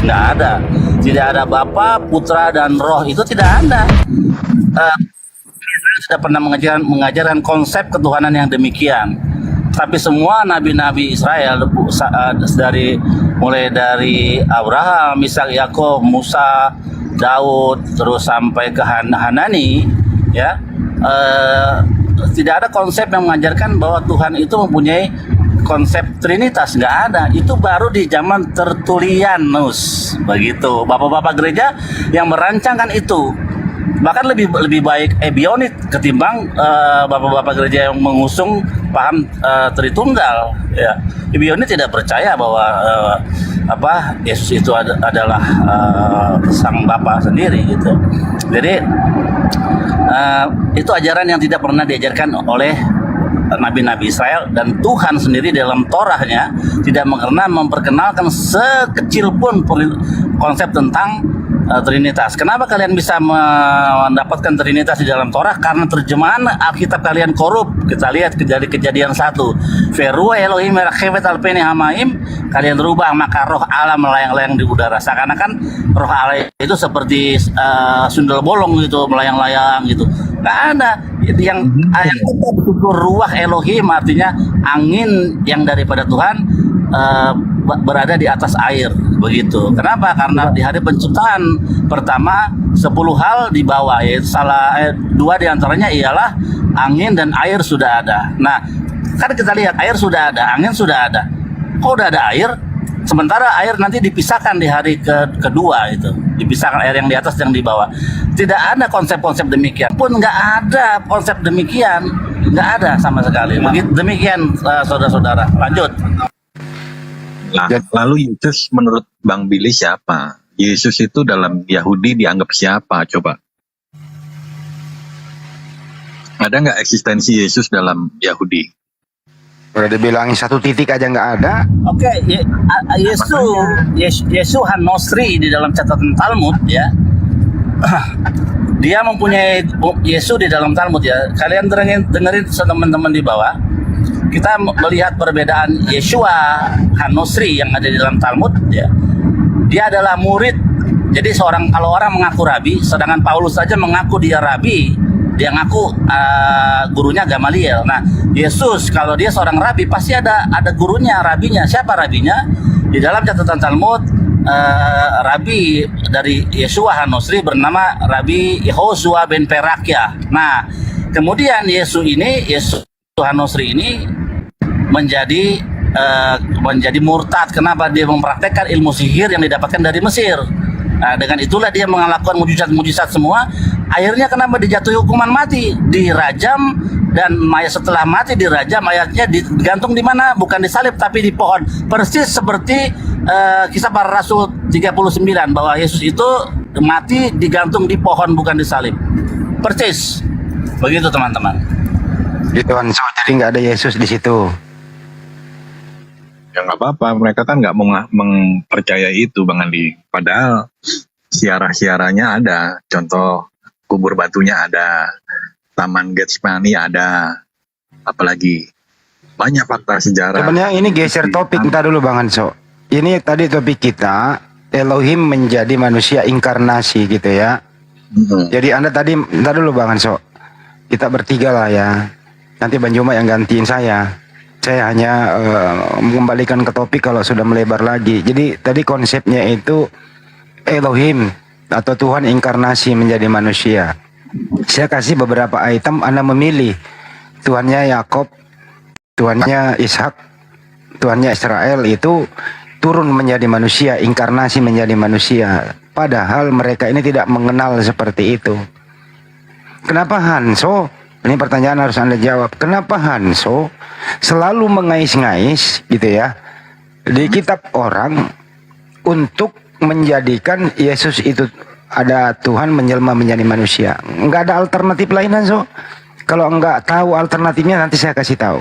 nggak ada. Tidak ada Bapa, Putra, dan Roh, itu tidak ada. Eh, Israel tidak pernah mengajarkan konsep ketuhanan yang demikian. Tapi semua nabi-nabi Israel mulai dari Abraham, Ishak, Yakub, Musa, Daud, terus sampai ke Hanani, ya, tidak ada konsep yang mengajarkan bahwa Tuhan itu mempunyai konsep Trinitas, nggak ada. Itu baru di zaman Tertullianus, begitu. Bapak-bapak gereja yang merancangkan itu. Bahkan lebih baik Ebionit ketimbang bapak-bapak gereja yang mengusung paham Tritunggal. Ya, Ebionit tidak percaya bahwa Yesus itu adalah sang Bapa sendiri, gitu. Jadi itu ajaran yang tidak pernah diajarkan oleh nabi-nabi Israel, dan Tuhan sendiri dalam Torahnya tidak pernah memperkenalkan sekecil pun konsep tentang Trinitas. Kenapa kalian bisa mendapatkan Trinitas di dalam Torah? Karena terjemahan Alkitab kalian korup. Kita lihat kejadian 1. Veru Elohim merakhevet alpeni hamaim. Kalian rubah maka roh Allah melayang-layang di udara. Seakan-akan roh Allah itu seperti sundel bolong gitu, melayang-layang gitu. Nggak ada. Yang tetap itu ruah Elohim, artinya angin yang daripada Tuhan berada di atas air, begitu. Kenapa? Karena di hari penciptaan pertama 10 hal dibawa, yaitu 2 diantaranya ialah angin dan air sudah ada. Nah, kan kita lihat air sudah ada, angin sudah ada. Kok udah ada air? Sementara air nanti dipisahkan di hari kedua, itu dipisahkan air yang di atas yang di bawah. Tidak ada konsep-konsep demikian pun, nggak ada konsep demikian, nggak ada sama sekali. Begitu demikian, saudara-saudara. Lanjut. Nah, lalu Yesus menurut Bang Billy siapa? Yesus itu dalam Yahudi dianggap siapa? Coba. Ada nggak eksistensi Yesus dalam Yahudi? Udah dibilangin 1 titik aja nggak ada. Oke, Yesus Hanosri di dalam catatan Talmud, ya. Dia mempunyai Yesus di dalam Talmud, ya. Kalian dengerin teman-teman di bawah. Kita melihat perbedaan Yeshua Hanosri yang ada di dalam Talmud, ya. Dia adalah murid. Jadi kalau orang mengaku rabi, sedangkan Paulus saja mengaku dia rabi, dia ngaku gurunya Gamaliel. Nah, Yesus kalau dia seorang rabi pasti ada gurunya, rabinya. Siapa rabinya? Di dalam catatan Talmud, rabi dari Yeshua Hanosri bernama Rabi Yehoshua ben Perakya. Nah, kemudian Yesus Hanosri ini menjadi murtad. Kenapa? Dia mempraktekkan ilmu sihir yang didapatkan dari Mesir. Nah, dengan itulah dia melakukan mujizat-mujizat semua. Akhirnya kenapa dijatuhi hukuman mati, dirajam, dan setelah mati dirajam, mayatnya digantung di mana? Bukan di salib tapi di pohon. Persis seperti kisah para rasul 39, bahwa Yesus itu mati digantung di pohon bukan di salib. Persis begitu, teman-teman. Gitu kan, jadi nggak ada Yesus di situ. Ya nggak apa-apa, mereka kan nggak mempercayai itu, Bang Andi. Padahal siara-siaranya ada, contoh kubur batunya ada, Taman Getsemani ada, apalagi banyak fakta sejarah. Sebenarnya ini geser topik, entar dulu Bang Hanso. Ini tadi topik kita, Elohim menjadi manusia inkarnasi gitu ya. Jadi Anda tadi, entar dulu Bang Hanso. Kita bertiga lah ya. Nanti Bang Juma yang gantiin saya. Saya hanya mengembalikan ke topik kalau sudah melebar lagi. Jadi tadi konsepnya itu Elohim atau Tuhan inkarnasi menjadi manusia. Saya kasih beberapa item, Anda memilih. Tuhannya Yakob, Tuhannya Ishak, Tuhannya Israel itu turun menjadi manusia, inkarnasi menjadi manusia. Padahal mereka ini tidak mengenal seperti itu. Kenapa Hanso? Ini pertanyaan harus Anda jawab. Kenapa Hanso selalu mengais-ngais gitu ya di kitab orang untuk menjadikan Yesus itu ada Tuhan menjelma menjadi manusia? Nggak ada alternatif lain Hanso? Kalau nggak tahu alternatifnya nanti saya kasih tahu.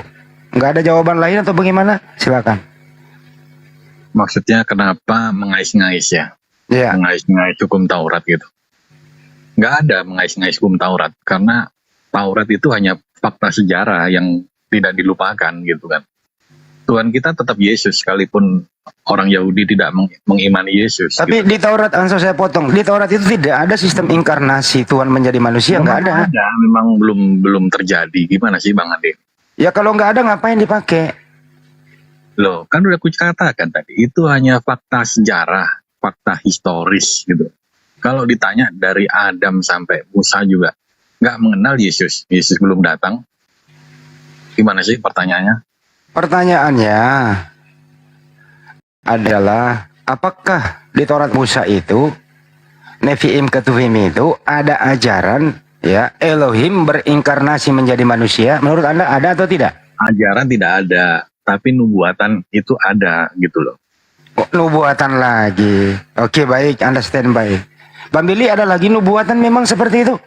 Nggak ada jawaban lain atau bagaimana? Silakan. Maksudnya kenapa mengais-ngais ya? Ya. Mengais-ngais hukum Taurat gitu. Nggak ada mengais-ngais hukum Taurat, karena Taurat itu hanya fakta sejarah yang tidak dilupakan gitu kan. Tuhan kita tetap Yesus, sekalipun orang Yahudi tidak mengimani Yesus. Tapi di Taurat, Anso saya potong, di Taurat itu tidak ada sistem inkarnasi Tuhan menjadi manusia, nggak ada. Memang belum terjadi. Gimana sih Bang Ade? Ya kalau nggak ada ngapain dipakai? Loh, kan udah aku katakan tadi, itu hanya fakta sejarah, fakta historis gitu. Kalau ditanya dari Adam sampai Musa juga nggak mengenal Yesus, Yesus belum datang. Gimana sih pertanyaannya? Pertanyaannya adalah apakah di Taurat Musa itu, Nevi'im Ketuvim itu ada ajaran ya Elohim berinkarnasi menjadi manusia? Menurut Anda ada atau tidak? Ajaran tidak ada, tapi nubuatan itu ada gitu loh. Oh, nubuatan lagi. Oke, baik, Anda standby. Bang Billy, ada lagi nubuatan memang seperti itu?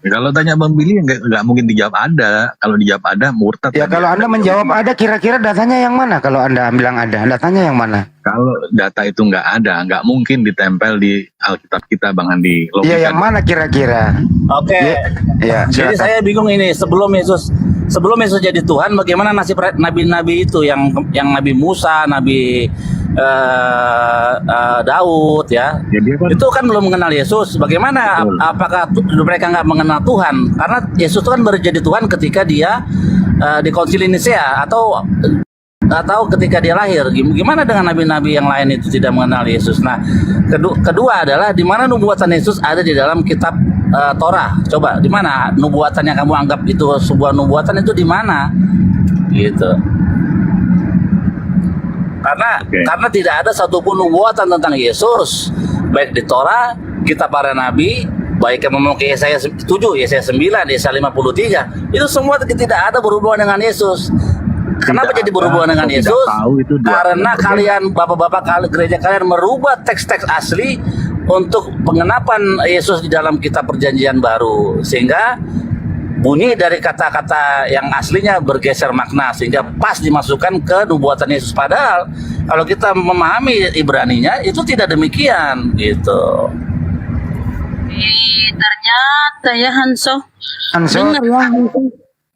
Kalau tanya Bang Billy nggak mungkin dijawab ada. Kalau dijawab ada murtad. Ya kalau Anda menjawab ada, kira-kira datanya yang mana? Kalau Anda bilang ada, datanya yang mana? Kalau data itu nggak ada, nggak mungkin ditempel di Alkitab kita, Bang Andi. Iya, yang mana kira-kira? Oke. Ya, Jadi silakan. saya bingung ini, sebelum Yesus jadi Tuhan, bagaimana nasib nabi-nabi itu yang Nabi Musa, Nabi Daud ya. Jadi Itu kan belum mengenal Yesus. Bagaimana apakah mereka nggak mengenal Tuhan? Karena Yesus itu kan baru jadi Tuhan ketika dia di Konsili Nisea atau ketika dia lahir. Gimana dengan nabi-nabi yang lain itu tidak mengenal Yesus? Nah, kedua adalah di mana nubuatan Yesus ada di dalam kitab Torah. Coba di mana nubuatan yang kamu anggap itu sebuah nubuatan itu di mana? Gitu. Karena tidak ada satupun nubuatan tentang Yesus baik di Torah, kitab para nabi, baik yang memang Yesaya 7, Yesaya 9, Yesaya 53, itu semua tidak ada berhubungan dengan Yesus. Kenapa jadi berhubungan dengan Yesus? Karena kalian, bapak-bapak gereja kalian merubah teks-teks asli untuk pengenapan Yesus di dalam kitab perjanjian baru, sehingga bunyi dari kata-kata yang aslinya bergeser makna sehingga pas dimasukkan ke nubuatan Yesus. Padahal kalau kita memahami Ibraninya itu tidak demikian gitu. Ternyata ya Hanso. Anso, Dengar ya Hanso.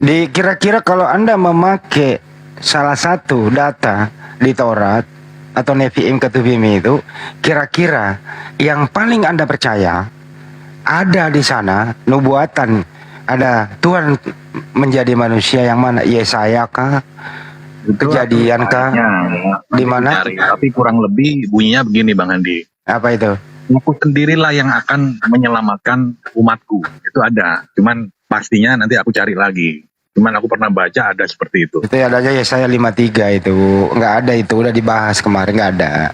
di kira-kira kalau Anda memakai salah satu data di Taurat atau Nevi'im Ketuvim itu, kira-kira yang paling Anda percaya ada di sana nubuatan, ada Tuhan menjadi manusia yang mana? Yesaya kah? Kejadian kah? Di mana? Tapi kurang lebih bunyinya begini Bang Andi. Apa itu? Aku sendirilah yang akan menyelamatkan umatku. Itu ada. Cuman pastinya nanti aku cari lagi. Cuman aku pernah baca ada seperti itu. Itu ada aja Yesaya 53 itu. Nggak ada itu, udah dibahas kemarin, nggak ada.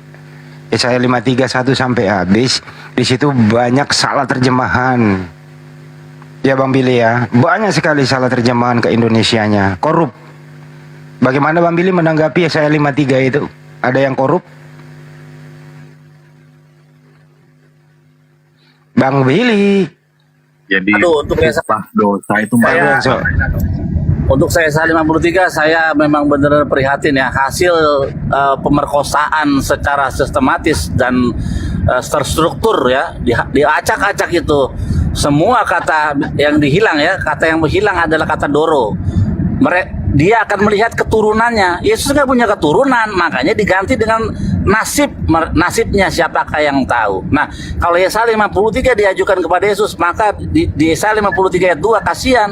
Yesaya 53 1 sampai habis. Di situ banyak salah terjemahan. Ya Bang Billy ya, banyak sekali salah terjemahan ke Indonesianya. Korup. Bagaimana Bang Billy menanggapi Yesaya 53 itu? Ada yang korup? Bang Billy. Jadi untuk dosa itu Untuk saya 53 saya memang benar-benar prihatin ya, hasil pemerkosaan secara sistematis dan terstruktur ya, diacak-acak itu. Semua kata yang dihilang ya, kata yang menghilang adalah kata doro. Dia akan melihat keturunannya. Yesus nggak punya keturunan, makanya diganti dengan nasibnya siapakah yang tahu. Nah, kalau Yesaya 53 diajukan kepada Yesus, maka di Yesaya 53 ayat 2 kasihan.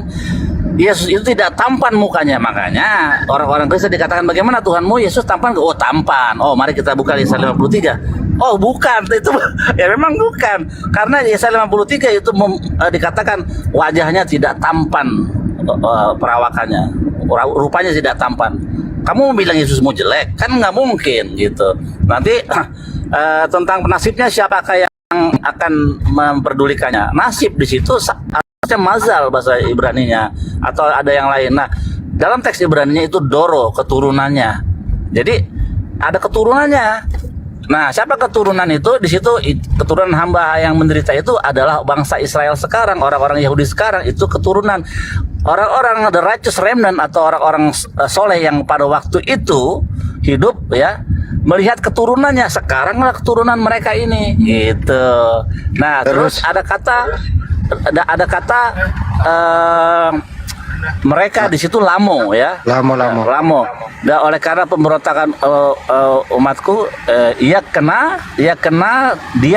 Yesus itu tidak tampan mukanya, makanya orang-orang Kristen dikatakan bagaimana Tuhanmu Yesus tampan? Oh tampan. Oh mari kita buka Yesaya 53. Oh bukan, itu ya memang bukan. Karena Yesaya 53 itu dikatakan wajahnya tidak tampan, perawakannya, rupanya tidak tampan. Kamu bilang Yesusmu jelek, kan nggak mungkin gitu. Nanti tentang nasibnya siapakah yang akan memperdulikannya? Nasib di situ mazal bahasa Ibraninya atau ada yang lain. Nah, dalam teks Ibraninya itu doro, keturunannya. Jadi ada keturunannya. Nah, siapa keturunan itu? Di situ keturunan hamba yang menderita itu adalah bangsa Israel sekarang, orang-orang Yahudi sekarang, itu keturunan orang-orang the righteous remnant atau orang-orang soleh yang pada waktu itu hidup ya, melihat keturunannya. Sekaranglah keturunan mereka ini gitu. Nah, terus ada kata mereka di situ Lamo ya. Lamo. Lamo. Dan oleh karena pemberontakan umatku, dia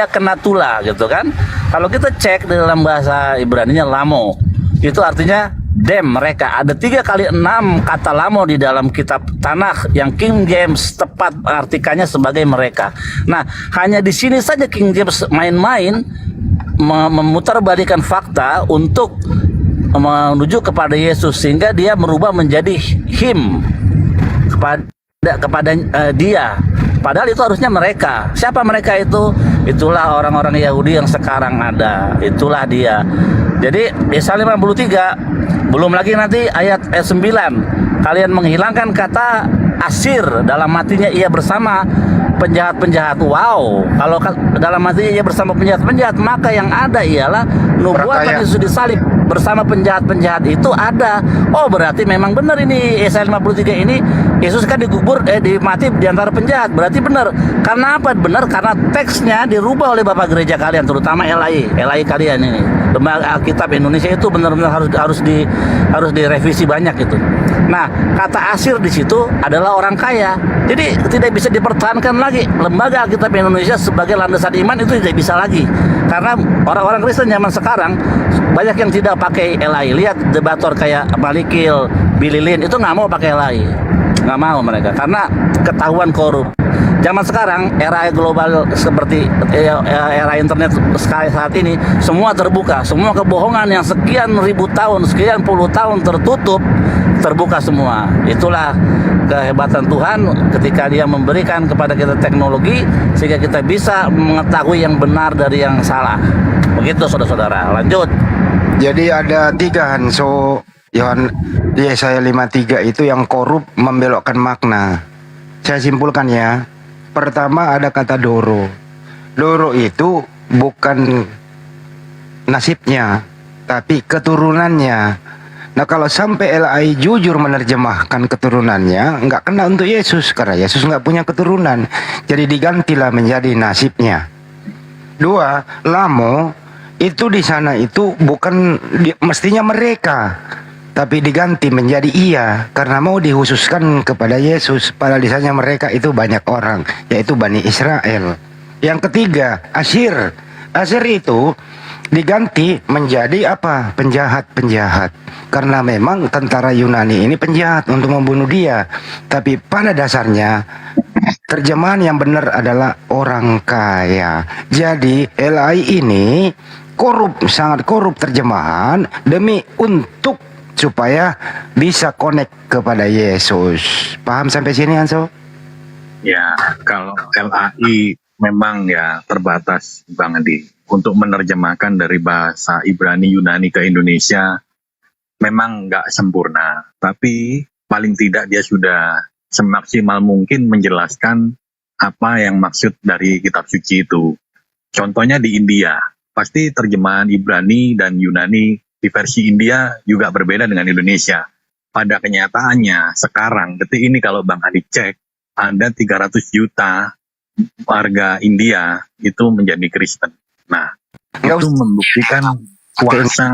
kena tula gitu kan. Kalau kita cek di dalam bahasa Ibrani-nya Lamo, itu artinya mereka. Ada 3 kali 6 kata Lamo di dalam kitab Tanakh yang King James tepat artikannya sebagai mereka. Nah, hanya di sini saja King James main-main memutarbalikan fakta untuk menuju kepada Yesus, sehingga dia merubah menjadi him kepada dia. Padahal itu harusnya mereka. Siapa mereka itu? Itulah orang-orang Yahudi yang sekarang ada. Itulah dia. Jadi Yesaya 53, belum lagi nanti ayat 9. Kalian menghilangkan kata Asir, dalam hatinya ia bersama penjahat-penjahat. Wow, kalau dalam hatinya ia bersama penjahat-penjahat, maka yang ada ialah nubuatan Yesus disalib bersama penjahat-penjahat itu ada. Oh, berarti memang benar ini Yesaya 53 ini Yesus kan mati di antara penjahat. Berarti benar. Karena apa? Benar karena teksnya dirubah oleh Bapak Gereja kalian, terutama LAI kalian ini. Lembaga Alkitab Indonesia itu benar-benar harus direvisi banyak itu. Nah, kata Asir di situ adalah orang kaya. Jadi tidak bisa dipertahankan lagi. Lembaga Alkitab Indonesia sebagai landasan iman itu tidak bisa lagi. Karena orang-orang Kristen zaman sekarang banyak yang tidak pakai LAI. Lihat debator kayak Malikil, Billy Lin itu nggak mau pakai LAI. Nggak mau mereka karena ketahuan korup. Zaman sekarang era global seperti era internet saat ini, semua terbuka, semua kebohongan yang sekian ribu tahun, sekian puluh tahun tertutup, terbuka semua. Itulah kehebatan Tuhan ketika Dia memberikan kepada kita teknologi sehingga kita bisa mengetahui yang benar dari yang salah. Begitu saudara-saudara. Lanjut. Jadi ada 3 Hanso Yohan di Yesaya 53 itu yang korup membelokkan makna. Saya simpulkan ya. Pertama ada kata Doro. Doro itu bukan nasibnya, tapi keturunannya. Nah, kalau sampai LAI jujur menerjemahkan keturunannya, nggak kena untuk Yesus karena Yesus nggak punya keturunan. Jadi digantilah menjadi nasibnya. 2, Lamo itu di sana itu bukan mestinya mereka, tapi diganti menjadi ia karena mau dikhususkan kepada Yesus. Padahal di sana mereka itu banyak orang, yaitu Bani Israel. Yang ketiga, Asir. Asir itu diganti menjadi apa? Penjahat-penjahat. Karena memang tentara Yunani ini penjahat untuk membunuh dia. Tapi pada dasarnya terjemahan yang benar adalah orang kaya. Jadi LAI ini korup, sangat korup terjemahan demi untuk supaya bisa connect kepada Yesus. Paham sampai sini, Hanso? Ya, kalau LAI memang ya terbatas, Bang Andi, untuk menerjemahkan dari bahasa Ibrani Yunani ke Indonesia memang nggak sempurna. Tapi paling tidak dia sudah semaksimal mungkin menjelaskan apa yang maksud dari kitab suci itu. Contohnya di India, pasti terjemahan Ibrani dan Yunani di versi India juga berbeda dengan Indonesia. Pada kenyataannya sekarang detik ini kalau Bang Adi cek, ada 300 juta warga India itu menjadi Kristen. Nah, itu membuktikan kuasa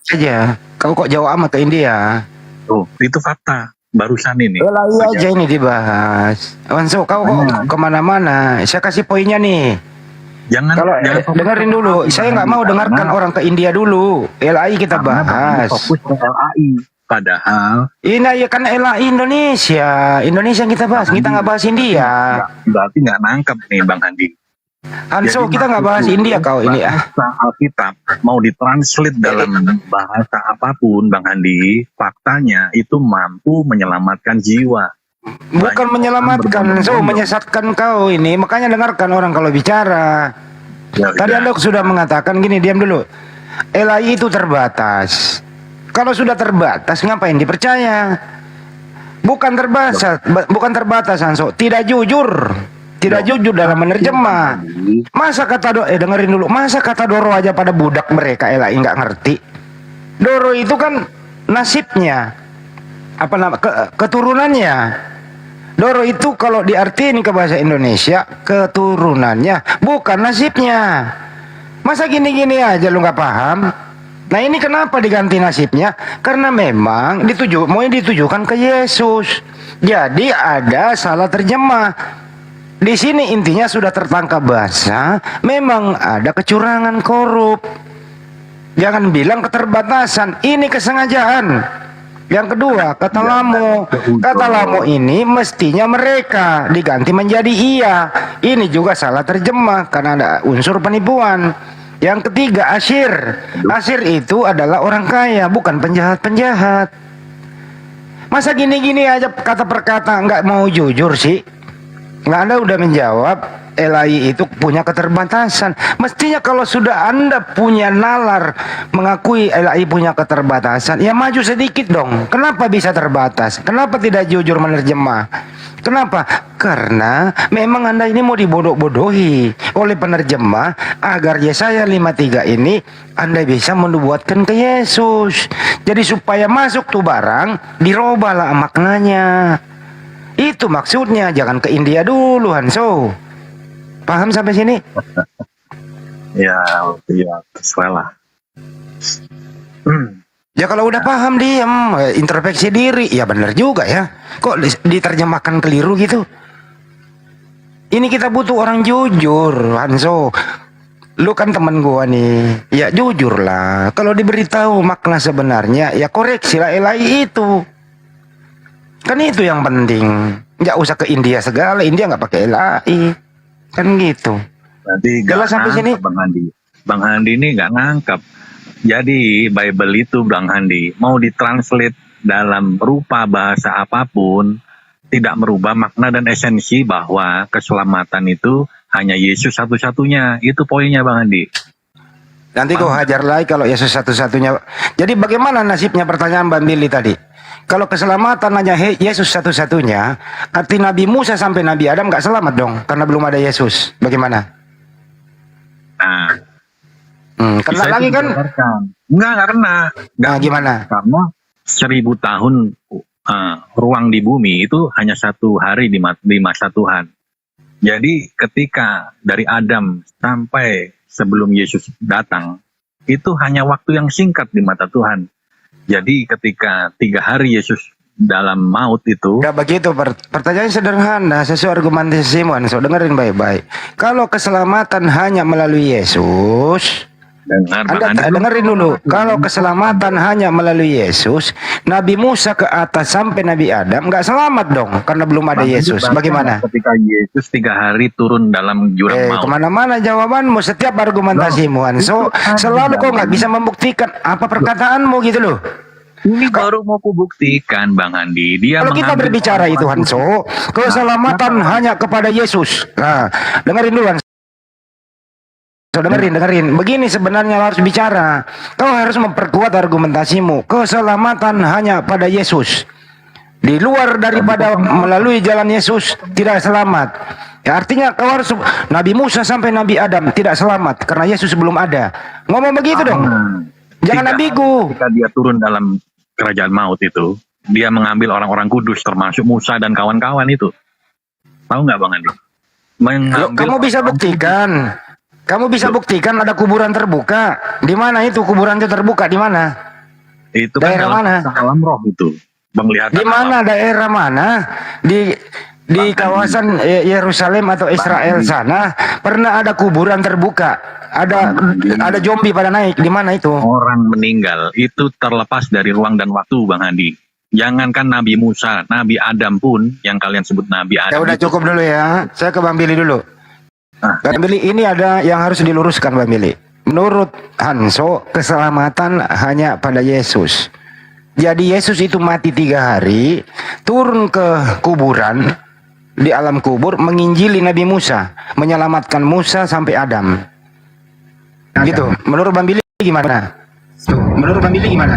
saja. Kau kok jauh amat ke India? Oh, itu fakta barusan ini. LAI aja ini dibahas. Hanso, kau kok kemana-mana? Saya kasih poinnya nih. Jangan dengerin dulu. Saya nggak mau dengarkan orang ke India dulu. LAI kita bahas. Fokus ke LAI. Padahal ini ya kan LAI Indonesia yang kita bahas. Kita nggak bahas India. Berarti nggak nangkep nih Bang Andi. Hanso, kita nggak bahas India kau ini. Alkitab mau ditranslate dalam bahasa apapun Bang Andi, faktanya itu mampu menyelamatkan jiwa. Bukan menyelamatkan, menyesatkan kau ini. Makanya dengarkan orang kalau bicara. Ya, tadi Anda sudah mengatakan gini, diam dulu. LAI itu terbatas. Kalau sudah terbatas, ngapain dipercaya? Bukan terbatas, Hanso. Tidak jujur dalam menerjemah. Masa kata dengerin dulu. Masa kata Doro aja pada budak mereka LAI nggak ngerti. Doro itu kan nasibnya, apa nama keturunannya. Doro itu kalau diartiin ke bahasa Indonesia keturunannya, bukan nasibnya. Masa gini-gini aja lu nggak paham? Nah ini kenapa diganti nasibnya? Karena memang mau ditujukan ke Yesus. Jadi ada salah terjemah. Di sini intinya sudah tertangkap basah, memang ada kecurangan, korup. Jangan bilang keterbatasan, ini kesengajaan. Yang kedua, kata Lamo ini mestinya mereka diganti menjadi iya. Ini juga salah terjemah karena ada unsur penipuan. Yang ketiga, Asyir. Asyir itu adalah orang kaya, bukan penjahat-penjahat. Masa gini-gini aja kata per kata nggak mau jujur sih? Nggak, Anda udah menjawab LAI itu punya keterbatasan. Mestinya kalau sudah Anda punya nalar mengakui LAI punya keterbatasan, ya maju sedikit dong. Kenapa bisa terbatas? Kenapa tidak jujur menerjemah? Kenapa? Karena memang Anda ini mau dibodoh-bodohi oleh penerjemah agar Yesaya 53 ini Anda bisa menubuatkan ke Yesus. Jadi supaya masuk tuh barang, dirobahlah maknanya. Itu maksudnya, jangan ke India dulu, Hanso. Paham sampai sini? Ya, sesuai lah. Ya kalau udah paham diam, introspeksi diri. Ya benar juga ya. Kok diterjemahkan keliru gitu? Ini kita butuh orang jujur, Hanso. Lu kan temen gua nih. Ya jujur lah. Kalau diberitahu makna sebenarnya, ya koreksilah LAI itu. Kan itu yang penting. Nggak usah ke India segala. India nggak pakai LAI. Kan gitu. Nanti Jelas sampai sini? Bang Andi ini nggak ngangkep. Jadi Bible itu Bang Andi mau ditranslate dalam rupa bahasa apapun tidak merubah makna dan esensi bahwa keselamatan itu hanya Yesus satu-satunya. Itu poinnya Bang Andi. Nanti kau hajar lagi kalau Yesus satu-satunya. Jadi bagaimana nasibnya pertanyaan Bang Billy tadi? Kalau keselamatan hanya Yesus satu-satunya, arti Nabi Musa sampai Nabi Adam nggak selamat dong, karena belum ada Yesus. Bagaimana? Nah, kena lagi kan? Nggak kena. Nah, gimana? Karena 1000 tahun ruang di bumi itu hanya 1 hari di masa Tuhan. Jadi ketika dari Adam sampai sebelum Yesus datang, itu hanya waktu yang singkat di mata Tuhan. Jadi ketika 3 hari Yesus dalam maut itu. Gak begitu, pertanyaan sederhana, sesuai argumentasi Simon. So, dengerin baik-baik. Kalau keselamatan hanya melalui Yesus, Anda dengerin dulu. Kalau keselamatan hanya melalui Yesus, Nabi Musa ke atas sampai Nabi Adam nggak selamat dong, karena belum ada Yesus. Bagaimana? Ketika Yesus 3 hari turun dalam jurang maut. Kemana-mana jawabanmu, setiap argumentasimu. So, selalu kau nggak bisa membuktikan apa perkataanmu gitu loh. Ini baru mau kubuktikan Bang Andi. Kalau kita berbicara itu Hanso, keselamatan hanya kepada Yesus. Nah, dengerin dulu Hanso. So, dengerin. Begini sebenarnya harus bicara. Kau harus memperkuat argumentasimu. Keselamatan hanya pada Yesus. Di luar daripada melalui jalan Yesus tidak selamat. Ya, artinya kau harus Nabi Musa sampai Nabi Adam tidak selamat karena Yesus belum ada. Ngomong begitu dong. Jangan ambigu. Ketika dia turun dalam kerajaan maut itu, dia mengambil orang-orang kudus termasuk Musa dan kawan-kawan itu. Tahu nggak Bang Andi? Kamu bisa buktikan. Kamu bisa buktikan ada kuburan terbuka. Di mana itu kuburan itu terbuka? Di mana? Itu daerah kan mana? Alam roh itu. Penglihatan di mana alam. Daerah mana? Di kawasan Yerusalem atau Israel sana pernah ada kuburan terbuka. Ada zombie pada naik. Di mana itu? Orang meninggal itu terlepas dari ruang dan waktu Bang Andi. Jangankan Nabi Musa, Nabi Adam pun yang kalian sebut Nabi Adam. Ya udah cukup dulu ya. Saya ke Bang Billy dulu. Bang Billy, ini ada yang harus diluruskan Bang Billy. Menurut Hanso, keselamatan hanya pada Yesus. Jadi Yesus itu mati 3 hari, turun ke kuburan, di alam kubur, menginjili Nabi Musa, menyelamatkan Musa sampai Adam. Gitu. Menurut Bang Billy gimana? Menurut Bang Billy gimana?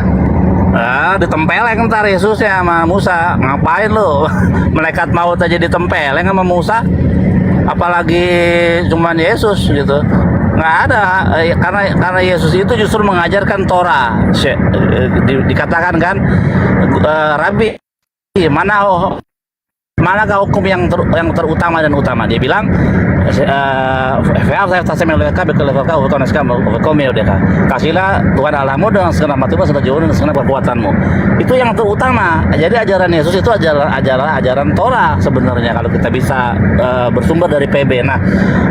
Ditempeleng ntar Yesus ya sama Musa. Ngapain lo? Malaikat maut aja ditempeleng sama Musa. Apalagi cuman Yesus gitu. Nggak ada, karena Yesus itu justru mengajarkan Torah. Dikatakan kan, Rabi, mana manakah hukum yang terutama dan utama? Dia bilang kasihlah Tuhan Allahmu dengan segenap hatimu, segala jiwamu, dan segenap kekuatanmu. Itu yang terutama. Jadi ajaran Yesus itu adalah ajaran Torah sebenarnya kalau kita bisa bersumber dari PB. Nah,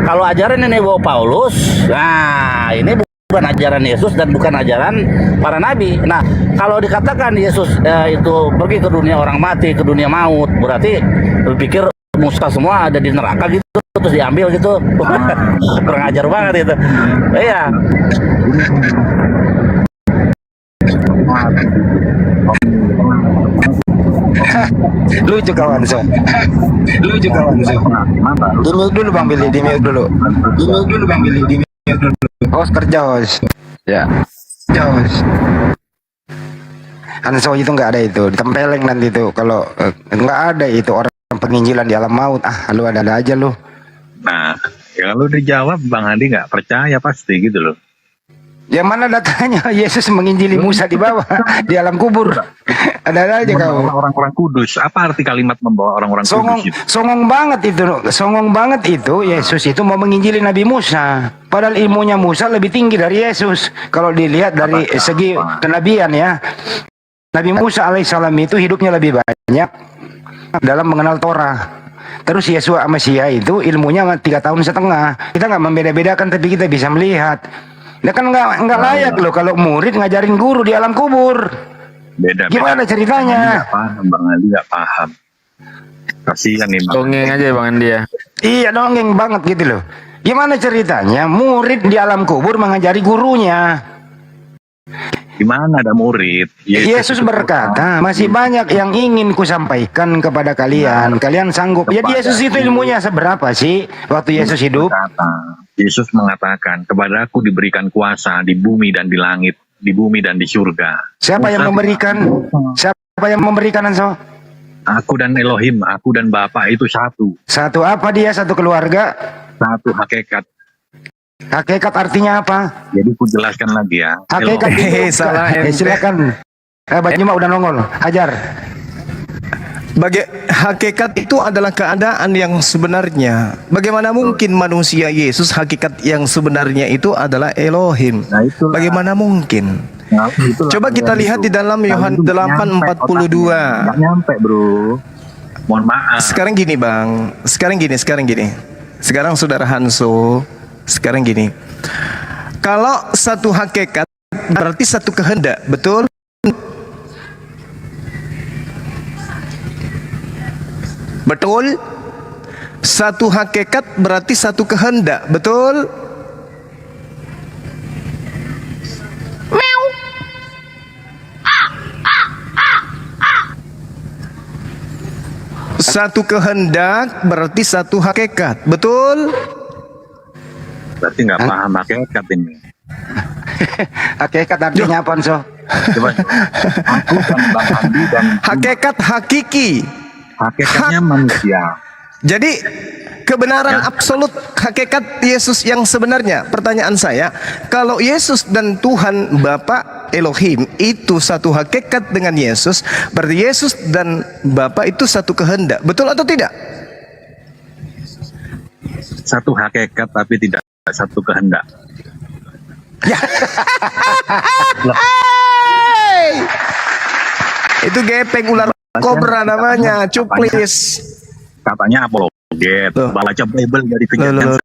kalau ajaran ini bawa Paulus, nah ini bukan ajaran Yesus dan bukan ajaran para nabi. Nah, kalau dikatakan Yesus itu pergi ke dunia orang mati, ke dunia maut, berarti berpikir Musa semua ada di neraka gitu, terus diambil gitu. Kurang ajar banget itu. Iya. Lucu kawan so. Lucu kawan so. Di mute dulu Bang Billy, di mute dulu. Di mute dulu Bang Billy, di mute dulu. Host kerja host. Ya. Host. Hanso itu nggak ada itu, ditempeleng nanti itu. Kalau nggak ada itu orang penginjilan di alam maut. Ah, lu ada aja lu. Nah, ya kalau dijawab Bang Andi nggak percaya pasti gitu loh. Ya mana datanya Yesus menginjili Musa di bawah di alam kubur. Ada aja kau. Orang-orang kudus. Apa arti kalimat membawa orang-orang kudus itu? Songong banget itu. Songong banget itu. Yesus itu mau menginjili Nabi Musa. Padahal ilmunya Musa lebih tinggi dari Yesus. Kalau dilihat dari segi kenabian ya. Nabi Musa alaihissalam itu hidupnya lebih banyak dalam mengenal Torah. Terus Yesua Mesia itu ilmunya 3,5 tahun. Kita nggak membeda-bedakan, tapi kita bisa melihat. Nah kan nggak layak loh kalau murid ngajarin guru di alam kubur. Beda. Gimana ceritanya? Nggak paham, Bang Andi nggak paham. Kasihan nih Bang. Dongeng aja Bang Andi ya. Iya dongeng banget gitu loh. Gimana ceritanya murid di alam kubur mengajari gurunya? Gimana ada murid? Yesus berkata, masih banyak yang ingin kusampaikan kepada kalian. Kalian sanggup. Jadi Yesus itu ilmunya seberapa sih waktu Yesus hidup? Yesus mengatakan, kepadaku diberikan kuasa di bumi dan di langit, di bumi dan di surga. Siapa yang memberikan? Siapa yang memberikan, Anso? Aku dan Elohim, aku dan Bapa itu satu. Satu apa dia? Satu keluarga? Satu hakikat. Hakikat artinya apa? Jadi ku jelaskan lagi ya. Hakikat itu salah. Silakan. Baju Mak udah nongol. Hajar. Hakikat itu adalah keadaan yang sebenarnya. Bagaimana mungkin manusia Yesus hakikat yang sebenarnya itu adalah Elohim? Nah, itulah. Bagaimana mungkin? Nah, Coba kita lihat di dalam Yohanes 8:42. Nggak nyampe bro. Mohon maaf. Sekarang gini Bang. Sekarang gini. Sekarang Saudara Hanso. Sekarang gini. Kalau satu hakikat berarti satu kehendak, betul? Betul? Satu hakikat berarti satu kehendak, betul? Satu kehendak berarti satu hakikat, betul? Berarti nggak paham hakikat ini. Hakikat artinya apa, Anso? Coba. Aku dan Bang Andi dan Hakikat hakiki. hakikatnya manusia. Jadi kebenaran absolut hakikat Yesus yang sebenarnya. Pertanyaan saya, kalau Yesus dan Tuhan Bapa Elohim itu satu hakikat dengan Yesus, berarti Yesus dan Bapa itu satu kehendak. Betul atau tidak? Satu hakikat tapi tidak satu kehendak. Itu gepeng ular kobra namanya, cuplis. Katanya apologet, baca Bible dari kejadian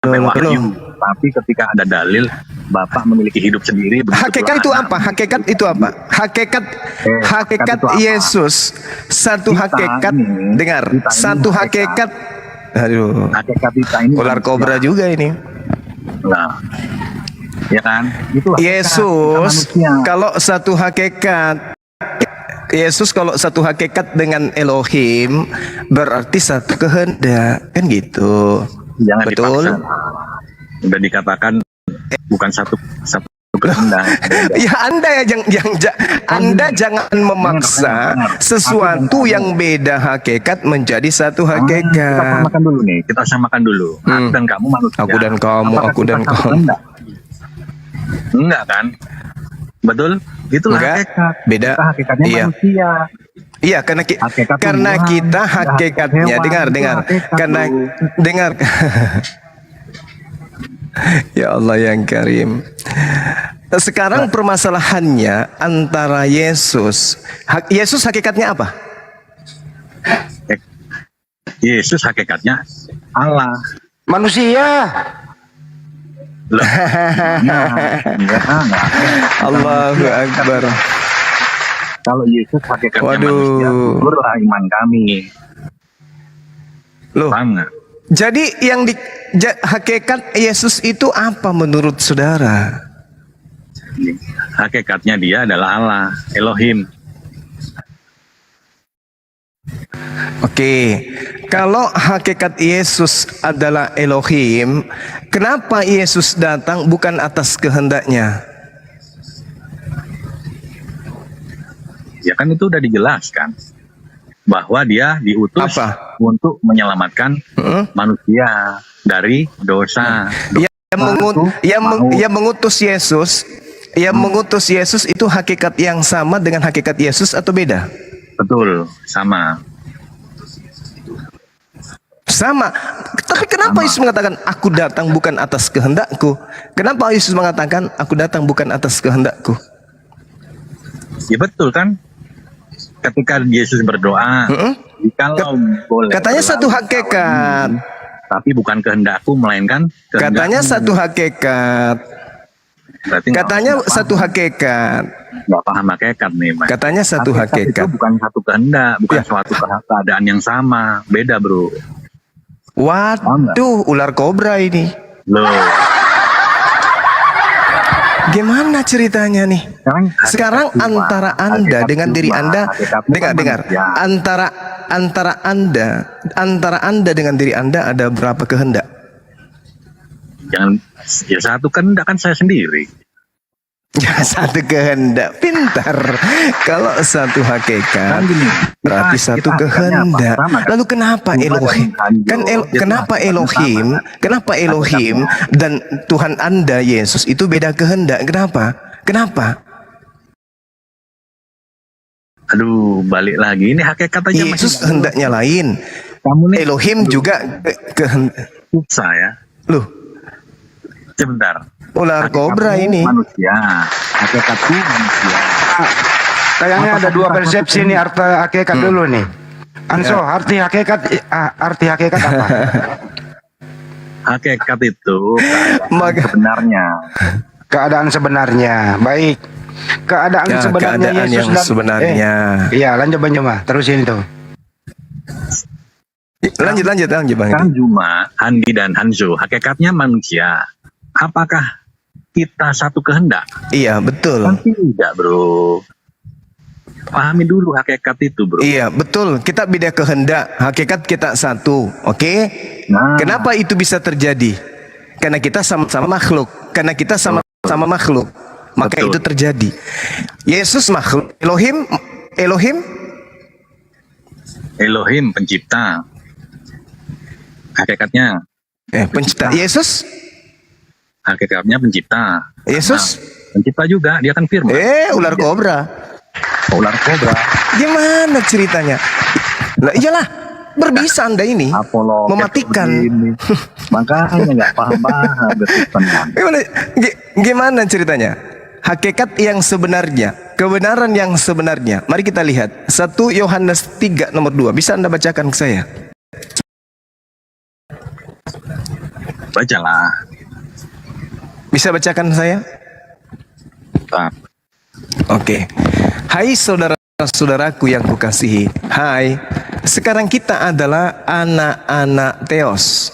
sampai Wahyu. Tapi ketika ada dalil Bapak memiliki hidup sendiri. Hakikat itu apa? Hakikat itu apa? Hakikat Yesus satu hakikat. Dengar, satu hakikat. Aduh, hakikat kita ini ular kobra juga ini. Nah, ya kan? Itu Yesus kalau satu hakikat. Yesus kalau satu hakikat dengan Elohim berarti satu kehendak, kan gitu. Jangan betul? Dipaksa. Udah dikatakan bukan satu kehendak. Ya Anda jangan memaksa sesuatu yang beda hakikat menjadi satu hakikat. Kita samakan dulu nih, kita samakan dulu. Aku dan kamu manusia. Aku dan kamu, apakah aku dan kamu. Enggak kan? Betul? Itulah hakikat. Beda. Kita hakikatnya manusia. Iya, Hakikat karena Tuhan. kita hakikatnya Hewan dengar itu hakikat, karena bro. dengar. Ya Allah yang Karim. Sekarang permasalahannya antara Yesus hakikatnya apa? Yesus hakikatnya Allah. Manusia. Loh, enggak. Allahu Akbar. Kalau Yesus hakikatnya Waduh. manusia, syukurlah iman kami. Loh, Paham nggak? jadi yang hakikat Yesus itu apa menurut saudara? Hakikatnya dia adalah Allah, Elohim. Oke, kalau hakikat Yesus adalah Elohim, kenapa Yesus datang bukan atas kehendaknya? Ya kan itu udah dijelaskan bahwa dia diutus Apa? untuk menyelamatkan Hmm? manusia dari dosa. Yang mengutus Yesus, itu hakikat yang sama dengan hakikat Yesus atau beda? Betul, sama. Sama. Tapi kenapa Yesus mengatakan aku datang bukan atas kehendakku? Kenapa Yesus mengatakan aku datang bukan atas kehendakku? Ya betul kan? Ketika Yesus berdoa, kalau boleh Katanya berlalu satu hakikat. tapi bukan kehendakku melainkan Katanya kehendakmu. satu hakikat. Berarti nggak- Katanya nggak satu paham. hakikat. Nggak paham hakikat nih, Mas. Katanya satu Hakikat hakikat. itu bukan satu kehendak, bukan Ya. suatu keadaan yang sama, beda bro. Waduh, ular kobra ini. Loh, Gimana ceritanya nih? Sekarang hakikat antara cuma, Anda hakikat dengan diri cuma, Anda, hakikat bukan dengar. manusia. Antara Anda dengan diri Anda ada berapa kehendak? Jangan ya satu kehendak kan saya sendiri. Ya, satu kehendak. Pintar. Kalau satu Kan hakikat gini, berarti satu kehendak. Sama, kan? Lalu kenapa Cuma Elohim? dari Kan Dia kenapa hakikatnya Elohim? sama. Kenapa Elohim dan Tuhan Anda Yesus itu beda kehendak? Kenapa? Kenapa? Aduh, balik lagi. Ini hakikat aja masih Yesus kehendaknya lain. Kamu nih Elohim juga kehendak. susah ya. Loh, Sebentar. ular Hakikatmu kobra ini. Manusia. Hakikatku manusia. Kayaknya ada dua persepsi nih arti hakikat dulu nih. Anso, arti hakikat apa? Hakikat itu Maka- sebenarnya. Keadaan sebenarnya. Baik. Keadaan Ya, sebenarnya keadaan Yesus yang sebenarnya. Iya, lanjut Bang Juma. Terusin tuh. Lanjut Bang Kan Edi. Juma, Handi dan Hanzo, hakikatnya manusia. Apakah kita satu kehendak? Iya, betul. Kan tidak, bro. Pahami dulu hakikat itu, bro. Iya, betul. Kita beda kehendak. Hakikat kita satu. Oke? Nah. Kenapa itu bisa terjadi? Karena kita sama-sama makhluk. Karena kita sama-sama makhluk. Maka Betul. itu terjadi. Yesus makhluk. Elohim Elohim pencipta. Hakikatnya, pencipta. Yesus hakikatnya pencipta. Yesus Nah, pencipta juga, dia kan firman. ular kobra. Ular kobra. Gimana ceritanya? Lah iyalah, berbisa Anda ini Apollo mematikan. Makanya nggak paham-paham betul. Gimana ceritanya? Hakikat yang sebenarnya, kebenaran yang sebenarnya. Mari kita lihat 1 Yohanes 3 nomor 2. Bisa Anda bacakan ke saya? Bacalah. Bisa bacakan saya? Nah, Oke. Hai saudara-saudaraku yang kukasihi. Hai. Sekarang kita adalah anak-anak Theos.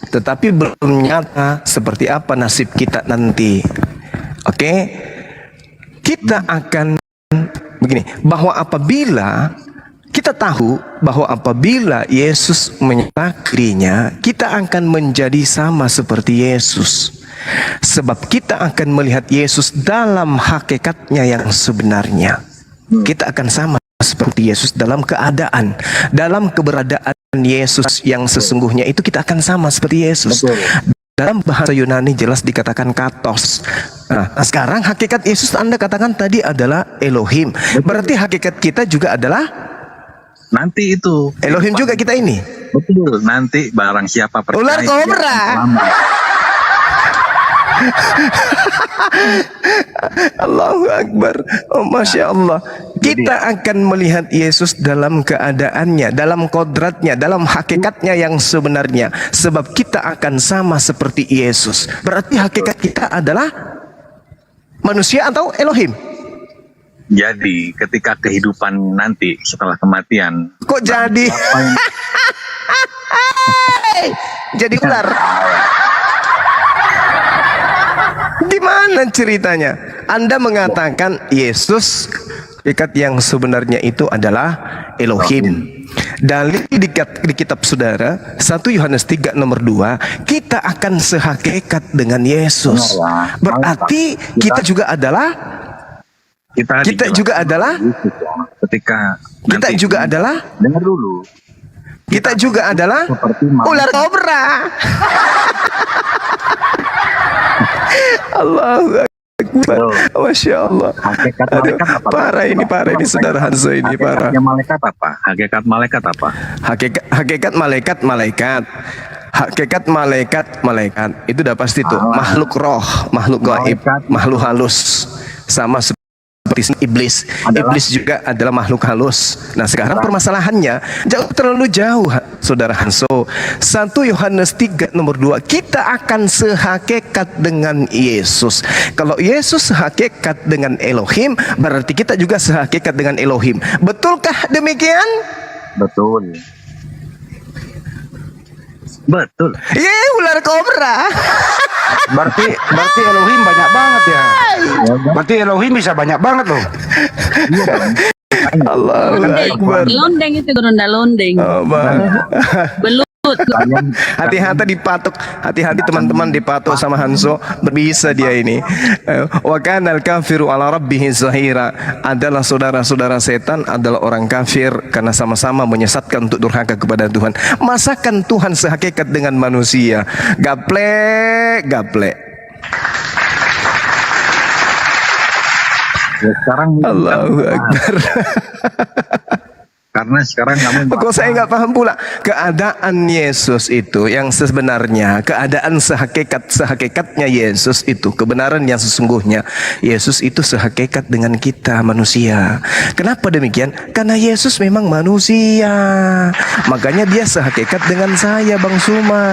Tetapi belum nyata seperti apa nasib kita nanti. Oke. Kita akan begini, bahwa apabila kita tahu bahwa apabila Yesus menyerahkan dirinya, kita akan menjadi sama seperti Yesus. Sebab kita akan melihat Yesus dalam hakikatnya yang sebenarnya. Kita akan sama seperti Yesus dalam keadaan, dalam keberadaan Yesus yang sesungguhnya itu kita akan sama seperti Yesus. Dalam bahasa Yunani jelas dikatakan katos. Nah, sekarang hakikat Yesus Anda katakan tadi adalah Elohim. Berarti hakikat kita juga adalah Nanti itu Elohim juga kita ini. betul. Nanti barang siapa percaya Ular dia kobra. akan selamat. Allahu Akbar. Oh, Masya Allah. Kita akan melihat Yesus dalam keadaannya, dalam kodratnya, dalam hakikatnya yang sebenarnya. Sebab kita akan sama seperti Yesus. Berarti hakikat kita adalah manusia atau Elohim? Jadi ketika kehidupan nanti setelah kematian, Kok jadi? apa yang Jadi ular. Gimana ceritanya? Anda mengatakan Yesus hakikat yang sebenarnya itu adalah Elohim. Dalil di kitab saudara 1 Yohanes 3 nomor 2, kita akan sehakikat dengan Yesus. Berarti kita juga adalah kita dijelaskan juga adalah Yesus, ya. Ketika kita nanti- juga adalah dengar dulu, kita juga adalah seperti malaikat. ular kobra. Allahu Akbar. Betul. Masya Allah. Hakikat Aduh, malaikat apa? parah ini saudara Hanso ini parah. Hakikatnya malaikat apa? Hakikat malaikat apa? Hakikat malaikat. Hakikat malaikat itu udah pasti tuh Allah. makhluk roh, makhluk gaib, Malaikat. makhluk halus, sama seperti iblis. Iblis juga adalah makhluk halus. Nah sekarang permasalahannya terlalu jauh, saudara Hanso. 1 Yohanes 3 nomor 2, kita akan sehakikat dengan Yesus. Kalau Yesus sehakikat dengan Elohim, berarti kita juga sehakikat dengan Elohim. Betulkah demikian? Betul. Betul. Ular kobra. Berarti Elohim banyak banget ya. Berarti Elohim bisa banyak banget loh. Allahu Akbar. Londeng itu ronda londeng. Oh, Bang. Belut. Hati-hati dipatok, hati-hati teman-teman dipatok sama Hanso, berbisa dia ini. Wa kanal kafiru ala rabbihi zahira, adalah saudara-saudara setan adalah orang kafir karena sama-sama menyesatkan untuk durhaka kepada Tuhan. Masakan Tuhan sehakikat dengan manusia? Gaplek. Ya, sekarang Allahu Akbar. karena sekarang kamu Kok saya nggak paham pula keadaan Yesus itu yang sebenarnya, keadaan sehakikatnya Yesus itu, kebenaran yang sesungguhnya. Yesus itu sehakikat dengan kita manusia. Kenapa demikian? Karena Yesus memang manusia. Makanya dia sehakikat dengan saya, Bang Suma.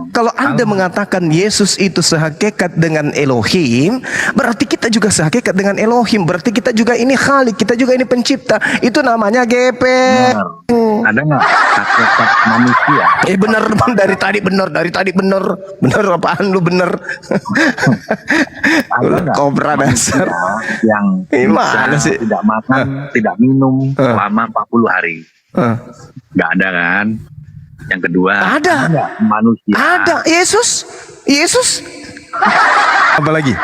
Kalau Anda mengatakan Yesus itu sehakikat dengan Elohim, berarti kita juga sehakikat dengan Elohim. Berarti kita juga ini Khalik, kita juga ini pencipta. Itu namanya GP. ada nggak hakikat manusia? Bener dari tadi bener. Bener apaan lu bener? Ada nggak Kobra dasar. manusia yang Gimana bisa sih? tidak makan, tidak minum selama 40 hari? Nggak ada kan? Yang kedua, Ada. nggak manusia? Ada Yesus. Apa lagi?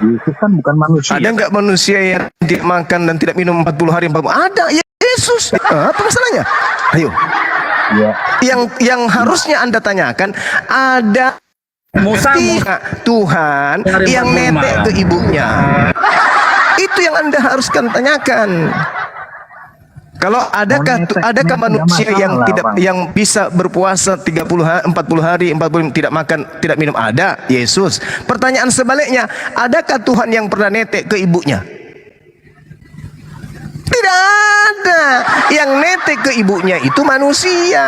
Yesus kan bukan manusia. Ada nggak manusia yang tidak makan dan tidak minum 40 hari 40? Ada, Yesus. Apa masalahnya? Ayo. Ya. Yang harusnya Anda tanyakan, ada Musa tidak Tuhan Hari yang 40 netek malam. ke ibunya? Itu yang Anda haruskan tanyakan. Kalau adakah netek manusia tidak yang masalah, tidak Bang. yang bisa berpuasa 40 hari 40 tidak makan tidak minum? Ada, Yesus. Pertanyaan sebaliknya, adakah Tuhan yang pernah netek ke ibunya? Tidak ada. Yang netek ke ibunya itu manusia.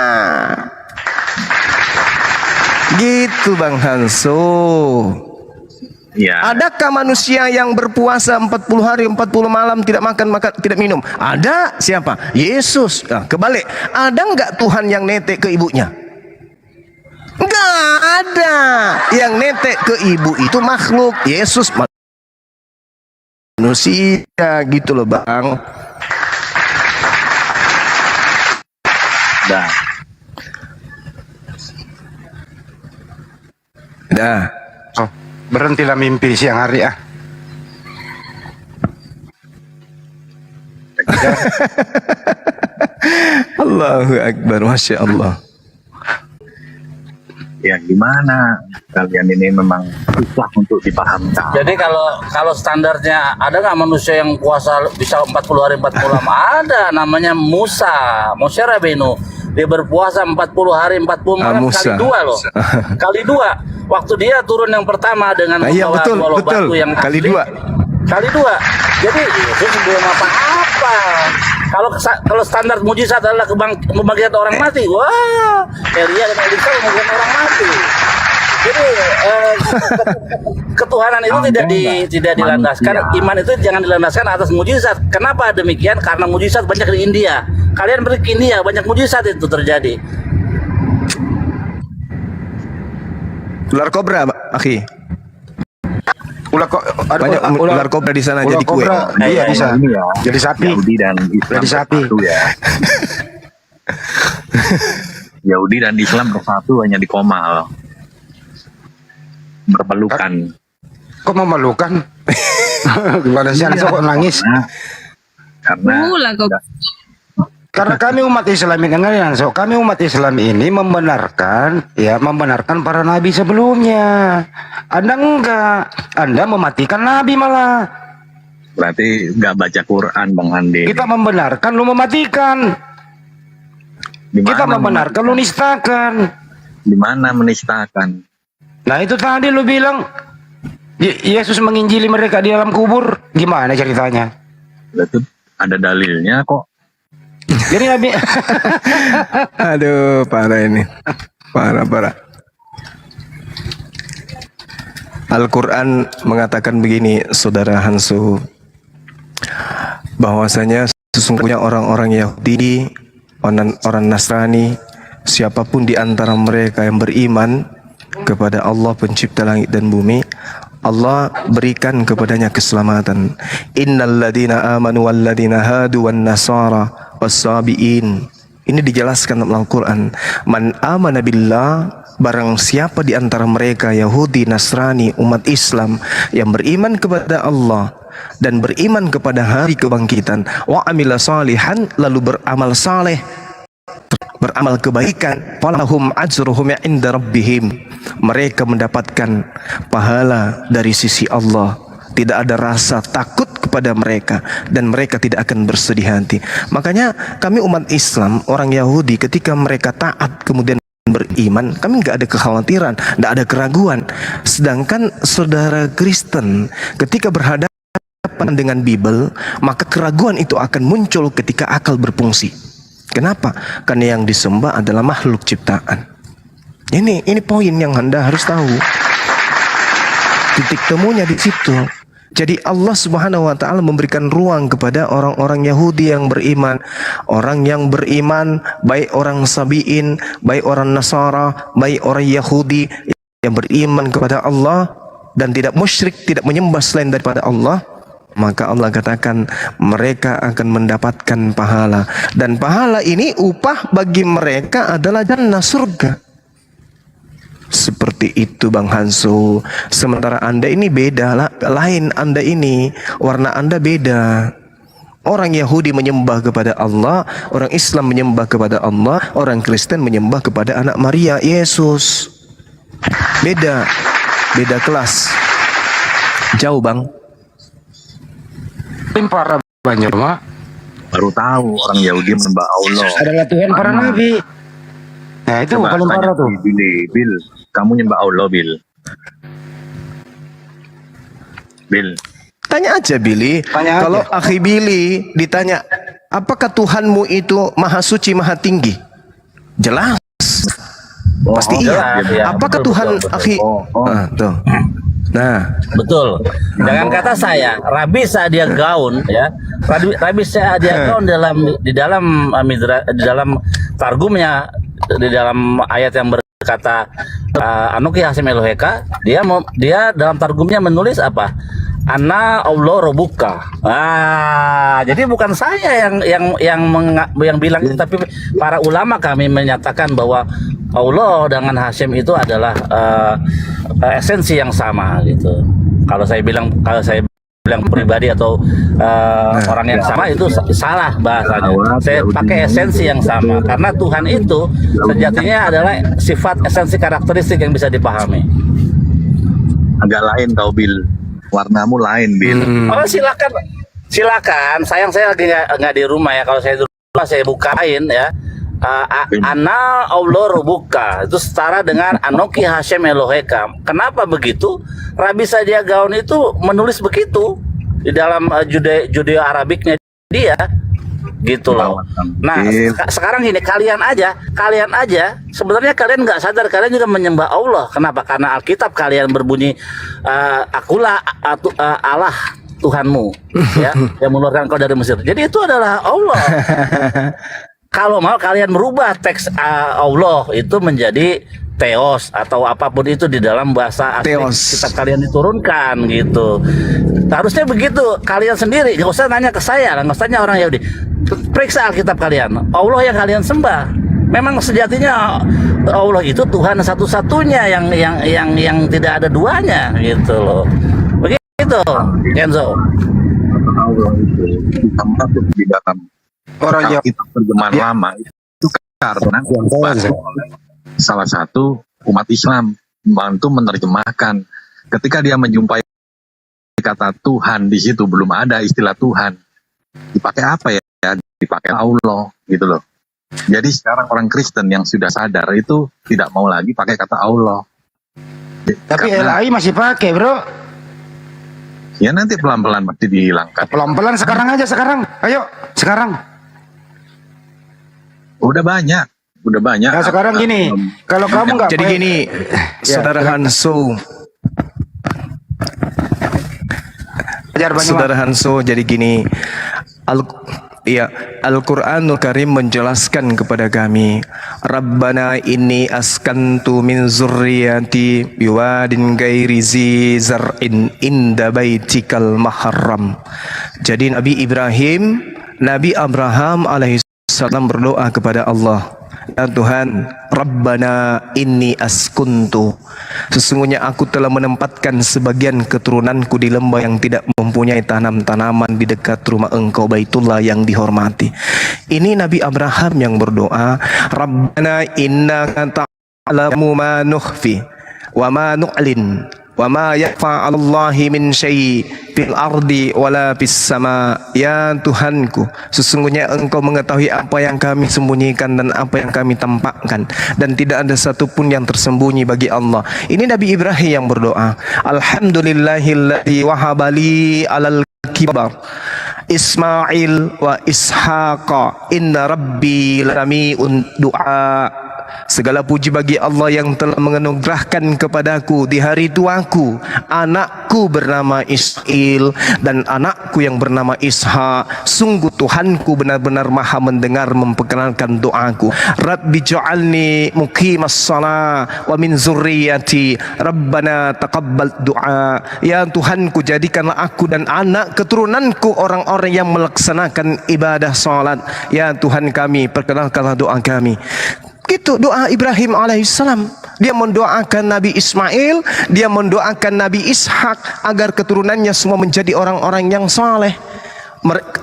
Gitu Bang Hanso. Ya. Adakah manusia yang berpuasa 40 hari 40 malam tidak makan tidak minum? Ada. Siapa? Yesus. Nah, kebalik. Ada nggak Tuhan yang netek ke ibunya? Nggak ada. Yang netek ke ibu itu makhluk. Yesus manusia, gitu loh Bang. Dah. Oh, berhentilah mimpi siang hari ah. Allahu Akbar, Masya Allah. Ya gimana? Kalian ini memang susah untuk dipahamkan. Jadi kalau standarnya ada nggak manusia yang puasa bisa 40 hari 40 malam? Ada, namanya Musa Rabenu. Dia berpuasa 40 hari 40 malam Musa. kali 2 loh. Kali 2. Waktu dia turun yang pertama dengan Iya, membawa betul, golok betul. batu yang Kali asli. 2. Kali 2. Jadi Yesus belum apa-apa. Kalau standar mujizat adalah membangkitkan orang mati, wah, Elia dan Elisa membangkitkan orang mati. Jadi ketuhanan itu tidak dilandaskan, iman itu jangan dilandaskan atas mujizat. Kenapa demikian? Karena mujizat banyak di India. Kalian pergi ke India, banyak mujizat itu terjadi. Ular kobra, akhi. Banyak ular kobra di sana ular jadi kue. kobra, iya bisa. Ini ya, Jadi sapi. Yahudi dan Islam Jadi sapi. bersatu ya. Yahudi dan Islam bersatu hanya di Komal. Berpelukan. Kok memalukan? Gimana sih anak kok nangis? Karena Pula kok. Karena kami umat Islam ini dengar so, kami umat Islam ini membenarkan para nabi sebelumnya. Anda enggak, Anda mematikan nabi malah. berarti nggak baca Quran, Bang Andi. Kita membenarkan, lu mematikan. Di mana Kita membenarkan, lu nistakan. Di mana menistakan? Nah itu tadi lu bilang Yesus menginjili mereka di dalam kubur. Gimana ceritanya? Berarti ada dalilnya kok. Jadi nabi Aduh, parah ini. Parah. Al-Quran mengatakan begini, Saudara Hansu, bahwasanya sesungguhnya orang-orang Yahudi, orang Nasrani, siapapun di antara mereka yang beriman kepada Allah pencipta langit dan bumi, Allah berikan kepadanya keselamatan. Innal ladina amanu wal ladina hadu wan nasara was-sabiin. Ini dijelaskan dalam Al-Quran. Man amana billah, barang siapa di antara mereka Yahudi, Nasrani, umat Islam yang beriman kepada Allah dan beriman kepada hari kebangkitan, wa amila salihan, lalu beramal saleh, beramal kebaikan, falahum ajruhum inda rabbihim, mereka mendapatkan pahala dari sisi Allah. Tidak ada rasa takut kepada mereka dan mereka tidak akan bersedih hati. Makanya kami umat Islam, orang Yahudi, ketika mereka taat kemudian beriman, kami nggak ada kekhawatiran, nggak ada keraguan. Sedangkan saudara Kristen ketika berhadapan dengan Bible, maka keraguan itu akan muncul ketika akal berfungsi. Kenapa? Karena yang disembah adalah makhluk ciptaan. Ini poin yang Anda harus tahu. Titik temunya di situ. Jadi Allah Subhanahu wa taala memberikan ruang kepada orang-orang Yahudi yang beriman. Orang yang beriman, baik orang Sabiin, baik orang Nasara, baik orang Yahudi yang beriman kepada Allah dan tidak musyrik, tidak menyembah selain daripada Allah, maka Allah katakan mereka akan mendapatkan pahala, dan pahala ini upah bagi mereka adalah jannah, surga. Seperti itu Bang Hansu. Sementara Anda ini beda lah, lain Anda ini, warna Anda beda. Orang Yahudi menyembah kepada Allah, orang Islam menyembah kepada Allah, orang Kristen menyembah kepada anak Maria, Yesus. Beda kelas. Jauh Bang. para banyak mak Baru tahu orang Yahudi menyembah Allah. adalah Tuhan para nabi. Nah itu Coba paling tanya parah tuh. Bill, kamu nyembah Allah, Bill? Bill, Tanya aja Billy. Tanya Kalau aja. akhi Billy ditanya, apakah Tuhanmu itu maha suci, maha tinggi? Jelas. Pasti iya. jelas, iya. Apakah Betul, Tuhan betul, betul. akhi? Ah, tuh. Nah, Betul. Jangan kata saya, Rabi Sa'dia Gaun ya. Rabi Sa'dia Gaun di dalam targumnya, di dalam ayat yang berkata Anuki Hasim Eloheka, dia dalam targumnya menulis apa? Ana Allah Robuka. Jadi bukan saya yang bilang itu, tapi para ulama kami menyatakan bahwa Allah dengan Hasyim itu adalah esensi yang sama gitu. Kalau saya bilang pribadi atau orang yang sama itu salah bahasanya. Saya pakai esensi yang sama karena Tuhan itu sejatinya adalah sifat esensi karakteristik yang bisa dipahami. Agak lain kau Bil, warnamu lain Bil. Oh silakan. Sayang saya lagi nggak di rumah ya. Kalau saya di rumah saya bukain ya. Ana Allah rubuka itu setara dengan Anoki Hashem Eloheka. Kenapa begitu? Rabi Sadia Gaon itu menulis begitu di dalam Judeo Arabiknya dia, gitu loh. Nah sekarang gini, kalian aja sebenarnya kalian nggak sadar kalian juga menyembah Allah. Kenapa? Karena Alkitab kalian berbunyi akulah Allah Tuhanmu ya yang mengeluarkan kau dari Mesir. Jadi itu adalah Allah. Kalau mau kalian merubah teks Allah itu menjadi Theos atau apapun itu di dalam bahasa asli kitab kalian diturunkan gitu. Harusnya begitu kalian sendiri, nggak usah nanya ke saya, nggak usah nanya orang Yahudi. Periksa Alkitab kalian, Allah yang kalian sembah. Memang sejatinya Allah itu Tuhan satu-satunya yang tidak ada duanya gitu loh. Begitu, Kenzo. Allah itu masuk di dalam Orang yang kita terjemahan lama itu karena salah satu umat Islam membantu menerjemahkan. Ketika dia menjumpai kata Tuhan di situ belum ada istilah Tuhan, dipakai apa ya? Dipakai Allah gitu loh. Jadi sekarang orang Kristen yang sudah sadar itu tidak mau lagi pakai kata Allah. Tapi Karena, LAI masih pakai bro. ya nanti pelan-pelan pasti dihilangkan. Pelan-pelan sekarang aja sekarang. Ayo sekarang. Udah banyak. Nah sekarang gini, kalau kamu nggak Jadi gini, Saudara Hanso, Saudara Hanso, jadi gini, Al-Quranul Karim menjelaskan kepada kami, Rabbana inni askantu min zurriyati biwadin gairi zi zar'in inda baitikal maharram. Jadi Nabi Abraham alaihissalam berdoa kepada Allah, ya Tuhan, Rabbana inni askuntu, sesungguhnya aku telah menempatkan sebagian keturunanku di lembah yang tidak mempunyai tanam-tanaman di dekat rumah Engkau Baitullah yang dihormati. Ini Nabi Abraham yang berdoa, Rabbana innaka ta'lamu ma nukhfi wa ma nu'lin wa ma yakhfa 'alallahi min syai' fil ardi wala fis sama. Ya Tuhanku, sesungguhnya Engkau mengetahui apa yang kami sembunyikan dan apa yang kami tampakkan, dan tidak ada satupun yang tersembunyi bagi Allah. Ini Nabi Ibrahim yang berdoa, Alhamdulillahilladzi wahabali alal kibar Ismail wa Ishaqa inna rabbi lami'un du'a. Segala puji bagi Allah yang telah menganugerahkan kepadaku di hari tuaku anakku bernama Ismail dan anakku yang bernama Ishak. Sungguh Tuhanku benar-benar maha mendengar memperkenalkan doaku. Rabbi ja'alni muqimas shalah wa min zurriyati Rabbana taqabbal du'a. Ya Tuhanku, jadikanlah aku dan anak keturunanku orang-orang yang melaksanakan ibadah salat. Ya Tuhan kami, perkenalkanlah doa kami. Itu doa Ibrahim alaihissalam. Dia mendoakan Nabi Ismail, dia mendoakan Nabi Ishak agar keturunannya semua menjadi orang-orang yang saleh.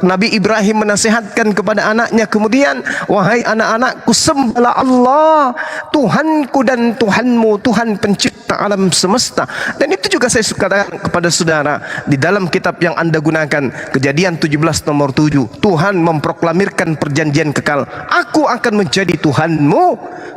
Nabi Ibrahim menasihatkan kepada anaknya kemudian, wahai anak-anakku, sembahlah Allah, Tuhanku dan Tuhanmu, Tuhan pencipta alam semesta. Dan itu juga saya katakan kepada saudara, di dalam kitab yang Anda gunakan, Kejadian 17 nomor 7, Tuhan memproklamirkan perjanjian kekal. Aku akan menjadi Tuhanmu,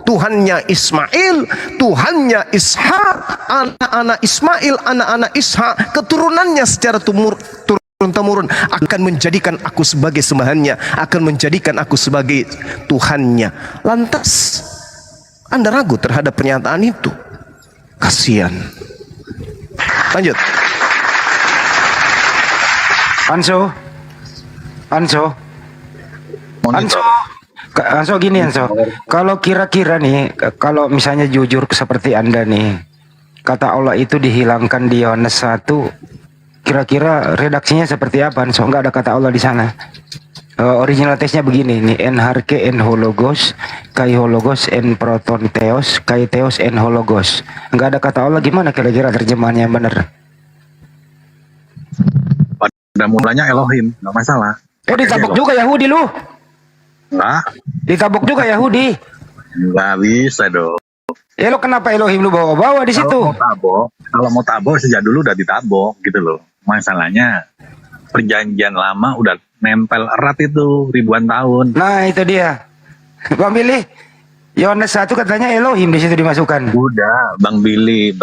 Tuhannya Ismail, Tuhannya Ishak, anak-anak Ismail, anak-anak Ishak, keturunannya secara turun-temurun akan menjadikan aku sebagai sembahannya, akan menjadikan aku sebagai Tuhannya. Lantas Anda ragu terhadap pernyataan itu? Kasihan. Lanjut. Anso gini Anso, kalau kira-kira nih, kalau misalnya jujur seperti Anda nih, kata Allah itu dihilangkan di Yohanes 1, kira-kira redaksinya seperti apa? So, nggak ada kata Allah di sana. Original teksnya begini nih, en harke en hologos, kai hologos en proton theos, kai theos en hologos. Nggak ada kata Allah, gimana kira-kira terjemahannya yang benar? Udah mulanya Elohim, nggak masalah. Ditabok juga Yahudi lu. Nggak, Ditabok juga Yahudi. nggak bisa dong. Ya lo kenapa Elohim lu bawa-bawa di situ? Kalau mau tabok sejak dulu udah ditabok gitu loh. Masalahnya perjanjian lama udah nempel erat itu ribuan tahun. Nah itu dia. Bang Billy, Yohanes 1 katanya Elohim di situ dimasukkan. Udah, Bang Billy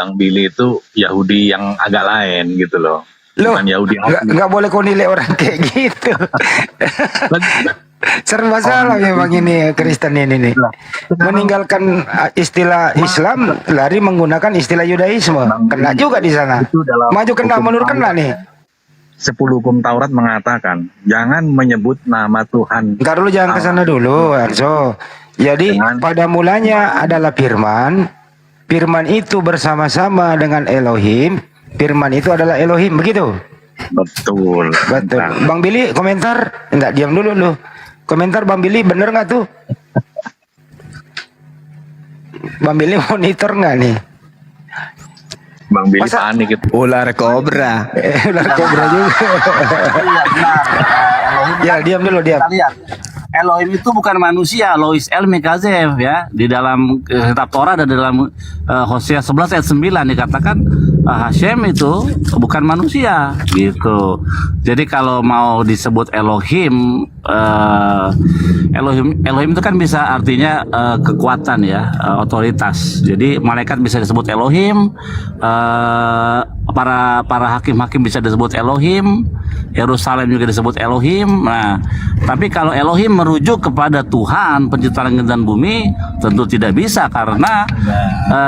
itu Yahudi yang agak lain gitu loh. Loh, Bukan Yahudi nggak boleh kau nilai orang kayak gitu. Serba salah memang ini Kristen ini nih. Meninggalkan istilah Islam, lari menggunakan istilah Yudaisme. Kena juga di sana. Itu dalam Maju kena, hukum mundur kena Taurat. nih. 10 hukum Taurat mengatakan jangan menyebut nama Tuhan. Ntar dulu jangan ke sana dulu, Anso. Jadi pada mulanya adalah firman. Firman itu bersama-sama dengan Elohim. Firman itu adalah Elohim, begitu? Betul. Betul. Bang Billy komentar? Enggak, diam dulu lu. Komentar Bang Billy, bener nggak tuh? Bang Billy monitor nggak nih? Bang Billy Masa- panik itu. Ular kobra. Ular kobra juga. Iya benar. Elohim Ya, diam dulu, diam. kita lihat Elohim itu bukan manusia, Lois El Mikazev ya. Di dalam kitab Torah dan dalam Hosea 11 ayat 9 dikatakan Hashem itu bukan manusia gitu. Jadi kalau mau disebut Elohim, Elohim itu kan bisa artinya kekuatan ya, otoritas. Jadi malaikat bisa disebut Elohim, para hakim-hakim bisa disebut Elohim, Yerusalem juga disebut Elohim. Nah, tapi kalau Elohim merujuk kepada Tuhan pencipta langit dan bumi, tentu tidak bisa karena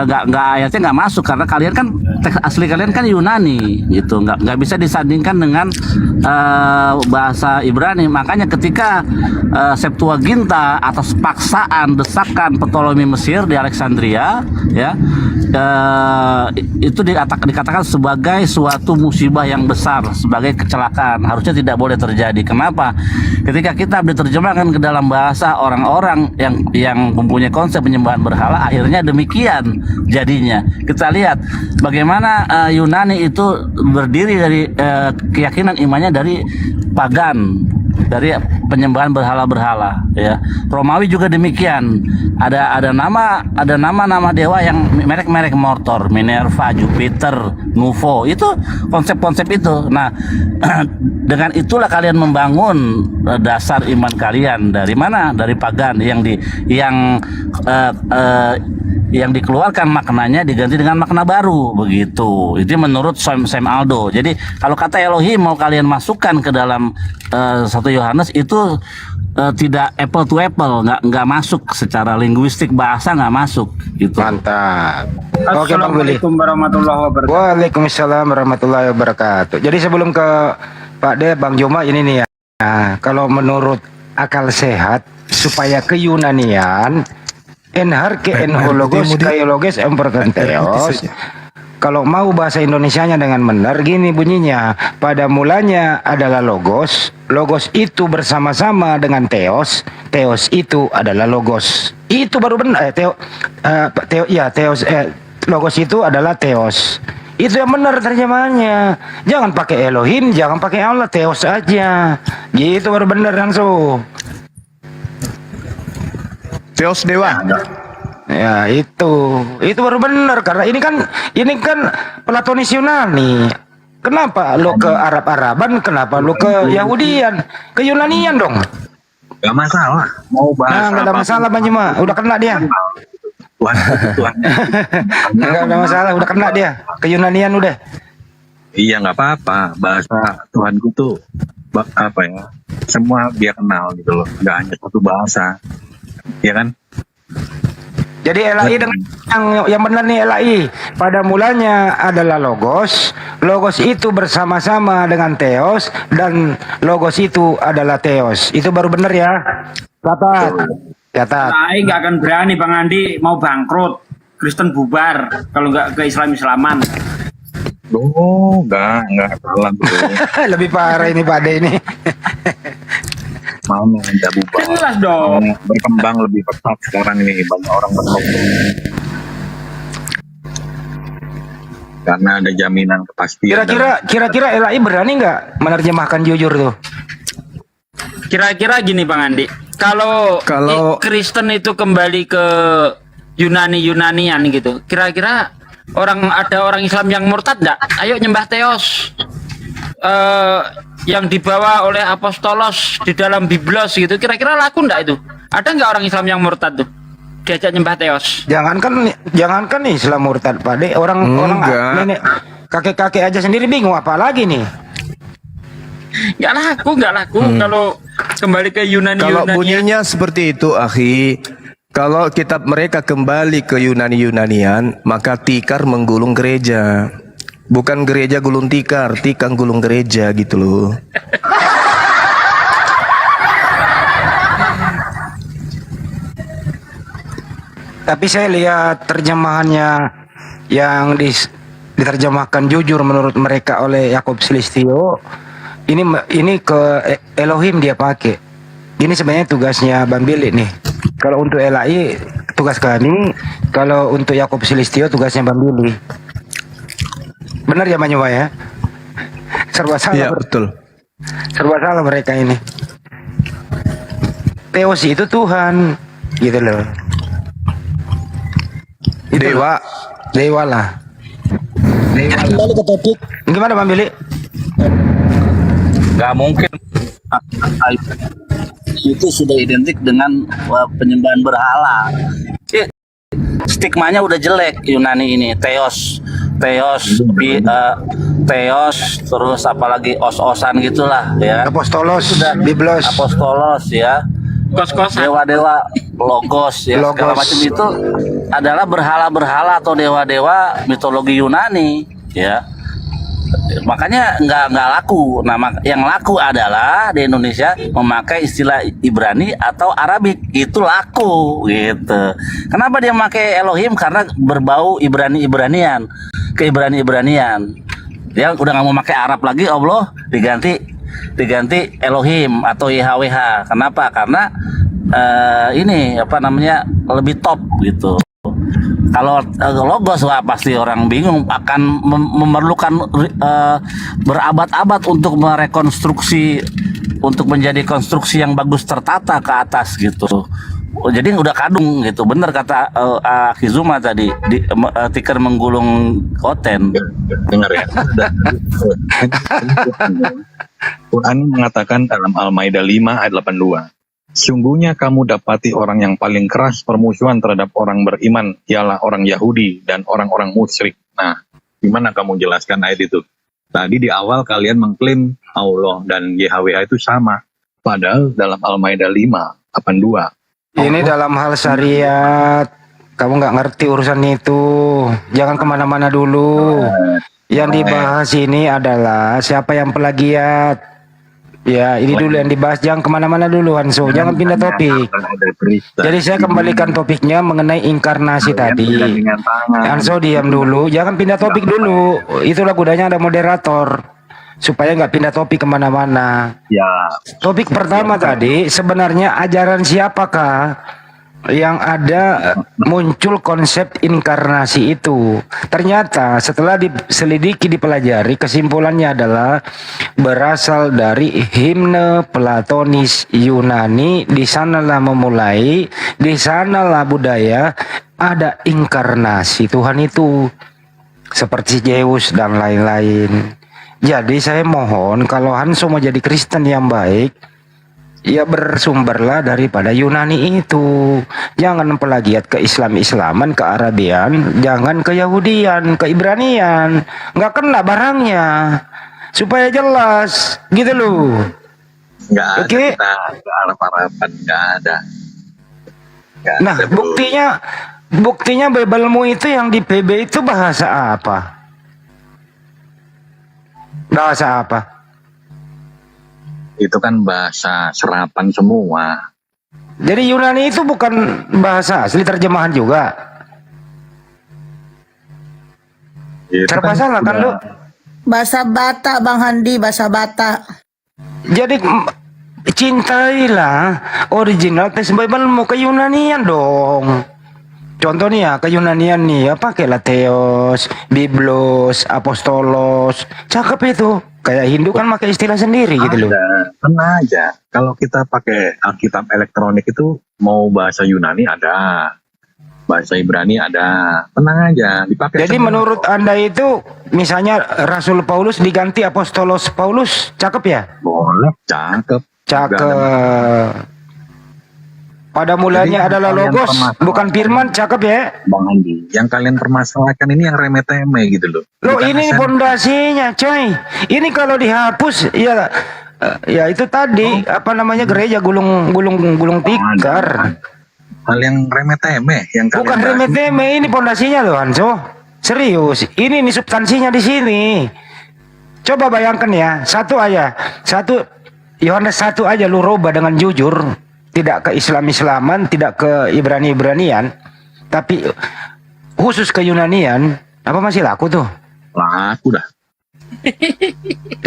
nggak ayatnya nggak masuk, karena kalian kan teks asli kalian kan Yunani gitu, nggak bisa disandingkan dengan bahasa Ibrani. Makanya ketika Septuaginta atas paksaan desakan Ptolemy Mesir di Alexandria ya, itu dikatakan sebagai suatu musibah yang besar, sebagai kecelakaan, harusnya tidak boleh terjadi. Kenapa? Ketika kita diterjemahkan ke dalam bahasa orang-orang yang mempunyai konsep penyembahan berhala, akhirnya demikian jadinya. Kita lihat bagaimana Yunani itu berdiri dari keyakinan imannya dari pagan, dari penyembahan berhala-berhala ya. Romawi juga demikian. Ada nama dewa yang merek-merek Mortor, Minerva, Jupiter, Nuvo. Itu konsep-konsep itu. Nah, dengan itulah kalian membangun dasar iman kalian. Dari mana? Dari pagan yang dikeluarkan maknanya diganti dengan makna baru, begitu. Itu menurut Sam Aldo. Jadi kalau kata Elohim mau kalian masukkan ke dalam 1 Yohanes itu tidak apple to apple, nggak masuk secara linguistik, bahasa nggak masuk gitu. Mantap. Oke Bang Billy. Assalamualaikum warahmatullahi wabarakatuh. Waalaikumsalam warahmatullahi wabarakatuh. Jadi sebelum ke Pak De, Bang Joma ini nih ya. Nah, kalau menurut akal sehat supaya keyunanian enharke enhologos kaiologos empertenteos. Kalau mau bahasa Indonesianya dengan benar gini bunyinya. Pada mulanya adalah logos. Logos itu bersama-sama dengan theos. Theos itu adalah logos. Itu baru benar. Logos itu adalah theos. Itu yang benar terjemahannya. Jangan pakai Elohim, jangan pakai Allah, theos aja. Gitu baru benar langsung. Theos dewa. Ya itu baru benar, karena ini kan Platonis Yunani. Kenapa lo ke Arab-Araban? Kenapa lo ke Yahudian? Ke Yunanian dong. Gak masalah. Mau Nah, bahas nggak ada masalah Bang Juma. Udah kena dia. Tuhan. Nggak ada masalah, udah kena dia. Ke Yunanian udah. Iya nggak apa-apa. Bahasa Tuhanku tuh apa ya? Semua dia kenal gitu loh. Gak hanya satu bahasa. Ya kan? Jadi LAI dengan yang benar nih LAI. Pada mulanya adalah logos. Logos itu bersama-sama dengan theos, dan logos itu adalah theos. Itu baru benar ya. Catat. Catat. Saya nggak akan berani Bang Andi, mau bangkrut, Kristen bubar kalau nggak ke Islam-Islaman. Oh, nggak salah bro. Lebih parah ini Pak De ini. Mana ada bubar. Jelas dong. Berkembang lebih pesat sekarang ini, banyak orang berkembang. karena ada jaminan kepastian. Kira-kira LAI berani nggak menerjemahkan jujur tuh? Kira-kira gini Bang Andi, kalau Kristen itu kembali ke Yunanian gitu, kira-kira ada orang Islam yang murtad nggak? Ayo nyembah Theos yang dibawa oleh Apostolos di dalam Biblos gitu, kira-kira laku nggak itu? Ada nggak orang Islam yang murtad tuh diajak nyembah Theos? Jangankan Islam murtad, Pak De, orang nenek kakek-kakek aja sendiri bingung, apalagi nih. Nggak laku kalau kembali ke Yunani. Kalau bunyinya seperti itu, akhi, kalau kitab mereka kembali ke Yunanian, maka tikar menggulung gereja. Bukan gereja gulung tikar gulung gereja gitu loh. Tapi saya lihat terjemahannya yang diterjemahkan jujur menurut mereka oleh Yakub Sulistyo. Ini ke Elohim dia pakai. Ini sebenarnya tugasnya Bang Billy nih. Kalau untuk LAI tugas kami, kalau untuk Yakub Sulistyo tugasnya Bang Billy. Benar ya Manyowa ya? Serba salah. Iya, betul. Serba salah mereka ini. Theos itu Tuhan, gitu loh. Dewa lah. Kembali ke topik. Gimana Bang Billy? Nggak mungkin itu sudah identik dengan penyembahan berhala. Stigmanya udah jelek Yunani ini, Theos, terus apalagi os-osan gitulah ya. Apostolos, Biblos, Apostolos ya. Kos-kosan. Dewa-dewa, logos ya, segala macam itu adalah berhala-berhala atau dewa-dewa mitologi Yunani ya. Makanya nggak laku. Nah, yang laku adalah di Indonesia memakai istilah Ibrani atau Arabik, itu laku gitu. Kenapa dia memakai Elohim? Karena berbau Ibrani-Ibranian, ke Ibrani-Ibranian. Dia udah nggak mau pakai Arab lagi, Allah diganti Elohim atau YHWH. Kenapa? Karena ini apa namanya, lebih top gitu. Kalau logos, wah pasti orang bingung, akan memerlukan berabad-abad untuk merekonstruksi, untuk menjadi konstruksi yang bagus tertata ke atas gitu. Jadi udah kadung gitu. Bener kata Akizuma tadi, tikar menggulung koten. Dengar ya. Quran mengatakan dalam Al-Maidah 5 ayat 82. Sungguhnya kamu dapati orang yang paling keras permusuhan terhadap orang beriman ialah orang Yahudi dan orang-orang musyrik. Nah, gimana kamu jelaskan ayat itu? Tadi di awal kalian mengklaim Allah dan YHWH itu sama. Padahal dalam Al-Maidah 5:82. Ini dalam hal syariat. Kamu nggak ngerti urusan itu. Jangan kemana-mana dulu. Yang dibahas ini adalah siapa yang plagiat. Ya, ini dulu yang dibahas, jangan kemana-mana dulu Hanso, jangan pindah topik. Jadi saya kembalikan topiknya mengenai inkarnasi tadi. Hanso diam dulu, jangan pindah topik dulu. Itulah gunanya ada moderator, supaya nggak pindah topik kemana-mana. Ya. Topik pertama tadi sebenarnya ajaran siapakah yang ada muncul konsep inkarnasi itu. Ternyata setelah diselidiki, dipelajari, kesimpulannya adalah berasal dari himne Platonis Yunani. Di sanalah memulai, di sanalah budaya ada inkarnasi Tuhan itu, seperti Zeus dan lain-lain. Jadi saya mohon, kalau Hanso mau jadi Kristen yang baik, ya bersumberlah daripada Yunani itu. Jangan pelagiat ke Islam-Islaman, ke Arabian, jangan ke Yahudian, ke Ibranian. Nggak kena barangnya. Supaya jelas, gitu loh. Nggak ada, Oke. kita Arab-Araban, nggak ada. Nah, buktinya Biblemu itu yang di PB itu bahasa apa? Bahasa apa? Itu kan bahasa serapan semua. Jadi Yunani itu bukan bahasa asli, terjemahan juga. Itu Serba salah kan lu? Bahasa Batak, Bang Handi, bahasa Batak. Jadi cintailah original teks Bible mau ke Yunanian dong. contoh nih ya, ke Yunanian nih ya, pakailah Theos, Biblos, Apostolos, cakep itu. Kayak Hindu kan pakai istilah sendiri gitu loh. Ada, tenang aja. Kalau kita pakai Alkitab elektronik itu mau bahasa Yunani ada, bahasa Ibrani ada, tenang aja, dipakai. Jadi semua. menurut Anda itu misalnya Rasul Paulus diganti Apostolos Paulus, cakep ya? Boleh, cakep. Cakep. Pada mulanya Jadi adalah kalian logos, permasalahan- bukan firman, cakep ya? Bang Andi, yang kalian permasalahkan ini yang remeh-temeh gitu loh. Loh Bukan ini asal- pondasinya, coy. Ini kalau dihapus, ya, ya itu tadi apa namanya gereja gulung tikar. hal yang remeh-temeh yang kalian Bukan bahas. remeh-temeh, ini pondasinya loh, Hanso. Serius, ini substansinya di sini. Coba bayangkan ya, satu Yohanes 1 aja lu rubah dengan jujur, tidak ke Islam-Islaman, tidak ke Ibrani-Ibranian, tapi khusus ke Yunanian, apa masih laku tuh? Laku dah.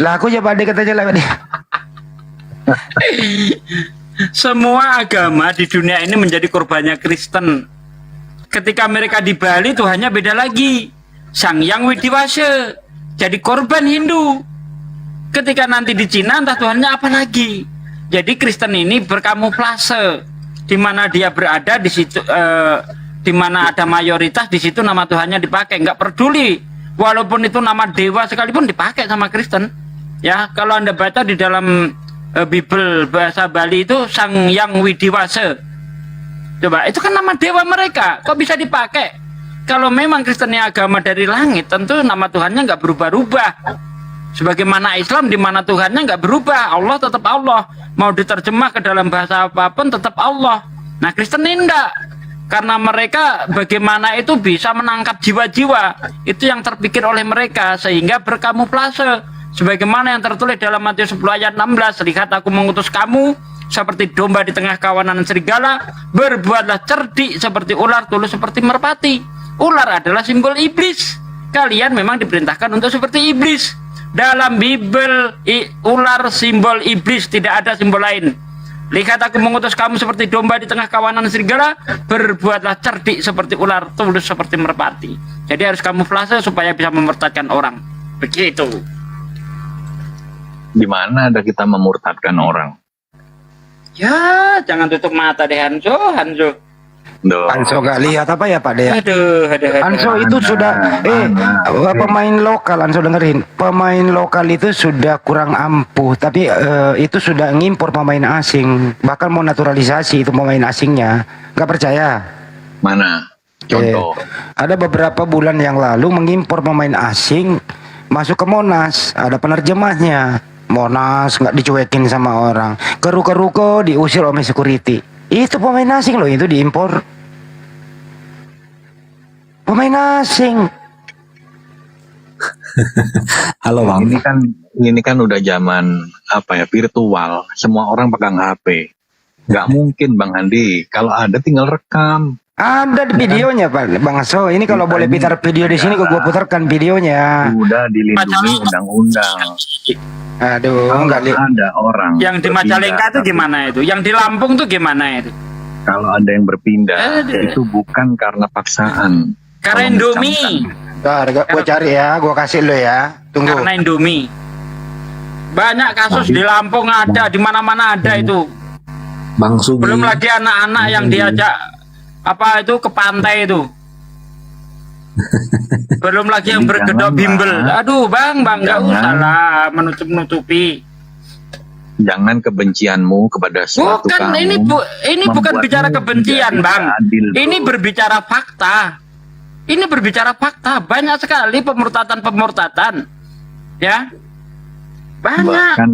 Laku aja pada katanya lah nih. Semua agama di dunia ini menjadi korbannya Kristen. Ketika mereka di Bali Tuhannya beda lagi. Sang Yang Widiwasa jadi korban Hindu. Ketika nanti di Cina entah Tuhannya apa lagi. Jadi Kristen ini berkamuflase. Di mana dia berada di situ, di mana ada mayoritas di situ nama Tuhannya dipakai. Nggak peduli. Walaupun itu nama dewa sekalipun dipakai sama Kristen. Ya, kalau Anda baca di dalam Bible bahasa Bali itu Sang Yang Widiwasa. Coba, itu kan nama dewa mereka. Kok bisa dipakai? Kalau memang Kristennya agama dari langit, tentu nama Tuhannya nggak berubah-ubah. Sebagaimana Islam di mana Tuhannya nggak berubah, Allah tetap Allah. Mau diterjemah ke dalam bahasa apapun tetap Allah. Nah, Kristen ini enggak. Karena mereka bagaimana itu bisa menangkap jiwa-jiwa. Itu yang terpikir oleh mereka sehingga berkamuflase. Sebagaimana yang tertulis dalam Matius 10 ayat 16, lihat aku mengutus kamu seperti domba di tengah kawanan serigala, berbuatlah cerdik seperti ular, tulus seperti merpati. Ular adalah simbol iblis. Kalian memang diperintahkan untuk seperti iblis. Dalam Bible, ular simbol iblis, tidak ada simbol lain. Lihat aku mengutus kamu seperti domba di tengah kawanan serigala, berbuatlah cerdik seperti ular, tulus seperti merpati. Jadi harus kamuflase supaya bisa memurtadkan orang. Begitu. Di mana ada kita memurtadkan orang? Ya, jangan tutup mata deh Hanso. Duh. Anso gak lihat apa ya Pak Dea? Aduh. Anso itu sudah pemain lokal, Anso dengerin, pemain lokal itu sudah kurang ampuh, tapi itu sudah ngimpor pemain asing, bahkan mau naturalisasi itu pemain asingnya. Gak percaya? Mana? Contoh. Ada beberapa bulan yang lalu mengimpor pemain asing masuk ke Monas, ada penerjemahnya. Monas nggak dicuekin sama orang, keruko diusir oleh security. Itu pemain asing loh, itu diimpor. Pemain asing. Halo Bang. Ini kan udah zaman apa ya, virtual. Semua orang pegang HP. Nggak mungkin Bang Andi. Kalau ada tinggal rekam. Ada videonya Pak Bang So. Ini kalau boleh putar video di sini, gue putarkan videonya. Udah dilindungi undang-undang. Aduh, Kalau nggak lihat. ada orang Yang di Majalengka itu gimana itu? Yang di Lampung tuh gimana itu? Kalau ada yang berpindah, Aduh. itu bukan karena paksaan. Karena Kalau Indomie. Bentar, gue cari ya, gue kasih lo ya. Tunggu. Karena Indomie. Banyak kasus di Lampung ada, di mana-mana ada itu. Bang Sugi. Belum lagi anak-anak yang diajak apa itu ke pantai itu. Belum lagi yang Jangan, bergedok bimbel. Bang. Aduh, Bang, nggak Jangan. usah lah menutup-nutupi. Jangan kebencianmu kepada suatu Bukan, kaum ini bukan membuatmu bicara kebencian, menjadi Bang. adil, Ini Bro. berbicara fakta. Ini berbicara fakta. Banyak sekali pemurtatan. Ya. Banyak. Bahkan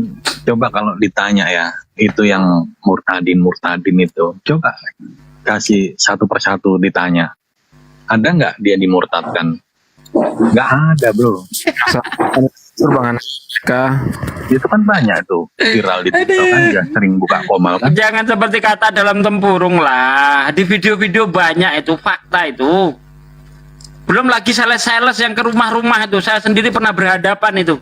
coba kalau ditanya ya, itu yang murtadin itu, coba kasih satu persatu ditanya, ada nggak dia dimurtadkan? Nggak ada, bro. Bang Anska. Itu kan banyak tuh viral di TikTok kan, dia sering buka komal kan. Jangan seperti kata dalam tempurung lah. Di video-video banyak itu fakta itu. Belum lagi sales-sales yang ke rumah-rumah itu. Saya sendiri pernah berhadapan itu.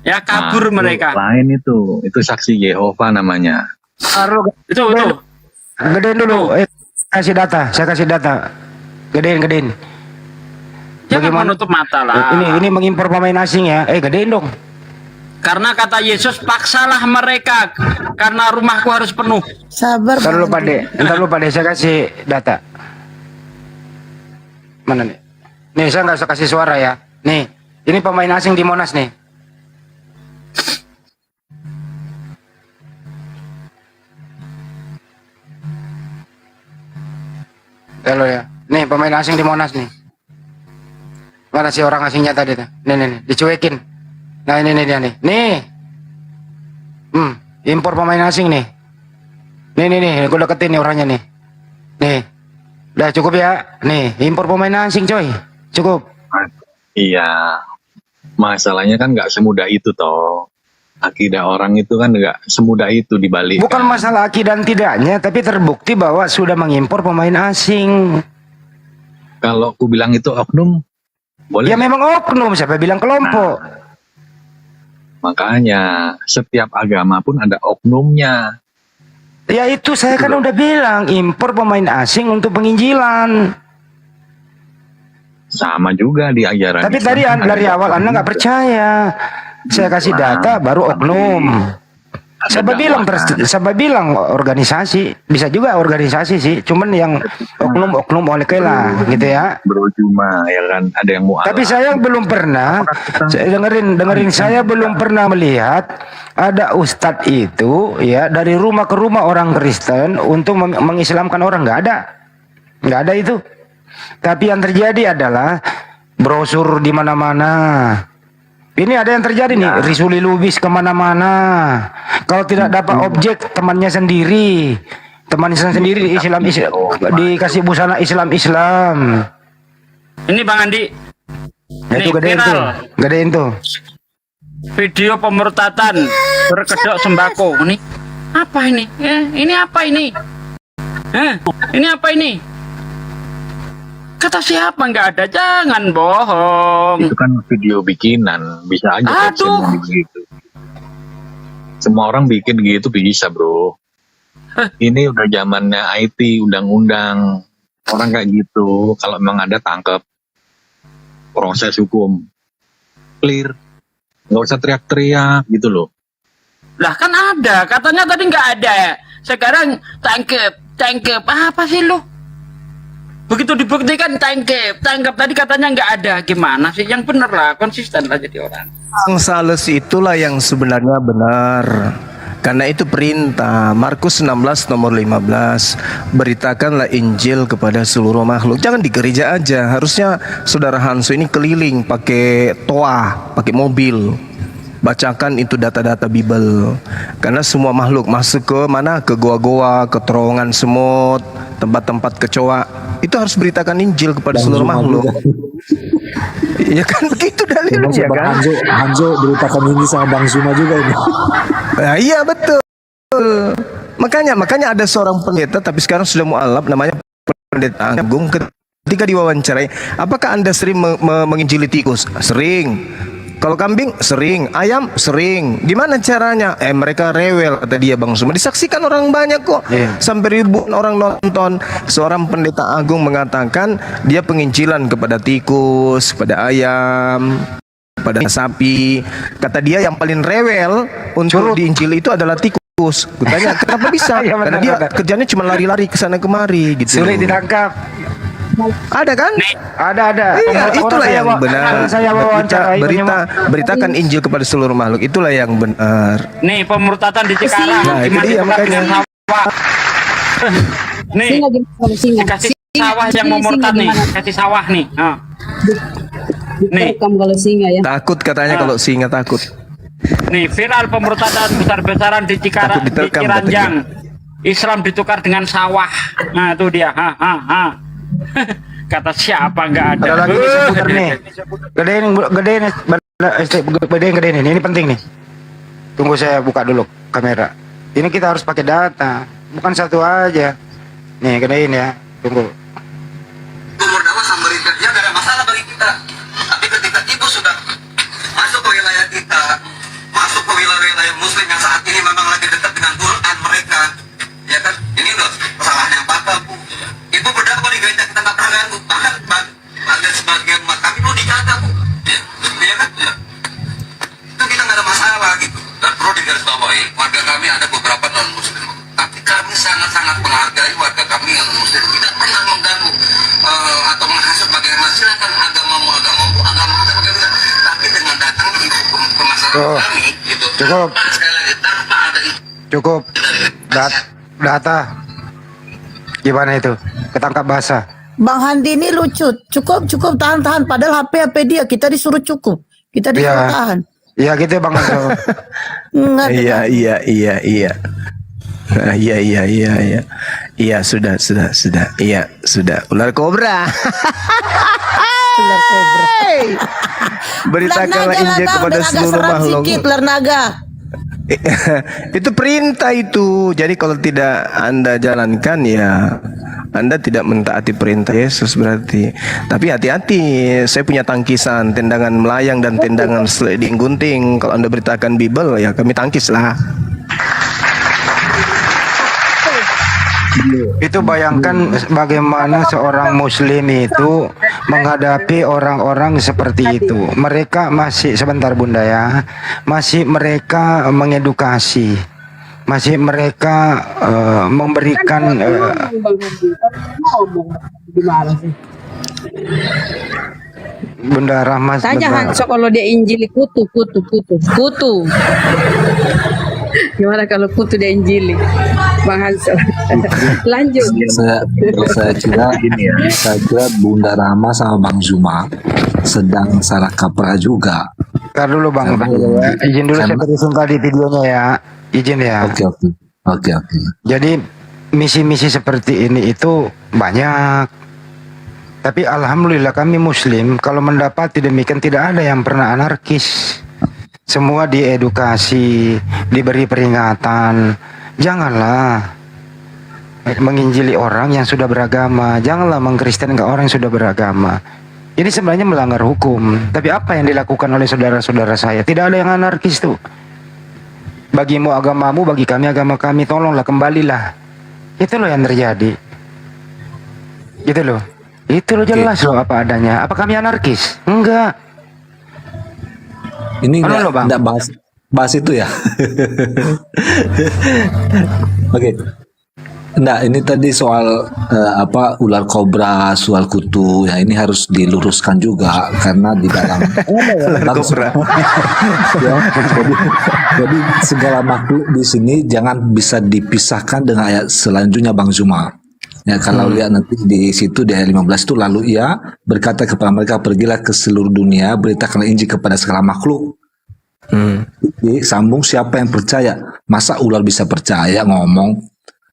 Ya kabur Nah, mereka. Lain itu saksi Yehova namanya. Itu. Gedein dulu. Kasih data, saya kasih data. Gedein. Jangan Bagaimana? menutup mata lah. Ini mengimpor pemain asing ya. Gedein dong. Karena kata Yesus, paksalah mereka karena rumahku harus penuh. Sabar Ntar Bang lu Pak De, saya kasih data. Mana nih? Nih saya nggak usah kasih suara ya. Nih, ini pemain asing di Monas nih. Halo ya. Nih pemain asing di Monas nih. Mana sih orang asingnya tadi tuh? Nih, dicuekin. Nah ini dia nih. Nih. Impor pemain asing nih. Nih, gue deketin nih orangnya nih. Nih. Udah cukup ya. Nih, impor pemain asing coy. Cukup. Iya, masalahnya kan nggak semudah itu toh. Akidah orang itu kan nggak semudah itu dibalik. Bukan masalah akidah dan tidaknya, tapi terbukti bahwa sudah mengimpor pemain asing. Kalau aku bilang itu oknum, boleh. Ya memang oknum, siapa bilang kelompok. Makanya setiap agama pun ada oknumnya. Ya itu saya kan udah bilang, impor pemain asing untuk penginjilan. Sama juga di ajaran. Tapi Islam tadi kan dari ada awal Anda nggak juga. percaya. Saya kasih data baru oknum. Saya bilang organisasi, bisa juga organisasi sih. Cuman yang oknum oleh Kela gitu ya. Bro cuma ya kan ada yang mau. Tapi saya belum pernah, saya dengerin saya belum pernah melihat ada ustadz itu ya dari rumah ke rumah orang Kristen untuk mengislamkan orang, nggak ada itu. Tapi yang terjadi adalah brosur di mana-mana. Ini ada yang terjadi nih, Risuli Lubis kemana-mana. Kalau tidak dapat objek temannya sendiri Islam dikasih busana Islam. Ini Bang Andi. Itu gedein tuh. Video pemurtatan berkedok sembako. Ini apa ini? Ini apa ini? Ini apa ini? Kata siapa nggak ada? Jangan bohong. Itu kan video bikinan, bisa aja Aduh. caption begitu. Semua orang bikin gitu bisa bro. Ini udah zamannya IT, undang-undang. Orang kayak gitu, kalau memang ada tangkap, proses hukum clear, nggak usah teriak-teriak gitu loh. Lah kan ada, katanya tadi nggak ada. Sekarang tangkep. Apa sih lu? Begitu dibuktikan tangkep tadi katanya nggak ada. Gimana sih? Yang bener lah, konsisten lah jadi orang. Yang sales itulah yang sebenarnya benar. Karena itu perintah Markus 16 nomor 15, beritakanlah Injil kepada seluruh makhluk. Jangan di gereja aja. Harusnya saudara Hanso ini keliling pakai toa, pakai mobil. Bacakan itu data-data Bible. Karena semua makhluk masuk ke mana? Ke goa-goa, ke terowongan semut, tempat-tempat kecoa. Itu harus beritakan Injil kepada seluruh makhluk. Ya kan begitu dalilnya kan. Hanzo beritakan ini sama Bang Zuma juga ini. Nah, iya betul. Makanya ada seorang pendeta tapi sekarang sudah mualaf namanya pendeta agung. Ketika diwawancarai, apakah Anda sering menginjili tikus? Sering. Kalau kambing sering, ayam sering. Gimana caranya? Mereka rewel kata dia Bang Suma. Disaksikan orang banyak kok. Sampai ribuan orang nonton. Seorang pendeta agung mengatakan dia penginjilan kepada tikus, kepada ayam, pada sapi. Kata dia yang paling rewel untuk diinjili itu adalah tikus. Kutanya kenapa bisa? Karena dia kerjanya cuma lari-lari ke sana kemari gitu. Sulit ditangkap. Ada kan? Ada. Iya, itulah yang benar. Saya wawancarai Beritakan Injil kepada seluruh makhluk. Itulah yang benar. Nih pemurtatan di Cikarang. Nah, itu dia makanya. Nih dikasih sawah yang mau murtad nih, kasih sawah nih. Nih kalau singa ya. Takut katanya kalau singa takut. Nih viral pemurtadan besar-besaran di Cikarang, Takut di diterkam, Ciranjang. Islam ditukar dengan sawah. Nah itu dia. Kata siapa nggak ada. Ada lagi nih seputar nih. Gedein ini penting nih. Tunggu saya buka dulu kamera. Ini kita harus pakai data, bukan satu aja. Nih gedein ya. Tunggu. Umur dakwah Samaritanya gak ada masalah bagi kita. Tapi ketika ibu sudah masuk ke wilayah kita, masuk ke wilayah Muslim yang saat ini memang lagi dekat dengan Quran mereka, ya kan? Ini udah kesalahan yang fatal, Bu. Ibu berdakwah di gereja kita nggak pernah ganggu. Bahkan ada beberapa non muslim, tapi kami sangat-sangat menghargai warga kami yang non muslim, tidak pernah mengganggu atau menghasut bagaimana silakan agamamu, bagaimana, tapi dengan datang ibu ke masyarakat kami gitu, Cukup. sekali lagi tanpa ada Cukup. Data. Gimana itu? Ketangkap basah. Bang Handi ini lucu. Cukup, tahan. Padahal HP dia kita disuruh cukup. Kita disuruh Iya. tahan. Iya gitu ya Bang Anso. Nggak, Iya. Iya, sudah. Iya, sudah. Ular kobra. ular kobra. Beritakanlah Injil kepada seluruh makhluk. Sikit, ular naga. Itu perintah itu. Jadi kalau tidak Anda jalankan ya Anda tidak mentaati perintah Yesus berarti. Tapi hati-hati, saya punya tangkisan tendangan melayang dan tendangan sliding gunting. Kalau Anda beritakan Bible ya kami tangkis lah. Itu bayangkan bagaimana seorang muslim itu menghadapi orang-orang seperti itu. Mereka masih, sebentar Bunda ya, masih mereka mengedukasi, masih mereka memberikan Bunda Rahmat. Tanya sebentar. Hanso kalau dia injili kutu. Gimana kalau kutu dia injili? Bang Hanso. Lanjut. Saya kira ini ya, saya kira Bunda Rama sama Bang Zuma sedang salah kaprah juga. Ntar dulu Bang, izin dulu saya terusin tadi videonya ya, izin ya. Oke. Jadi misi-misi seperti ini itu banyak. Tapi alhamdulillah kami muslim kalau mendapati demikian tidak ada yang pernah anarkis. Semua diedukasi, diberi peringatan. Janganlah menginjili orang yang sudah beragama, janganlah mengkristenkan orang yang sudah beragama. Ini sebenarnya melanggar hukum. Tapi apa yang dilakukan oleh saudara-saudara saya? Tidak ada yang anarkis tuh. Bagimu agamamu, bagi kami agama kami. Tolonglah, kembalilah. Itu loh yang terjadi. Gitu loh. Itu loh jelas loh apa adanya. Apa kami anarkis? Enggak. Ini Mana lo, Bang? enggak bahas itu ya. Oke. Enggak, ini tadi soal ular kobra, soal kutu. Ya ini harus diluruskan juga karena di dalam ya, jadi segala makhluk di sini jangan bisa dipisahkan dengan ayat selanjutnya Bang Zuma. Ya kalau lihat nanti di situ di ayat 15 itu lalu ia berkata kepada mereka, pergilah ke seluruh dunia, beritakanlah Injil kepada segala makhluk. Jadi, sambung siapa yang percaya, masa ular bisa percaya ngomong?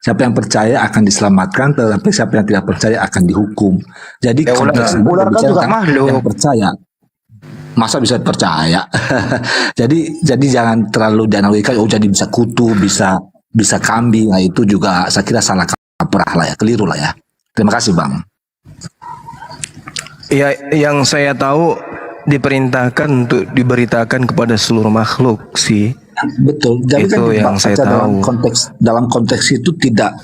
Siapa yang percaya akan diselamatkan, tetapi siapa yang tidak percaya akan dihukum. Jadi Ya, ular kan juga makhluk. yang percaya, masa bisa percaya? jadi jangan terlalu dianalogikan. Oh jadi bisa kutu, bisa kambing. Nah itu juga saya kira salah kaprah lah ya, keliru lah ya. Terima kasih Bang. Ya, yang saya tahu diperintahkan untuk diberitakan kepada seluruh makhluk sih. Betul. Jadi Itu kan yang saya tahu. dalam konteks itu tidak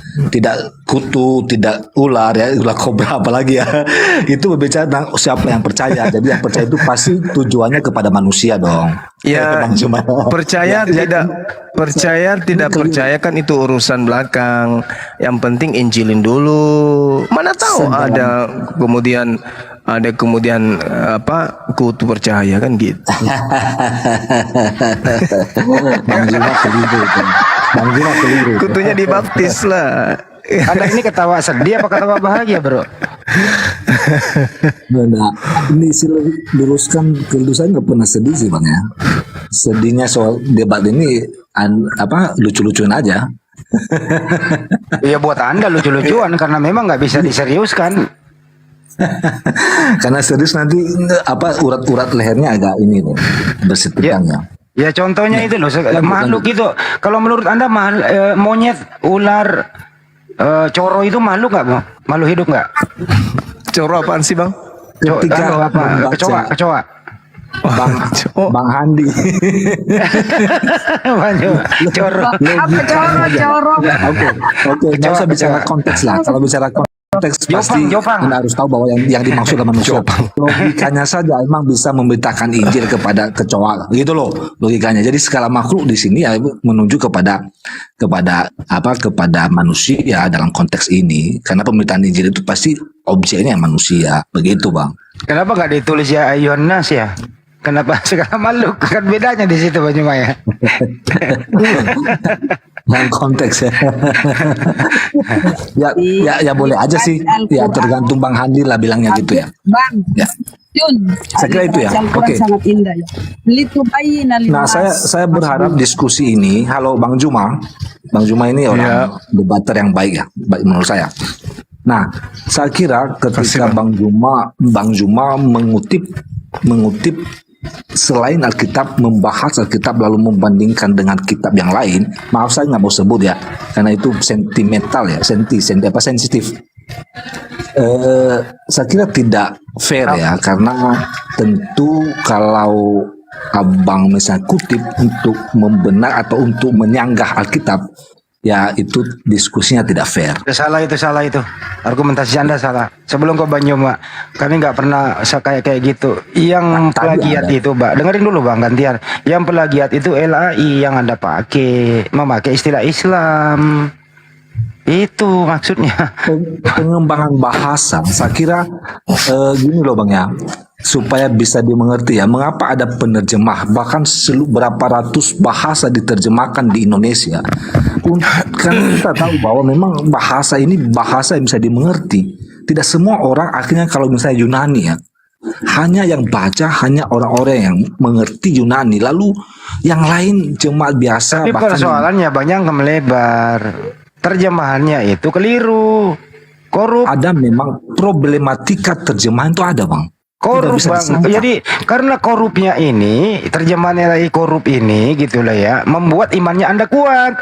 kutu, tidak ular ya, ular kobra apalagi ya. Itu berbicara tentang siapa yang percaya. Jadi yang percaya itu pasti tujuannya kepada manusia dong. Ya, Bang Zuma. percaya tidak percaya kan itu urusan belakang. Yang penting injilin dulu. Mana tahu ada kemudian kutu percaya kan gitu. Bang Zuma keliru. Kutunya dibaptis lah. Anda ini ketawa sedih apa ketawa bahagia bro? Nah, ini sih luruskan kelulu saya nggak pernah sedih sih Bang ya. Sedihnya soal debat ini lucu-lucuan aja. Ya buat Anda lucu-lucuan karena memang nggak bisa diseriuskan. Karena serius nanti urat-urat lehernya agak ini nih bersitikannya. Ya contohnya itu loh makhluk itu. Kalau menurut Anda monyet, ular, coro itu makhluk nggak, Bang? Makhluk hidup nggak? Coro apaan sih Bang? Kecoa. Bang Handi. Coro. Oke, nggak usah bicara konteks lah. Kalau bicara konteks konteks pasti Jopang. Anda harus tahu bahwa yang dimaksud adalah manusia. Logikanya saja emang bisa memberitakan Injil kepada kecoa, gitu loh logikanya. Jadi segala makhluk di sini ya menuju kepada manusia dalam konteks ini. Karena pemberitaan Injil itu pasti objeknya manusia, begitu Bang. Kenapa nggak ditulis ya ayuhan nas ya? Kenapa segala makhluk? Kan bedanya di situ Bang Juma ya. Dalam konteks ya boleh aja sih, ya tergantung Bang Handi lah bilangnya gitu ya. Bang, Ya. Yun, Saya kira itu ya. Al-Quran Oke. sangat indah ya. Litubayyina Nah, linnas. saya berharap diskusi ini, halo Bang Juma ini orang debater yang baik ya, baik menurut saya. Nah, saya kira ketika Bang Juma mengutip selain Alkitab, membahas Alkitab lalu membandingkan dengan kitab yang lain, maaf saya nggak mau sebut ya, karena itu sentimental ya, sensitif. Saya kira tidak fair ya, karena tentu kalau abang misalnya kutip untuk membenar atau untuk menyanggah Alkitab, ya itu diskusinya tidak fair. Salah itu. Argumentasi Anda salah. Sebelum kau Bang Juma, kami nggak pernah kayak gitu. Yang plagiat itu, Mbak, dengerin dulu Bang gantian. Yang plagiat itu LAI yang Anda memakai istilah Islam. Itu maksudnya. Pengembangan bahasa, saya kira gini loh Bang ya, supaya bisa dimengerti ya, mengapa ada penerjemah, bahkan berapa ratus bahasa diterjemahkan di Indonesia. Kan kita tahu bahwa memang bahasa ini bahasa yang bisa dimengerti. Tidak semua orang akhirnya kalau misalnya Yunani ya, hanya yang baca hanya orang-orang yang mengerti Yunani, lalu yang lain jemaat biasa. Tapi persoalannya banyak melebar. Terjemahannya itu keliru, korup. Ada memang problematika terjemahan itu ada Bang. Korup Bang. Jadi karena korupnya ini, terjemahan LAI korup ini gitulah ya, membuat imannya Anda kuat.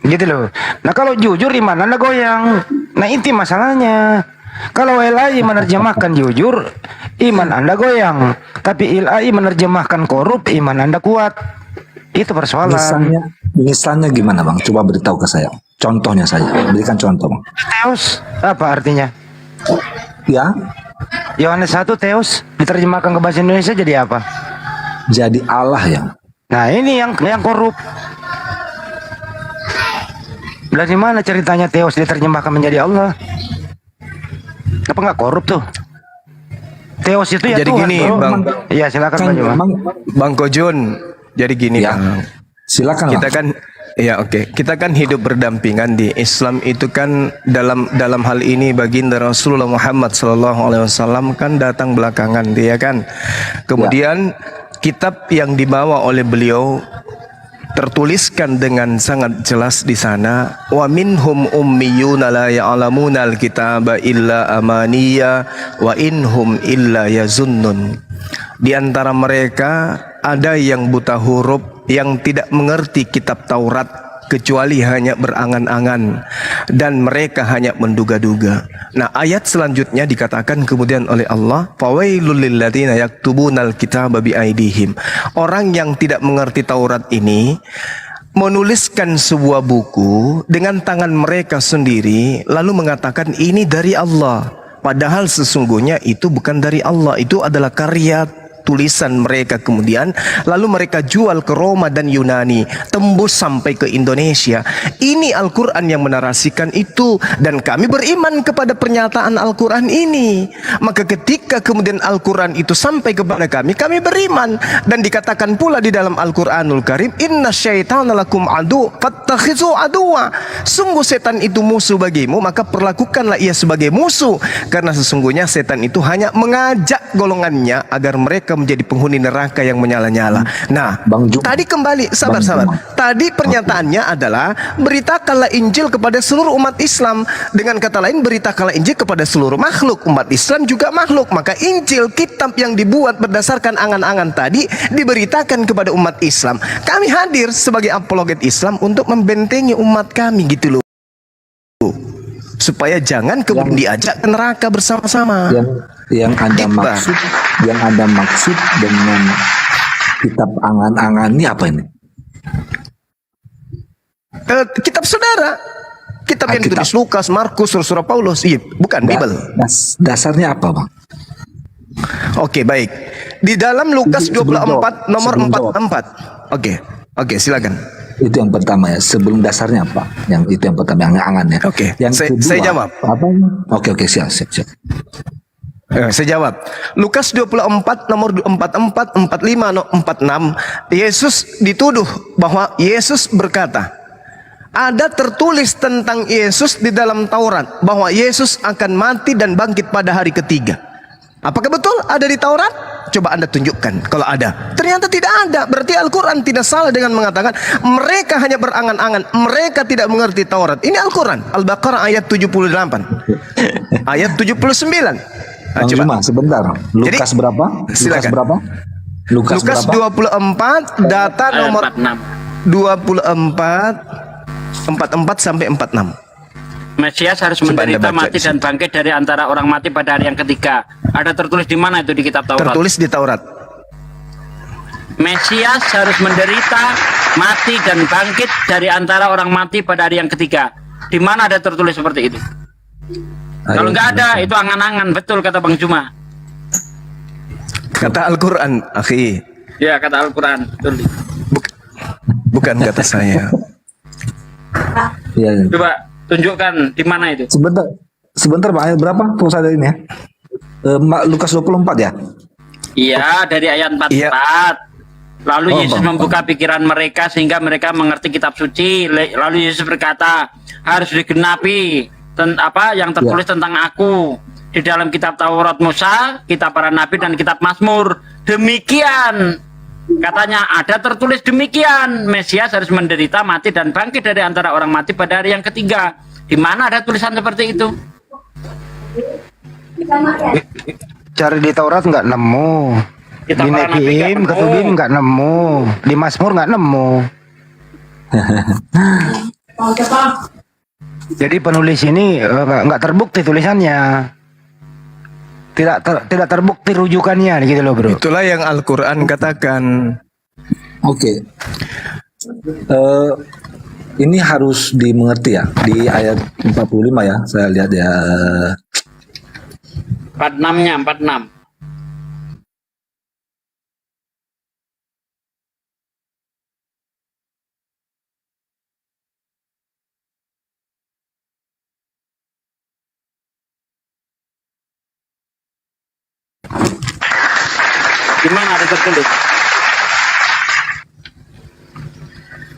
Gitu loh. Nah kalau jujur iman Anda goyang. Nah inti masalahnya. Kalau LAI menerjemahkan jujur, iman Anda goyang. Tapi LAI menerjemahkan korup, iman Anda kuat. Itu persoalan. Misalnya gimana Bang? Coba beritahu ke saya. Contohnya saja. Berikan contoh Bang. Theos, apa artinya? Ya, Yohanes 1 Theos diterjemahkan ke bahasa Indonesia jadi apa? jadi Allah ya. Nah ini yang korup. Dari mana ceritanya Theos diterjemahkan menjadi Allah? Apa nggak korup tuh? Theos itu ya Jadi Tuhan, gini, bro. Bang. Iya silakan Kan Bang Juma. memang Bang Kojon, jadi gini ya. Bang. Silakan Kita Bang. kan kita kan hidup berdampingan di Islam itu kan dalam hal ini baginda Rasulullah Muhammad SAW kan datang belakangan dia kan. Kemudian kitab yang dibawa oleh beliau tertuliskan dengan sangat jelas di sana, wa minhum ummiyuna la ya'lamuna al-kitaba illa amaniya wa inhum illa yazunnun. Di antara mereka ada yang buta huruf, yang tidak mengerti kitab Taurat kecuali hanya berangan-angan, dan mereka hanya menduga-duga. Nah, ayat selanjutnya dikatakan kemudian oleh Allah, fawailul lilladzina yaktubunal kitaba biaidihim. Orang yang tidak mengerti Taurat ini menuliskan sebuah buku dengan tangan mereka sendiri, lalu mengatakan ini dari Allah, padahal sesungguhnya itu bukan dari Allah, itu adalah karya tulisan mereka. Kemudian lalu mereka jual ke Roma dan Yunani, tembus sampai ke Indonesia. Ini Al-Quran yang menarasikan itu, dan kami beriman kepada pernyataan Al-Quran ini. Maka ketika kemudian Al-Quran itu sampai kepada kami beriman. Dan dikatakan pula di dalam Al-Quranul Karim, inna syaitana lakum adu fattakhizu aduwa. Sungguh setan itu musuh bagimu, maka perlakukanlah ia sebagai musuh, karena sesungguhnya setan itu hanya mengajak golongannya agar mereka menjadi penghuni neraka yang menyala-nyala. Nah, tadi kembali, sabar. Tadi pernyataannya adalah beritakanlah Injil kepada seluruh umat Islam. Dengan kata lain, beritakanlah Injil kepada seluruh makhluk. Umat Islam juga makhluk. Maka Injil, kitab yang dibuat berdasarkan angan-angan tadi, diberitakan kepada umat Islam. Kami hadir sebagai apologet Islam untuk membentengi umat kami gitu loh, supaya jangan kemudian diajak ke neraka bersama-sama. Yang Anda maksud dengan kitab angan-angan ini apa ini? Kitab saudara Alkitab yang Alkitab. ditulis Lukas, Markus, surah Paulus. Iya, bukan Bible. Dasarnya apa, Bang? Oke, baik. Di dalam Lukas Sebelum 24 jawab. nomor Sebelum jawab. 44. Oke, silakan. Itu yang pertama ya. Sebelum dasarnya apa? Yang itu yang pertama, yang angan ya. Oke, Yang saya jawab. Apa? Oke, siap. Saya jawab. Lukas 24 nomor 44, 45, 46. Yesus dituduh bahwa Yesus berkata, ada tertulis tentang Yesus di dalam Taurat bahwa Yesus akan mati dan bangkit pada hari ketiga. Apakah betul ada di Taurat? Coba Anda tunjukkan kalau ada. Ternyata tidak ada. Berarti Al-Quran tidak salah dengan mengatakan mereka hanya berangan-angan, mereka tidak mengerti Taurat. Ini Al-Quran, Al-Baqarah ayat 78, ayat 79. Bang Zuma, sebentar. Lukas Jadi, berapa? silakan. Lukas Lukas berapa? 24 data Ayat nomor 46. 44 sampai 46. Mesias harus Coba menderita, Anda baca mati di dan bangkit dari antara orang mati pada hari yang ketiga. Ada tertulis di mana itu di kitab Taurat? Tertulis di Taurat. Mesias harus menderita, mati dan bangkit dari antara orang mati pada hari yang ketiga. Di mana ada tertulis seperti itu? Kalau nggak ada, itu angan-angan. Betul kata Bang Juma. Kata Al-Quran, akhi. Ya, kata Al-Quran. Betul. Bukan kata saya. Iya. Coba tunjukkan di mana itu. Sebentar Bang, ayat berapa? Tunggu saya ini ya. Lukas 24 ya? Iya, dari ayat 44. Iya. Lalu Oh, Yesus Bang. membuka pikiran mereka sehingga mereka mengerti kitab suci. Lalu Yesus berkata, harus digenapi apa yang tertulis tentang aku di dalam kitab Taurat Musa, kitab para nabi dan kitab Mazmur. Demikian katanya, ada tertulis demikian, Mesias harus menderita, mati dan bangkit dari antara orang mati pada hari yang ketiga. Di mana ada tulisan seperti itu? Cari di Taurat nggak nemu. Kita Di para nabi nggak Nevi'im, nemu. Ketubim nggak nemu. Di Mazmur nggak nemu. Jadi penulis ini nggak terbukti tulisannya. Tidak terbukti rujukannya gitu loh, bro. Itulah yang Al-Quran katakan. Oke. Ini harus dimengerti ya. Di ayat 45 ya, saya lihat ya. 46-nya, 46. Di mana ada tertulis?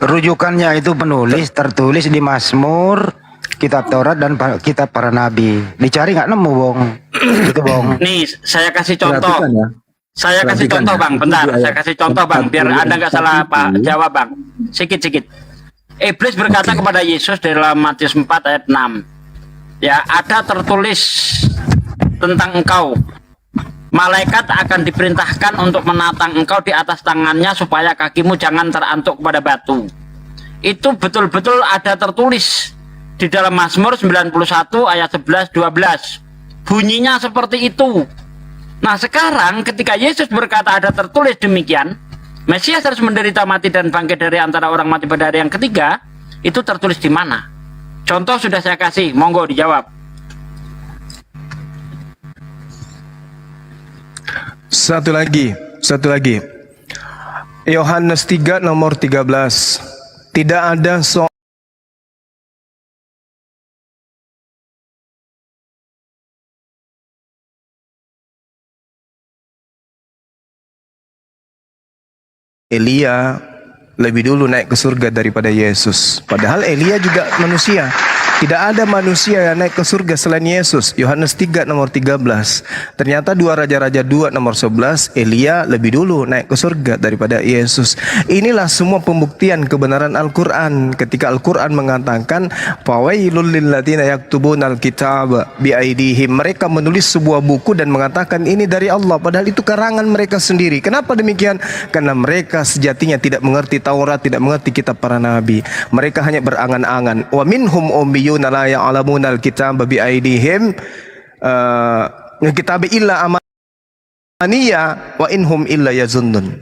Rujukannya itu penulis tertulis di Mazmur, kitab Taurat dan kitab para nabi. Dicari nggak nemu, Bong. Itu, Bong. Nih, saya kasih contoh. Perhatikan ya. Saya kasih Perhatikan contoh ya. Bang, bentar. Itu Saya kasih contoh Bang, biar Anda nggak salah Pak jawab Bang. Sikit-sikit. Iblis berkata kepada Yesus dalam Matius 4 ayat 6. Ya, ada tertulis tentang engkau. Malaikat akan diperintahkan untuk menatang engkau di atas tangannya supaya kakimu jangan terantuk kepada batu. Itu betul-betul ada tertulis di dalam Mazmur 91 ayat 11 12. Bunyinya seperti itu. Nah, sekarang ketika Yesus berkata ada tertulis demikian, Mesias harus menderita, mati dan bangkit dari antara orang mati pada hari yang ketiga, itu tertulis di mana? Contoh sudah saya kasih, monggo dijawab. Satu lagi. Yohanes 3 nomor 13. Tidak ada Elia lebih dulu naik ke surga daripada Yesus. Padahal Elia juga manusia. Tidak ada manusia yang naik ke surga selain Yesus. Yohanes 3 nomor 13. Ternyata 2 Raja-Raja 2 nomor 11, Elia lebih dulu naik ke surga daripada Yesus. Inilah semua pembuktian kebenaran Al-Quran. Ketika Al-Quran mengatakan, "Fawailul lilladzina yaktubunal kitaba biaidihim." Mereka menulis sebuah buku dan mengatakan ini dari Allah, padahal itu karangan mereka sendiri. Kenapa demikian? Karena mereka sejatinya tidak mengerti Taurat, tidak mengerti kitab para nabi. Mereka hanya berangan-angan. Wa minhum ummiyuna la ya'lamuna al-kitaba biaidihim kitab illa amaniya wa inhum illa yazunnun.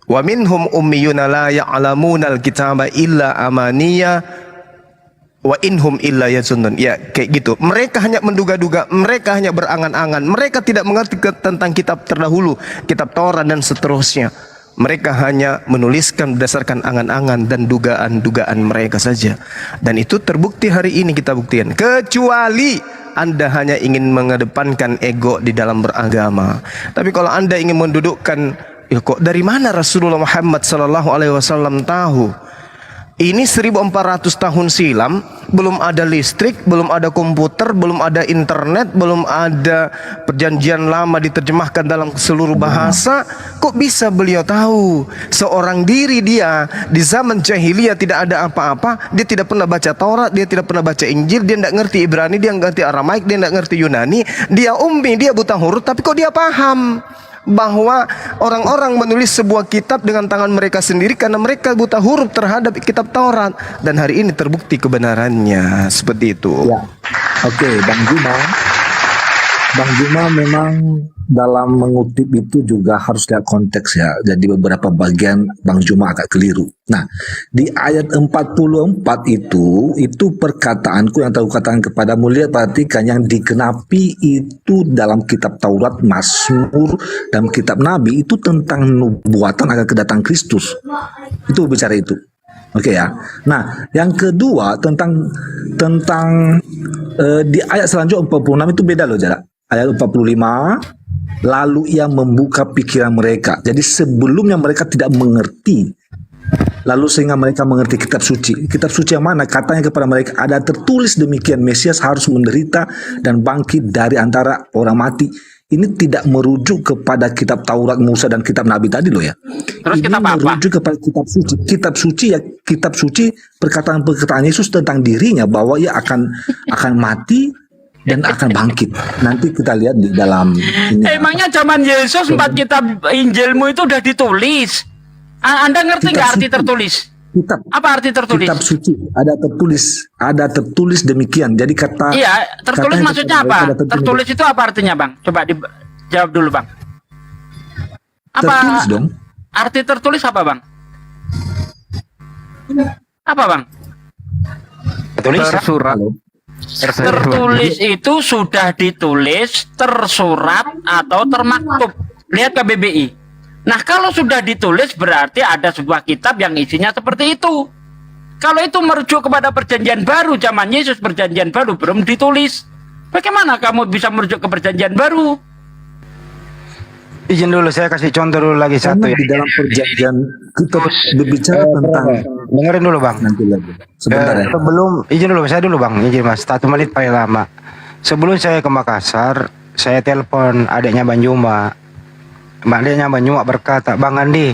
Wa minhum ummiyuna la ya'lamuna al-kitaba illa amaniya Wa inhum illa yazunnun. Ya, kayak gitu. Mereka hanya menduga-duga, mereka hanya berangan-angan. Mereka tidak mengerti tentang kitab terdahulu, kitab Taurat dan seterusnya. Mereka hanya menuliskan berdasarkan angan-angan dan dugaan-dugaan mereka saja. Dan itu terbukti hari ini kita buktikan. Kecuali Anda hanya ingin mengedepankan ego di dalam beragama. Tapi kalau Anda ingin mendudukkan, ya kok dari mana Rasulullah Muhammad SAW tahu? Ini 1400 tahun silam, belum ada listrik, belum ada komputer, belum ada internet, belum ada perjanjian lama diterjemahkan dalam seluruh bahasa. Kok bisa beliau tahu? Seorang diri dia di zaman jahiliyah tidak ada apa-apa, dia tidak pernah baca Taurat, dia tidak pernah baca Injil, dia tidak ngerti Ibrani, dia nggak ngerti Aramaik, dia tidak ngerti Yunani, dia ummi, dia buta huruf, tapi kok dia paham bahwa orang-orang menulis sebuah kitab dengan tangan mereka sendiri karena mereka buta huruf terhadap kitab Taurat, dan hari ini terbukti kebenarannya seperti itu. Ya. Oke, Bang Juma memang dalam mengutip itu juga harus lihat konteks ya. Jadi beberapa bagian Bang Juma agak keliru. Nah, di ayat 44 itu perkataanku yang tahu katakan kepadamu, lihat perhatikan yang digenapi itu dalam kitab Taurat, Mazmur, dan kitab Nabi itu tentang nubuatan akan kedatangan Kristus. Itu bicara itu. Oke ya. Nah, yang kedua tentang di ayat selanjutnya 46 itu beda loh jarak. Ayat 45, lalu ia membuka pikiran mereka. Jadi sebelumnya mereka tidak mengerti, lalu sehingga mereka mengerti kitab suci. Kitab suci yang mana? Katanya kepada mereka, ada tertulis demikian, Mesias harus menderita dan bangkit dari antara orang mati. Ini tidak merujuk kepada kitab Taurat, Musa, dan kitab Nabi tadi loh ya. Terus ini kitab apa? merujuk kepada kitab suci. Kitab suci ya, kitab suci perkataan-perkataan Yesus tentang dirinya bahwa ia akan mati dan akan bangkit. Nanti kita lihat di dalam ini. Emangnya zaman Yesus 4 kitab Injilmu itu udah ditulis? Anda ngerti nggak arti tertulis? Kitab. Apa arti tertulis? Kitab suci ada tertulis demikian. Jadi kata. Iya, tertulis maksudnya apa? Tertulis itu apa artinya, Bang? Coba dijawab dulu, Bang. Apa tertulis dong? arti tertulis apa, Bang? Apa, Bang? Tertulis Tersurat. Tertulis itu sudah ditulis, tersurat atau termaktub. Lihat KBBI. Nah, kalau sudah ditulis berarti ada sebuah kitab yang isinya seperti itu. Kalau itu merujuk kepada perjanjian baru, zaman Yesus perjanjian baru belum ditulis. Bagaimana kamu bisa merujuk ke perjanjian baru? Izin dulu, saya kasih contoh dulu lagi satu Karena ya. di dalam perjanjian kita berbicara tentang Dengerin dulu Bang. nanti lagi. Sebentar ya. Sebelum, izin dulu, saya dulu Bang, izin Mas, 1 menit paling lama. Sebelum saya ke Makassar, saya telepon adiknya Bang Juma. Adiknya Bang Juma berkata, Bang Andi,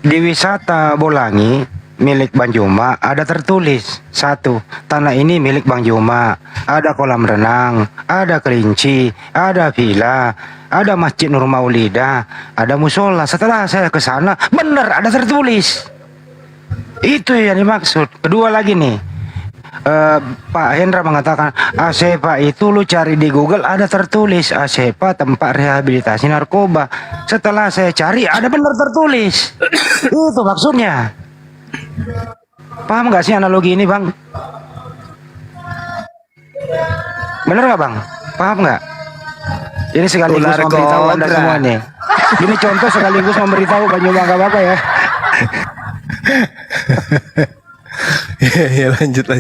di wisata Bolangi milik Bang Juma ada tertulis, 1, tanah ini milik Bang Juma, ada kolam renang, ada kelinci, ada villa, ada masjid Nur Maulida, ada musola. Setelah saya ke sana, benar ada tertulis. Itu yang dimaksud. Kedua lagi nih, Pak Hendra mengatakan ASEPA itu lu cari di Google ada tertulis ASEPA tempat rehabilitasi narkoba. Setelah saya cari ada benar tertulis. Itu maksudnya. Paham nggak sih analogi ini, Bang? Bener nggak, Bang? Paham nggak? Ini sekaligus memberitahu Anda semua nih. Ini contoh sekaligus memberitahu Bang Juma, nggak apa-apa ya. Ya, lanjut. Pak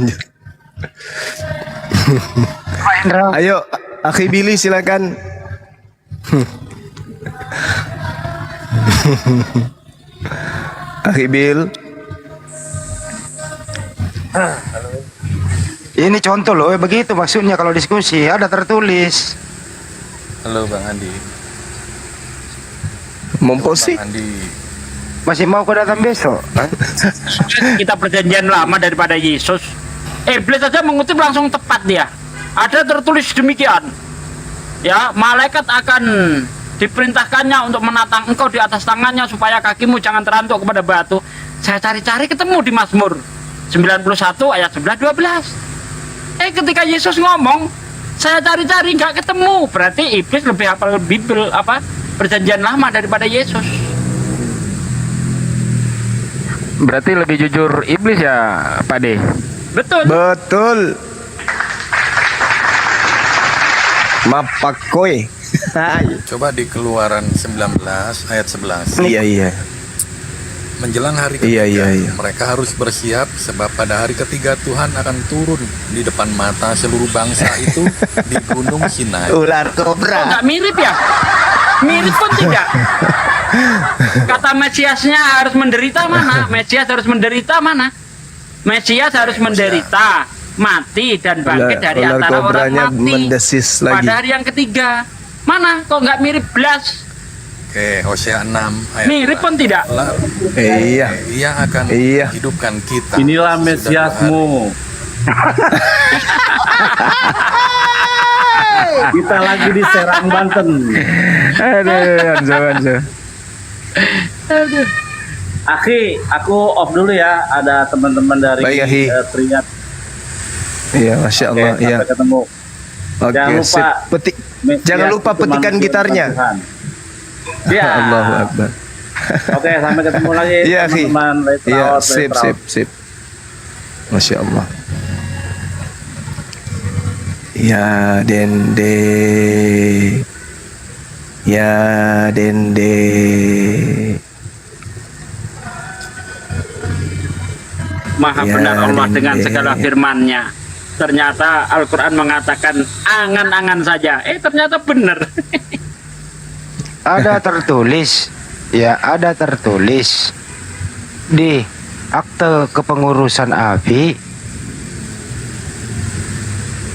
Hendra. Ayo, Akhi Billy silakan. Akhi Bil. Ini contoh loh, begitu maksudnya kalau diskusi ada tertulis. Halo Bang Andi. Momposi. Bang Andi. Masih mau kau datang besok? Kita perjanjian lama daripada Yesus. Iblis saja mengutip langsung tepat dia. Ada tertulis demikian. Ya, malaikat akan diperintahkannya untuk menatang engkau di atas tangannya supaya kakimu jangan terantuk kepada batu. Saya cari-cari ketemu di Mazmur 91 ayat 11-12. Ketika Yesus ngomong, saya cari-cari nggak ketemu. Berarti iblis lebih hafal Bible perjanjian lama daripada Yesus. Berarti lebih jujur iblis ya, Pak De? Betul. Betul. Mapakoi. Coba di Keluaran 19 ayat 11. Iya. Menjelang hari Iya, ketiga, iya. mereka harus bersiap sebab pada hari ketiga Tuhan akan turun di depan mata seluruh bangsa itu di Gunung Sinai. Ular Oh, kobra. nggak mirip ya? Mirip pun tidak. Kata Mesiasnya harus menderita mana? Mesias harus menderita mana? Mesias harus menderita, mati dan bangkit dari Ular antara orang kobranya mati mendesis lagi. pada hari yang ketiga. Mana? Kok nggak mirip belas? Oke, Hosea 6 ayat Mirip pun tidak. Iya. Ia akan Iya. hidupkan kita. Inilah Sudah Mesiasmu. Kita lagi di Serang, Banten. Aduh, Anzo. Aki, aku off dulu ya. Ada teman-teman dari Baik, Aki. Triyat. Iya, Masya Allah. Oke, Iya. sampai ketemu. Oke, Jangan lupa, sip. Jangan Mesias lupa itu petikan manusia gitarnya. Tuhan. Ya. Allahu Akbar. Oke, sampai ketemu lagi Iya, Aki. teman-teman. Let's Iya, Raut, sip. Let's Raut. Masya Allah. Ya dende. Ya dende. Maha Ya, benar Allah dengan Dende. segala firman-Nya. Ternyata Al-Quran mengatakan angan-angan saja. Ternyata benar. Ada tertulis, ya ada tertulis di akte kepengurusan ABI,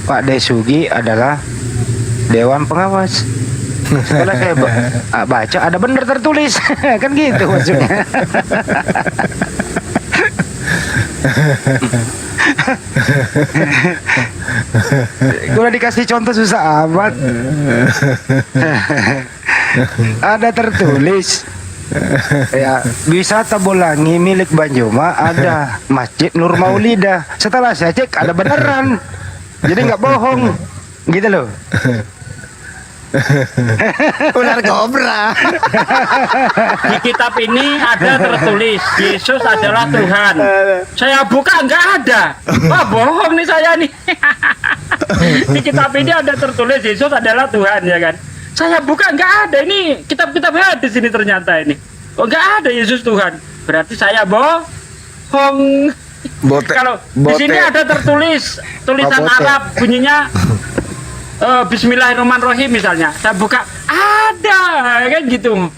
Pak Desugi adalah Dewan Pengawas. Setelah saya baca ada benar tertulis, kan gitu maksudnya. Udah dikasih contoh susah amat. Ada tertulis ya, wisata Bolangi milik Banjoma ada Masjid Nur Maulidah. Setelah saya cek ada beneran, jadi nggak bohong gitu loh. Ular kobra. Di kitab ini ada tertulis Yesus adalah Tuhan. Saya buka nggak ada. Wah, bohong nih saya nih. Di kitab ini ada tertulis Yesus adalah Tuhan, ya kan? Saya buka nggak ada. Ini kitab-kitab hadis ini ternyata ini. Oh, nggak ada Yesus Tuhan. Berarti saya bohong. Kalau di sini ada tertulis tulisan Arab bunyinya Bismillahirrahmanirrahim misalnya, saya buka ada kan gitu.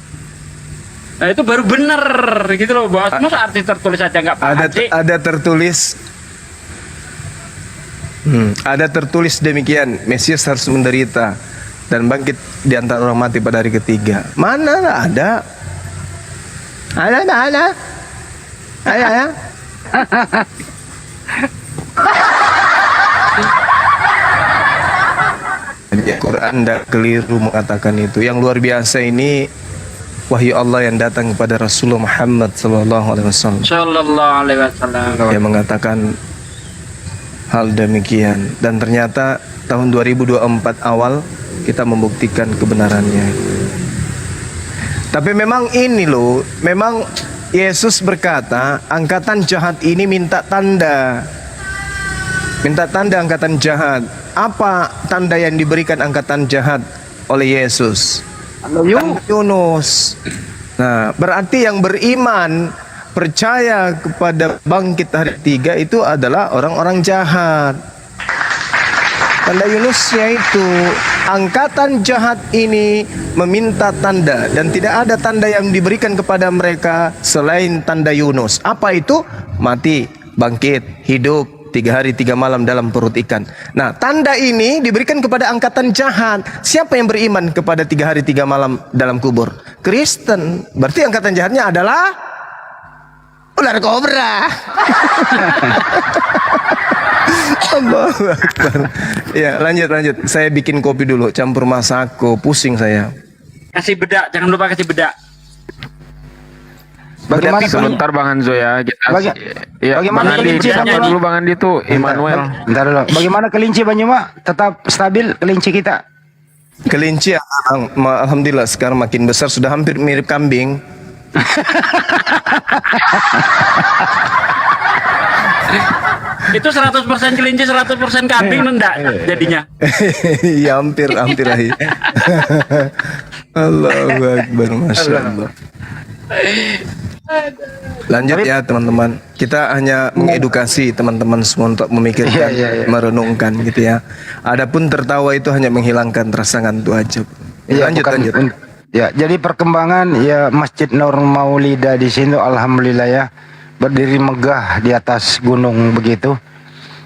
Nah itu baru bener gitu loh bos. Masa arti tertulis aja nggak paham sih? Ada tertulis. Ada tertulis demikian, Mesias harus menderita dan bangkit di antara orang mati pada hari ketiga. Mana lah ada? Ada. Ada. Quran tidak keliru mengatakan itu. Yang luar biasa ini wahyu Allah yang datang kepada Rasulullah Muhammad SAW Sallallahu alaihi wasallam. yang mengatakan hal demikian, dan ternyata tahun 2024 awal kita membuktikan kebenarannya. Tapi memang ini loh, memang Yesus berkata angkatan jahat ini minta tanda angkatan jahat. Apa tanda yang diberikan angkatan jahat oleh Yesus? Tanda Yunus. Nah, berarti yang beriman percaya kepada bangkit hari ketiga itu adalah orang-orang jahat. Tanda Yunusnya itu angkatan jahat ini meminta tanda, dan tidak ada tanda yang diberikan kepada mereka selain tanda Yunus. Apa itu? Mati, bangkit, hidup 3 hari 3 malam dalam perut ikan. Nah, tanda ini diberikan kepada angkatan jahat. Siapa yang beriman kepada 3 hari 3 malam dalam kubur? Kristen. Berarti angkatan jahatnya adalah ular kobra. Allahu Akbar. Ya, lanjut. Saya bikin kopi dulu, campur masako, pusing saya. Kasih bedak, jangan lupa kasih bedak. Bagaimana Sebentar Bang Hanzo ya. Bagaimana Bang Andi, kelinci siapa Bang? dulu Bang Andi tuh? Immanuel. Bentar dulu. Bagaimana kelinci Banyuma? Tetap stabil kelinci kita? Kelinci alhamdulillah sekarang makin besar, sudah hampir mirip kambing. Itu 100% kelinci, 100% kambing enggak jadinya. Ya hampir lah. Allahu Akbar, Masya Allah. Lanjut ya teman-teman. Kita hanya mengedukasi teman-teman semua untuk memikirkan, merenungkan gitu ya. Adapun tertawa itu hanya menghilangkan rasa ngantuk aja. Lanjut. Ya, jadi perkembangan ya Masjid Nur Maulida di sini alhamdulillah ya berdiri megah di atas gunung begitu.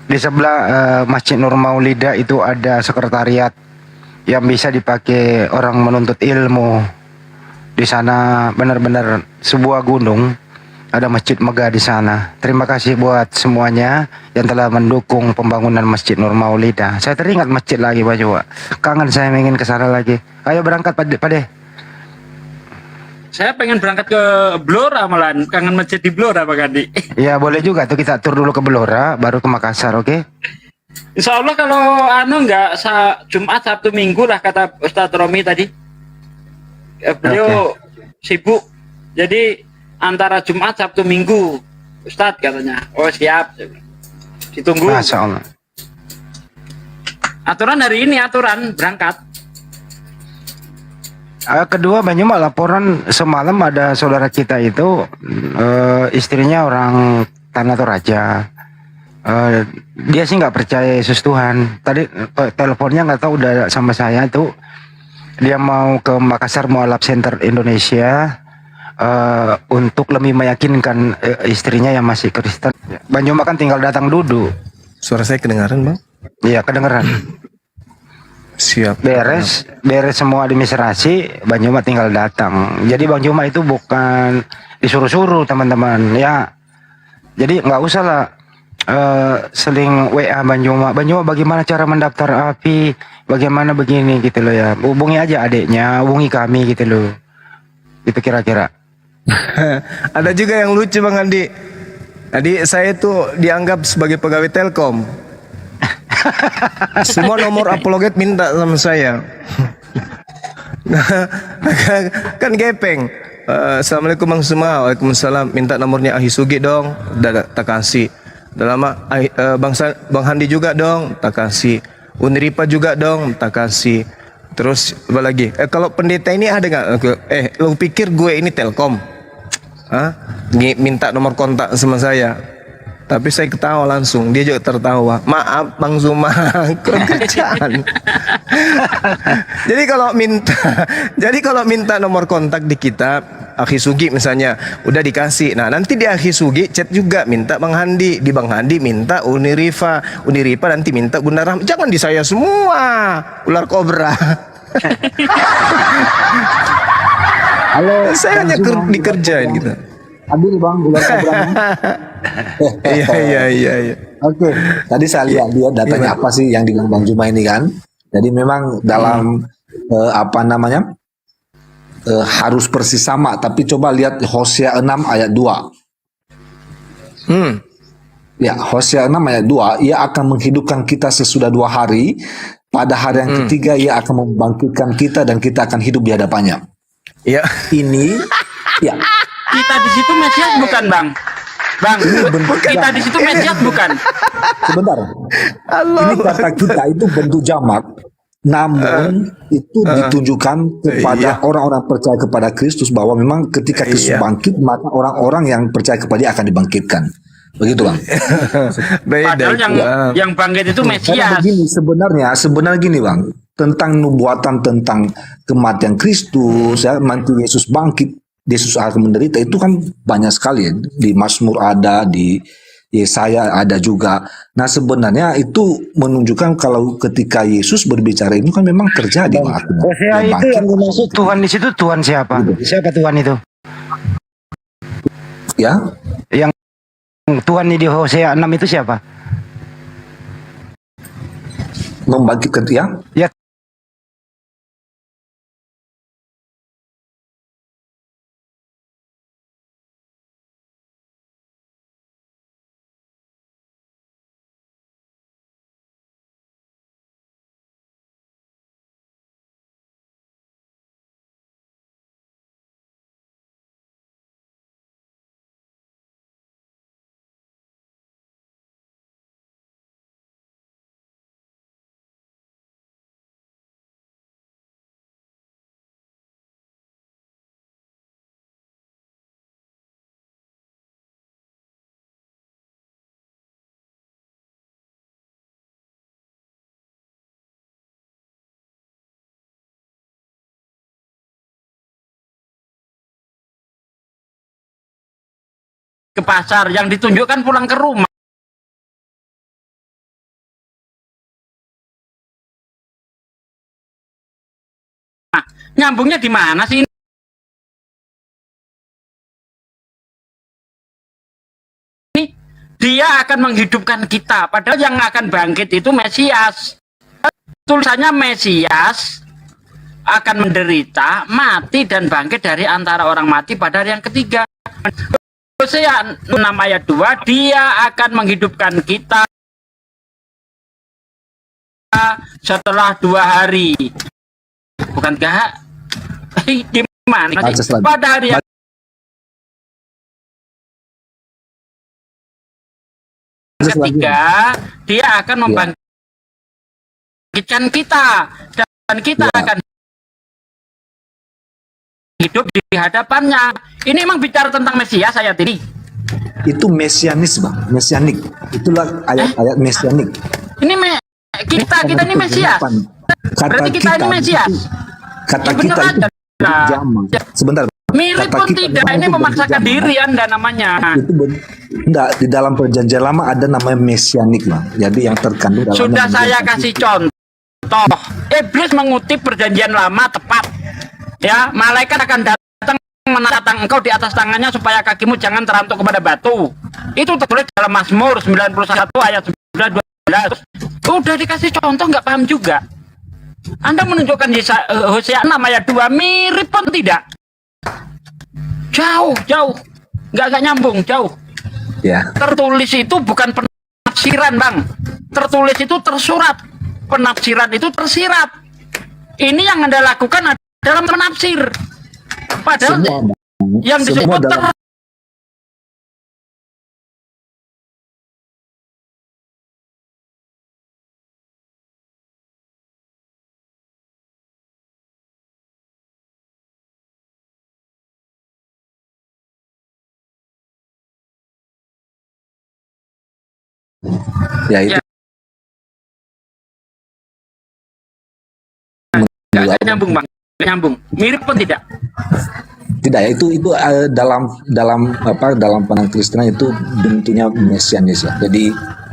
Di sebelah Masjid Nur Maulida itu ada sekretariat yang bisa dipakai orang menuntut ilmu. Di sana benar-benar sebuah gunung, ada masjid megah di sana. Terima kasih buat semuanya yang telah mendukung pembangunan Masjid Nur Maulida. Saya teringat masjid lagi Pak Jawa. Kangen saya ingin ke sana lagi. Ayo berangkat Pade. Saya pengen berangkat ke Blora malah, kangen masjid di Blora Pak Andi. Ya boleh juga tuh, kita tur dulu ke Blora baru ke Makassar, oke? Insya Allah kalau enggak Jumat Sabtu Minggu lah kata Ustadz Romi tadi. Beliau sibuk. Jadi antara Jumat Sabtu Minggu Ustadz katanya. Oh siap. Ditunggu. Masya Allah. Aturan hari ini berangkat. Kedua Banyuma laporan semalam ada saudara kita itu istrinya orang Tanah Toraja. Dia sih nggak percaya Yesus Tuhan. Tadi teleponnya nggak tahu udah sama saya tuh. Dia mau ke Makassar Mualaf Center Indonesia untuk lebih meyakinkan istrinya yang masih Kristen. Banyuma kan tinggal datang duduk. Suara saya kedengaran Bang? Iya kedengeran. Siap. Beres semua administrasi, Bang Juma tinggal datang. Jadi Bang Juma itu bukan disuruh-suruh teman-teman ya. Jadi nggak usah lah seling WA Bang Juma. Bang Juma bagaimana cara mendaftar API, bagaimana begini gitu loh ya. Hubungi aja adiknya, hubungi kami gitu loh. Itu kira-kira. Ada juga yang lucu Bang Andi. Adik saya itu dianggap sebagai pegawai Telkom. Semua nomor apologet minta sama saya. Kan gepeng. Assalamualaikum Bang Suma. Waalaikumsalam. Minta nomornya Ahi Sugi dong. Udah tak kasih. Udah lama Bang Handi juga dong. Tak kasih. Unripa juga dong. Tak kasih. Terus apa lagi? Kalau pendeta ini ada nggak? Lu pikir gue ini Telkom? Minta nomor kontak sama saya. Tapi saya ketawa langsung, dia juga tertawa. Maaf Bang Zuma, kurang kerjaan. Jadi kalau minta nomor kontak di kita, Akhi Sugi misalnya, udah dikasih. Nah nanti di Akhi Sugi chat juga minta Bang Handi, di Bang Handi minta Unirifa nanti minta Bunda Rahma. Jangan di saya semua, ular kobra. Halo, saya hanya dikerjain gitu. Adil Bang, ular kobra. Iya. Oke, tadi saya lihat dia datanya apa sih yang dibilang Bang Juma ini kan. Jadi memang dalam harus persis sama, tapi coba lihat Hosea 6 ayat 2. Ya, Hosea 6 ayat 2, ia akan menghidupkan kita sesudah 2 hari, pada hari yang ketiga ia akan membangkitkan kita dan kita akan hidup di hadapannya. Ya. Ini ya. Kita di situ Mesias bukan Bang? Kita di situ Mesias bukan? Sebentar. Ini kata kita itu bentuk jamak. Namun itu ditunjukkan kepada orang-orang percaya kepada Kristus bahwa memang ketika Kristus bangkit maka orang-orang yang percaya kepada dia akan dibangkitkan. Begitu Bang. Padahal yang bangkit itu Mesias. Sebenarnya gini Bang, tentang nubuatan tentang kematian Kristus, nanti Yesus bangkit, Yesus akan menderita, itu kan banyak sekali ya. Di Mazmur ada, di Yesaya ada juga. Nah sebenarnya itu menunjukkan kalau ketika Yesus berbicara ini kan memang terjadi. Hosea itu yang dimaksud Tuhan di situ, Tuhan siapa? Siapa Tuhan itu? Ya. Yang Tuhan di Hosea 6 itu siapa? Membangkitkan ya? Ya ke pasar, yang ditunjukkan pulang ke rumah. Nyambungnya di mana sih? Ini dia akan menghidupkan kita, padahal yang akan bangkit itu Mesias. Tulisannya Mesias akan menderita, mati dan bangkit dari antara orang mati pada hari yang ketiga. Hosea 6 ayat 2, dia akan menghidupkan kita setelah 2 hari. Bukankah gimana sih? Pada hari yang ketiga dia akan membangkitkan kita, dan kita akan hidup di hadapannya. Ini memang bicara tentang Mesias ayat ini. Itu mesianis, Bang, mesianik. Itulah ayat-ayat mesianik. Ini kita ini Mesias. Berarti kita ini Mesias. Kata Ya, kita bener itu aja. zaman. Sebentar. Mirip Kata pun kita tidak, zaman ini itu memaksakan zaman. diri Anda namanya. Itu enggak, di dalam perjanjian lama ada namanya mesianik, Bang. Jadi yang terkandung dalam Sudah saya kasih contoh. Iblis mengutip perjanjian lama tepat. Ya, malaikat akan datang menatang engkau di atas tangannya supaya kakimu jangan terantuk kepada batu. Itu tertulis dalam Mazmur 91 ayat 12. Udah dikasih contoh nggak paham juga. Anda menunjukkan Hosea 6 ayat 2 mirip pun tidak. Jauh. Nggak nyambung, jauh. Ya. Tertulis itu bukan penafsiran, Bang. Tertulis itu tersurat. Penafsiran itu tersirat. Ini yang Anda lakukan dalam penafsir. Padahal Semua, yang disebut dalam ya itu nggak nyambung, Bang. Nggak nyambung. Mirip pun tidak. tidak ya, itu dalam pandang Kristen itu bentuknya mesianis ya. Jadi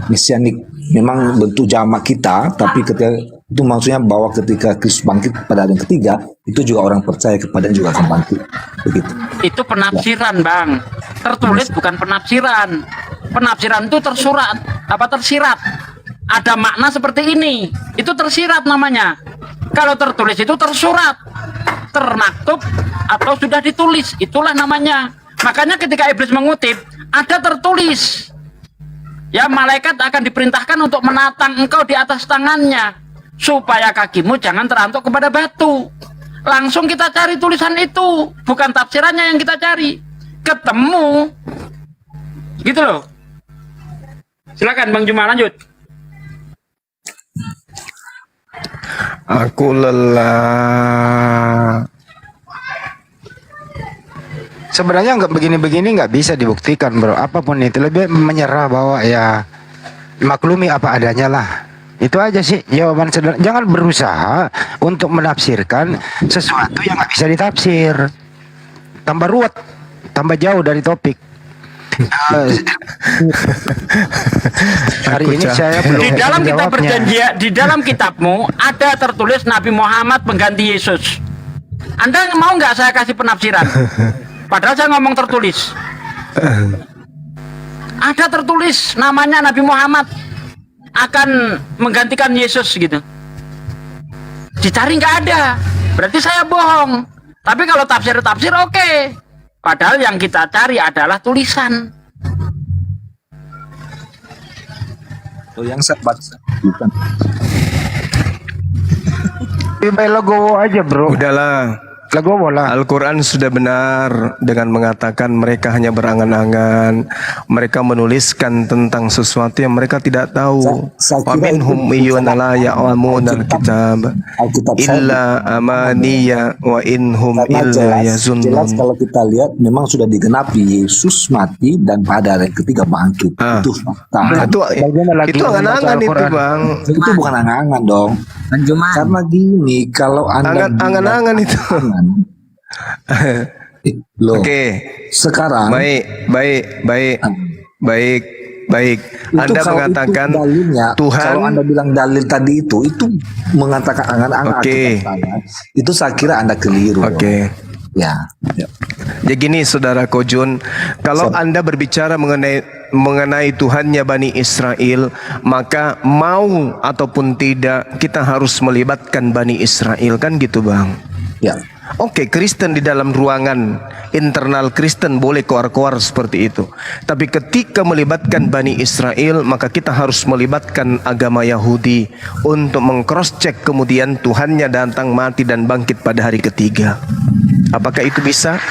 mesianik memang bentuk jamak kita, tapi ketika itu maksudnya bahwa ketika Kristus bangkit pada hari yang ketiga, itu juga orang percaya kepadanya juga akan bangkit. Begitu. Itu penafsiran, Bang. Tertulis bukan penafsiran. Penafsiran itu tersurat, tersirat. Ada makna seperti ini. Itu tersirat namanya. Kalau tertulis itu tersurat, termaktub, atau sudah ditulis. Itulah namanya. Makanya ketika iblis mengutip, ada tertulis. Ya, malaikat akan diperintahkan untuk menatang engkau di atas tangannya, supaya kakimu jangan terantuk kepada batu. Langsung kita cari tulisan itu, bukan tafsirannya yang kita cari. Ketemu. Gitu loh. Silakan Bang Juma, lanjut. Aku lelah. Sebenarnya nggak begini-begini nggak bisa dibuktikan, bro. Apapun itu lebih menyerah bahwa ya maklumi apa adanya lah. Itu aja sih jawaban sederhana. Jangan berusaha untuk menafsirkan sesuatu yang nggak bisa ditafsir. Tambah ruwet, tambah jauh dari topik. Hari ini saya belum Di dalam kitab menjawabnya. perjanjian, di dalam kitabmu ada tertulis Nabi Muhammad pengganti Yesus. Anda mau nggak saya kasih penafsiran? Padahal saya ngomong tertulis. Ada tertulis namanya Nabi Muhammad akan menggantikan Yesus gitu. Dicari nggak ada. Berarti saya bohong. Tapi kalau tafsir oke. Padahal yang kita cari adalah tulisan. yang saya baca bukan. Legowo aja, bro. Udahlah. Legowo lah. Al-Quran sudah benar dengan mengatakan mereka hanya berangan-angan. Mereka menuliskan tentang sesuatu yang mereka tidak tahu. Wa minhum iyyuna la ya'lamunal kitab illa amaniya wa inhum illa Jelas yazunnun. kalau kita lihat memang sudah digenapi, Yesus mati dan pada hari yang ketiga bangkit. Itu fakta. Itu angan-angan itu, Bang. Itu bukan angan-angan dong. Karena gini, kalau Anda Angan-angan itu. Loh, Oke. sekarang Baik. itu Anda kalau mengatakan itu dalilnya, Tuhan. kalau Anda bilang dalil tadi itu mengatakan angan-angan Oke. akibat saya, itu saya kira Anda keliru. Oke. Ya. Ya gini saudara Kojun, kalau Anda berbicara mengenai Tuhannya Bani Israel, maka mau ataupun tidak kita harus melibatkan Bani Israel, kan gitu Bang? Ya. Oke, Kristen di dalam ruangan internal Kristen boleh koar-koar seperti itu. Tapi ketika melibatkan Bani Israel, maka kita harus melibatkan agama Yahudi untuk meng-cross-check kemudian Tuhannya datang, mati dan bangkit pada hari ketiga. Apakah itu bisa?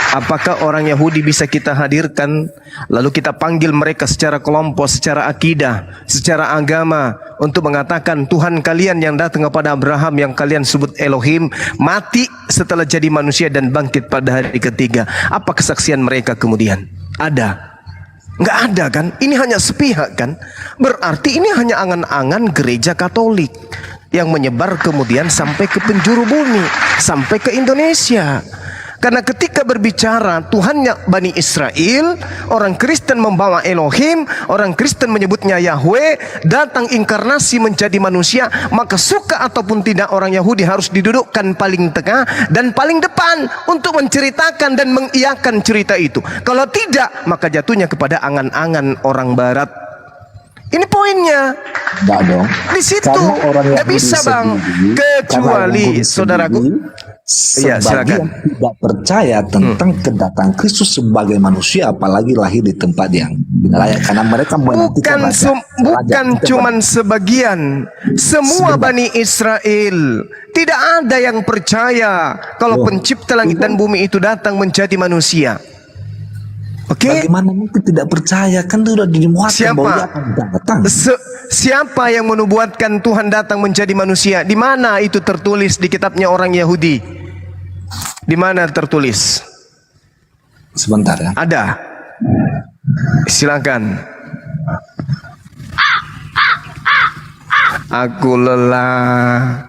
Apakah orang Yahudi bisa kita hadirkan, lalu kita panggil mereka secara kelompok, secara akidah, secara agama, untuk mengatakan Tuhan kalian yang datang kepada Abraham, yang kalian sebut Elohim, mati setelah jadi manusia dan bangkit pada hari ketiga. Apa kesaksian mereka kemudian? Ada? Nggak ada kan? Ini hanya sepihak kan? Berarti ini hanya angan-angan gereja Katolik yang menyebar kemudian sampai ke penjuru bumi, sampai ke Indonesia. Karena ketika berbicara Tuhannya Bani Israel, orang Kristen membawa Elohim, orang Kristen menyebutnya Yahweh, datang inkarnasi menjadi manusia, maka suka ataupun tidak orang Yahudi harus didudukkan paling tengah dan paling depan untuk menceritakan dan mengiyakan cerita itu. Kalau tidak, maka jatuhnya kepada angan-angan orang Barat. Ini poinnya. Enggak dong. Di situ Karena orang nggak Yahudi bisa Bang, sendiri, kecuali karena Yahudi saudaraku. sendiri, Iya, silakan. sebagian tidak percaya tentang kedatangan Kristus sebagai manusia, apalagi lahir di tempat yang layak, karena mereka menantikan Bukan cuman sebagian, semua Bani Israel. Tidak ada yang percaya kalau pencipta langit dan bumi itu datang menjadi manusia. Oke? Bagaimana mungkin tidak percaya? Kan itu sudah dimuatkan bahwa dia akan datang. Siapa yang menubuatkan Tuhan datang menjadi manusia? Di mana itu tertulis di kitabnya orang Yahudi? Di mana tertulis? Sebentar ya. Ada. Silakan. Aku lelah.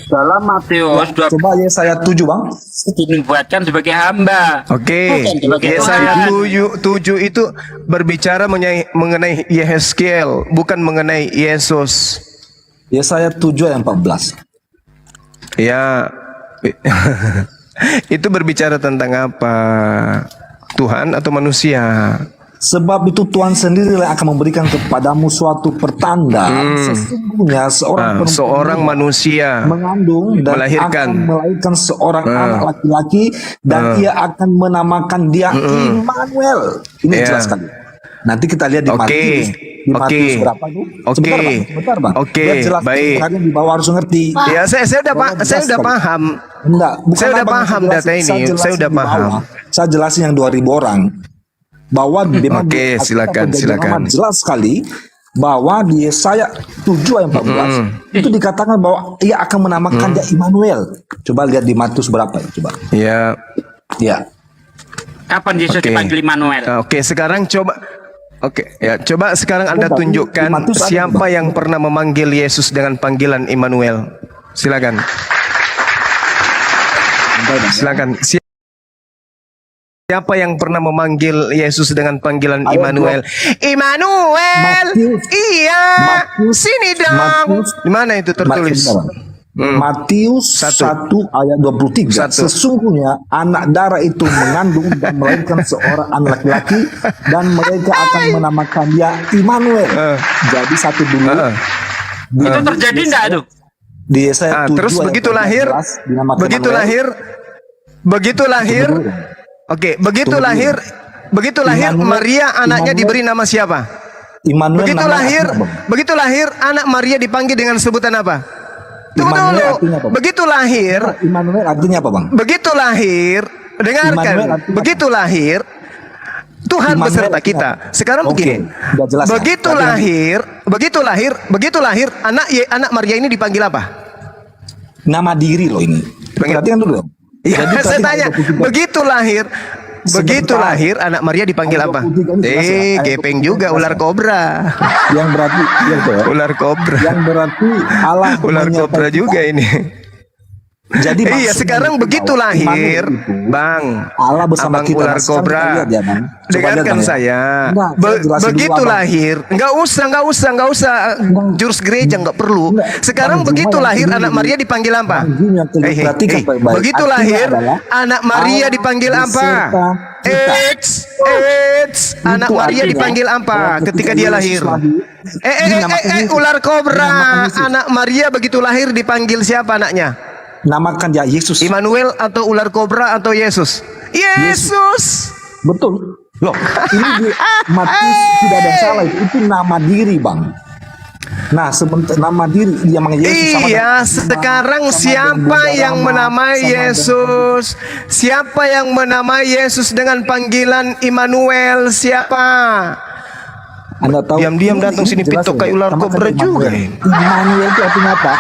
Dalam Matius 20 Coba ya saya 7 Bang. dinubuatkan sebagai hamba. Oke. Bukan sebagai Yesaya Tuhan. 7 itu berbicara mengenai Yehezkiel, bukan mengenai Yesus. Yesaya 7 ayat 14. Ya. Itu berbicara tentang apa? Tuhan atau manusia? Sebab itu Tuhan sendiri yang akan memberikan kepadamu suatu pertanda. Sesungguhnya seorang manusia mengandung dan melahirkan. akan melahirkan seorang anak laki-laki, dan ia akan menamakan dia Immanuel. Ini jelas sekali. Nanti kita lihat di Matius. Di Matius berapa itu? Sebentar bang. Dia jelas. Baik. Kalian di bawah harus ngerti. Ya, saya udah paham. Enggak, bukan Saya udah abang paham yang data jelasin. ini. Saya udah di bawah. paham. Saya jelasin yang 2000 orang. Bahwa memang Oke, silakan. jelas sekali bahwa di Yesaya 7 ayat 14 itu dikatakan bahwa ia akan menamakan dia Immanuel. Coba lihat di Matius berapa ya, coba. Ya. Ya. Kapan Yesus dipanggil Immanuel? Oke, sekarang coba. Oke, ya, coba sekarang Anda tunjukkan siapa yang pernah memanggil Yesus dengan panggilan Immanuel. Silakan. Silakan. Siapa yang pernah memanggil Yesus dengan panggilan Immanuel? Immanuel. Iya. Sini dong. Di mana itu tertulis? Matius 1 ayat 23. Sesungguhnya anak darah itu mengandung dan melahirkan seorang anak laki-laki, dan mereka akan menamakan dia Immanuel. Jadi satu dulu. Itu terjadi enggak itu? Di Yesaya 7 terus begitu lahir, Oke, begitu lahir Maria anaknya diberi nama siapa? Immanuel. Begitu lahir anak Maria dipanggil dengan sebutan apa? Tunggu dulu. Begitu lahir, Immanuel artinya apa, Bang? begitu lahir, dengarkan. Begitu lahir, Tuhan beserta kita. Sekarang begini. Begitu lahir, anak Maria ini dipanggil apa? Nama diri loh ini. Perhatikan dulu. Ya, saya tanya, begitu lahir anak Maria dipanggil apa? Gepeng juga, ular kobra. Yang berarti ular kobra. Yang berarti Allah ular kobra juga ini. Jadi Iya, maksudnya sekarang itu begitu bahwa lahir, Immanuel itu Bang. Allah bersama Abang kita. ular Nah, sekarang kobra. kita lihat ya, Bang. Coba lihat, Dengarkan Bang, ya. saya. Enggak, saya jelasin Begitu dulu, Abang. lahir, nggak usah jurus gereja, nggak perlu. Enggak. Sekarang Bang, begitu cuma yang lahir ini, anak Maria dipanggil apa? Bang Jim, yang perlu perhatikan baik-baik. Begitu Artinya lahir adalah anak Maria Allah dipanggil apa? beserta kita. Anak Itu Maria artinya, dipanggil apa bahwa ketika ketika dia Yesus lahir? lahir, dinamakan Yesus. Ular kobra. Dinamakan Yesus. Anak Maria begitu lahir dipanggil siapa anaknya? Namakan dia Yesus. Immanuel atau ular kobra atau Yesus? Yesus. Betul. Loh, ini di Matius tidak ada yang salah. Itu nama diri, Bang. Nah, sementara nama diri yang namanya Yesus sama Iya, dengan- sekarang sama siapa dengan yang Bunda menamai Rama, sama Yesus? Siapa yang menamai Yesus dengan panggilan Immanuel? Siapa? Anda tahu? Diam-diam Ini datang sini jelas pitok ya, kayak ular namakan kobra juga. Immanuel itu artinya apa?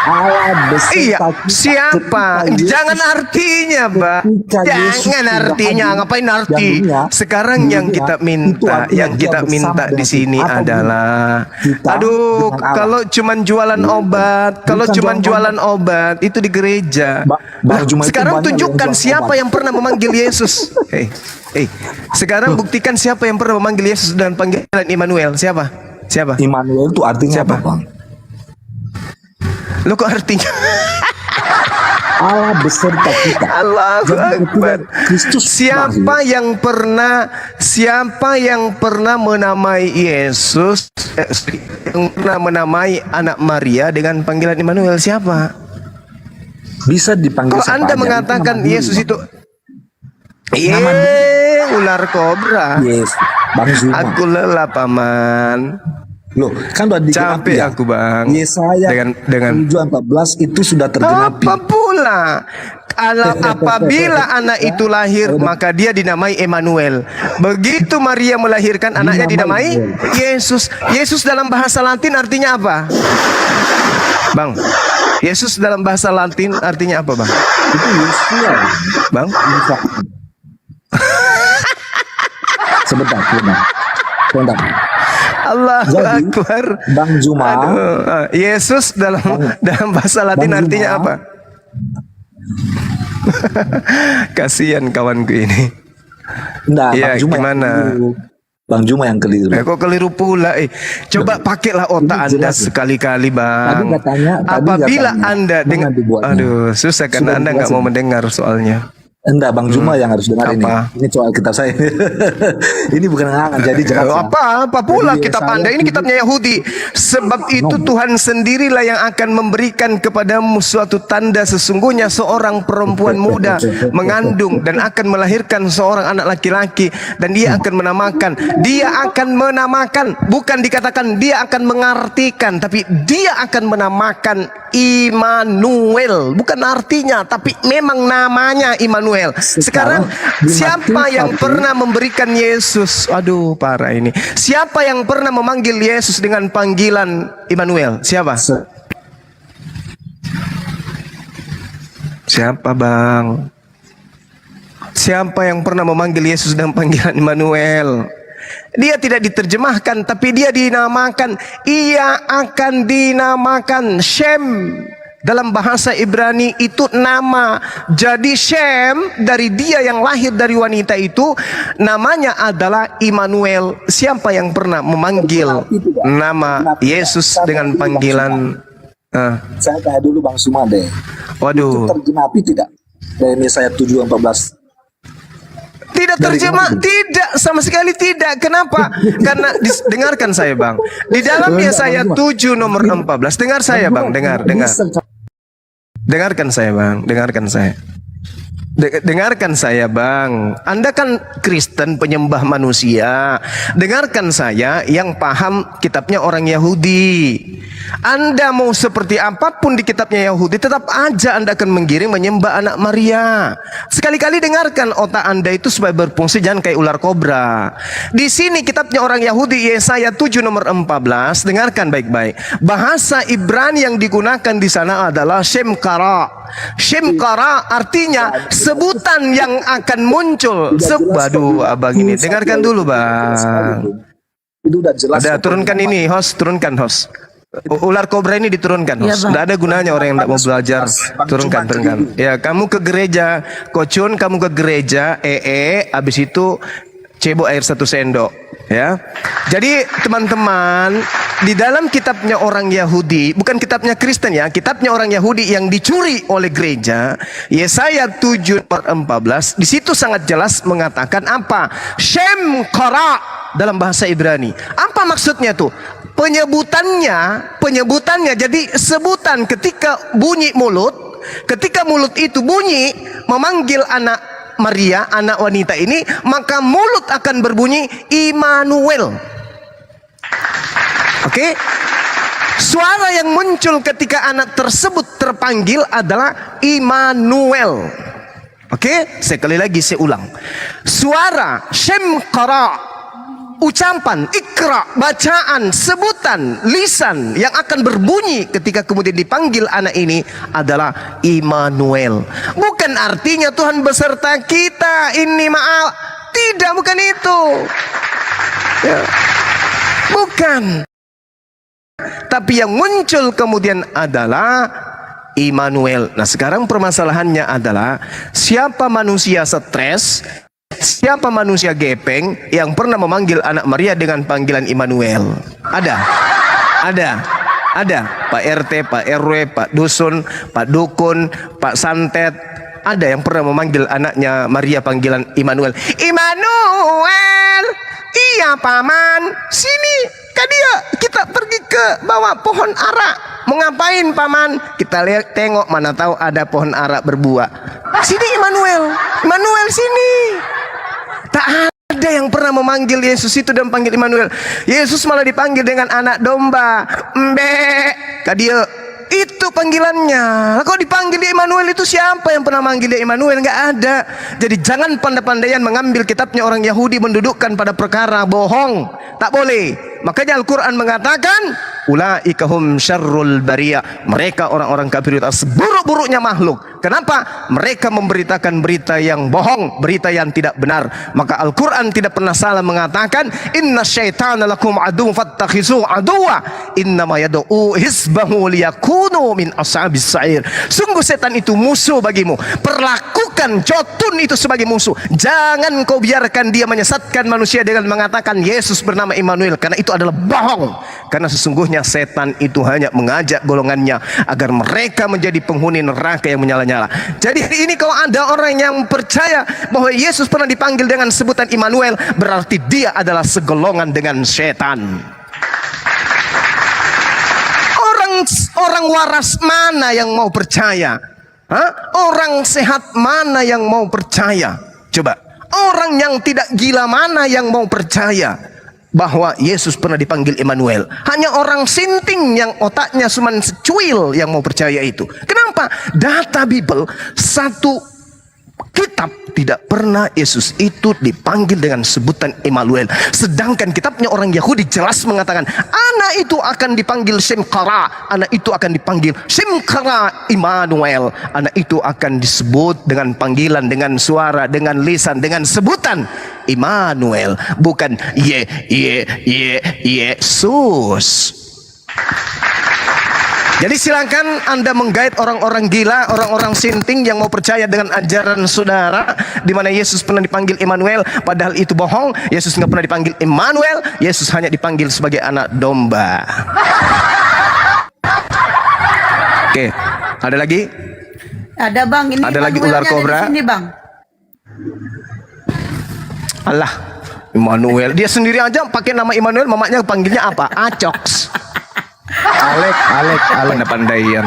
Allah beserta Iya, kita. siapa? Ketika Yesus- Jangan artinya, Pak. ketika Yesus Jangan sudah artinya, hadir ngapain arti? yang dunia, Sekarang yang dunia, kita itu minta, artinya yang dia kita bersama minta di dengan sini kita. Apa adalah, kita aduh, dengan Allah. kalau cuman jualan obat, kalau Bukan cuman jualan jualan obat itu di gereja. Bang Juma itu Sekarang banyak tunjukkan yang jual siapa obat. yang pernah memanggil Yesus. Sekarang buktikan siapa yang pernah memanggil Yesus dan panggilan Immanuel. Siapa? Siapa? Immanuel itu artinya Siapa? apa, Bang? Lo kok artinya? Allah beserta kita. Allahu Jadi Akbar. Kristus Siapa yang pernah menamai Yesus, yang pernah menamai anak Maria dengan panggilan Immanuel? Siapa? bisa dipanggil Kalau siapa Anda aja. mengatakan Itu nama Yesus diri, itu Nama ular kobra. Bang. Yes, Bang Zuma. Aku lelah paman. Loh, kan udah digenapi Capek ya. aku, Bang. Yesaya Dengan 7:14 itu sudah tergenapi. apa pula? Apabila anak itu lahir, maka dia dinamai Emmanuel. Begitu Maria melahirkan anaknya dinamai Yesus. Yesus dalam bahasa Latin artinya apa? Bang, Yesus dalam bahasa Latin artinya apa, Bang? Itu Yesus. Bang? Sebentar. Allahu Jadi, Akbar. Bang Zuma, Aduh, Yesus dalam bahasa Latin Bang artinya Zuma. apa? Kasihan kawanku ini. Enggak, Iya, Bang Zuma gimana? yang keliru. Bang Zuma yang keliru. Kok keliru pula? Coba pakailah otak Ini Anda jelas ya. sekali-kali, Bang. Tadi Apabila katanya, Anda jangan dibuatnya. aduh, susah karena Sudah Anda nggak dijelasin. mau mendengar soalnya. Enggak, Bang Zuma yang harus dengar Apa? ini. Ini soal kitab saya. Ini bukan ngangan, jadi jelas. ya. Apa pula Jadi, kitab saya Anda ini kitabnya Yahudi. Sebab itu Tuhan sendirilah yang akan memberikan kepadamu suatu tanda, sesungguhnya seorang perempuan muda mengandung dan akan melahirkan seorang anak laki-laki, dan dia akan menamakan, bukan dikatakan dia akan mengartikan, tapi dia akan menamakan Immanuel. Bukan artinya, tapi memang namanya Immanuel. Sekarang di siapa Matius yang 1, pernah memberikan Yesus? Aduh, parah ini. Siapa yang pernah memanggil Yesus dengan panggilan Immanuel? Siapa? Siapa, Bang? Siapa yang pernah memanggil Yesus dengan panggilan Immanuel? Dia tidak diterjemahkan, tapi dia dinamakan. Ia akan dinamakan Shem. Dalam bahasa Ibrani itu nama. Jadi Shem, dari dia yang lahir dari wanita itu, namanya adalah Immanuel. Siapa yang pernah memanggil nama Yesus dengan panggilan? Saya tanya dulu Bang Zuma deh. Itu Waduh. tergenapi tidak? Dari Yesaya 7:14. Tidak terjemah, tidak, sama sekali tidak. Kenapa? Karena dengarkan saya, Bang. Di dalam Yesaya 7 nomor 14, dengar saya, Bang, dengar. Dengarkan saya, Bang, dengarkan saya. Dengarkan saya, Bang. Anda kan Kristen penyembah manusia. Dengarkan saya yang paham kitabnya orang Yahudi. Anda mau seperti apapun di kitabnya Yahudi, tetap aja Anda akan menggiring menyembah anak Maria. Sekali-kali dengarkan otak Anda itu supaya berfungsi, jangan kayak ular kobra. Di sini kitabnya orang Yahudi Yesaya 7 nomor 14, dengarkan baik-baik. Bahasa Ibrani yang digunakan di sana adalah Shemkara. Shemkara artinya sebutan yang akan muncul. Waduh, abang ini dengarkan dulu, Bang. Itu udah jelas. Ada turunkan ini, host, turunkan host. Ular kobra ini diturunkan. Iya, Bang. Tidak ada gunanya orang yang tidak mau belajar. Turunkan. Ya, kamu ke gereja, Kocun, kamu ke gereja, habis itu cebok air 1 sendok. Ya, jadi teman-teman, di dalam kitabnya orang Yahudi, bukan kitabnya Kristen ya, kitabnya orang Yahudi yang dicuri oleh gereja, Yesaya 7:14, di situ sangat jelas mengatakan apa? Shem Kara dalam bahasa Ibrani. Apa maksudnya tuh? Penyebutannya jadi sebutan ketika bunyi mulut, ketika mulut itu bunyi memanggil anak Maria, anak wanita ini, maka mulut akan berbunyi Immanuel. Oke? Suara yang muncul ketika anak tersebut terpanggil adalah Immanuel. Oke? Sekali lagi saya ulang. Suara Shem Kara, ucapan, ikra, bacaan, sebutan, lisan yang akan berbunyi ketika kemudian dipanggil anak ini adalah Immanuel. Bukan artinya Tuhan beserta kita, ini maaf. Tidak, bukan itu. Ya. Bukan. Tapi yang muncul kemudian adalah Immanuel. Nah, sekarang permasalahannya adalah siapa manusia stres, siapa manusia gepeng yang pernah memanggil anak Maria dengan panggilan Immanuel? Ada. Pak RT, Pak RW, Pak Dusun, Pak Dukun, Pak Santet. Ada yang pernah memanggil anaknya Maria panggilan Immanuel. Immanuel, iya paman, sini kadia, kita pergi ke bawah pohon ara. Mau ngapain paman? Kita lihat, tengok, mana tahu ada pohon ara berbuah. Sini Immanuel, Immanuel sini. Tak ada yang pernah memanggil Yesus itu dan panggil Immanuel. Yesus malah dipanggil dengan anak domba. Mbek, kadia. Itu panggilannya. Kalau dipanggil dia Immanuel, itu siapa yang pernah manggil dia Immanuel? Enggak ada. Jadi jangan pandai-pandaian mengambil kitabnya orang Yahudi mendudukkan pada perkara bohong. Tak boleh. Makanya Al-Quran mengatakan, ulaika hum syarrul bariyah. Mereka orang-orang kafir itu seburuk-buruknya makhluk. Kenapa? Mereka memberitakan berita yang bohong, berita yang tidak benar. Maka Al-Quran tidak pernah salah mengatakan, inna syaitana lakum adu fattakhizu aduwa innama yad'u hisbahu liyakunu min ashabis sa'ir. Sungguh setan itu musuh bagimu. Perlakukan jotun itu sebagai musuh. Jangan kau biarkan dia menyesatkan manusia dengan mengatakan Yesus bernama Immanuel, karena itu adalah bohong. Karena sesungguhnya setan itu hanya mengajak golongannya agar mereka menjadi penghuni neraka yang menyala-nyala. Jadi ini kalau ada orang yang percaya bahwa Yesus pernah dipanggil dengan sebutan Immanuel, berarti dia adalah segolongan dengan setan. Orang waras mana yang mau percaya? Orang sehat mana yang mau percaya? Coba. Orang yang tidak gila mana yang mau percaya bahwa Yesus pernah dipanggil Immanuel? Hanya orang sinting yang otaknya cuma secuil yang mau percaya itu. Kenapa? Data Bible, satu kitab tidak pernah Yesus itu dipanggil dengan sebutan Immanuel. Sedangkan kitabnya orang Yahudi jelas mengatakan anak itu akan dipanggil Shemkara, anak itu akan dipanggil Shemkara Immanuel. Anak itu akan disebut dengan panggilan, dengan suara, dengan lisan, dengan sebutan Immanuel, bukan Yesus. Jadi silakan Anda menggait orang-orang gila, orang-orang sinting yang mau percaya dengan ajaran saudara di mana Yesus pernah dipanggil Immanuel, padahal itu bohong. Yesus nggak pernah dipanggil Immanuel, Yesus hanya dipanggil sebagai anak domba. Oke, ada lagi? Ada bang, ini Ada lagi ular kobra? Ini bang. Allah, Immanuel. Dia sendiri aja pakai nama Immanuel, mamanya panggilnya apa? Acoks. Alek, pandai-pandaian.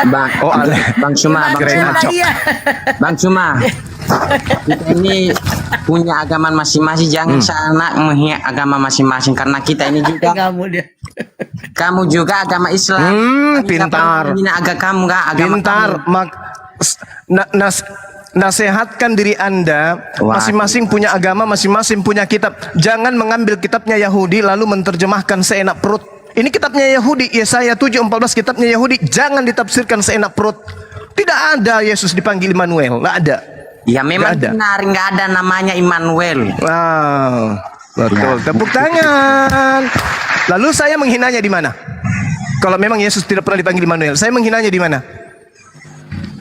Bang, Bang Suma, Bang Suma. Kita ini punya agama masing-masing, jangan salah menghina agama masing-masing, karena kita ini juga. Kamu juga agama Islam. Pintar. Kamu agama. Pintar. Nasihatkan diri Anda. Masing-masing punya agama, masing-masing punya kitab. Jangan mengambil kitabnya Yahudi lalu menerjemahkan seenak perut. Ini kitabnya Yahudi, Yesaya 7:14, kitabnya Yahudi, jangan ditafsirkan seenak perut. Tidak ada Yesus dipanggil Immanuel, nggak ada. Ya memang benar, nggak ada namanya Immanuel. Wow, betul. Tepuk tangan. Lalu saya menghinanya di mana? Kalau memang Yesus tidak pernah dipanggil Immanuel, saya menghinanya di mana?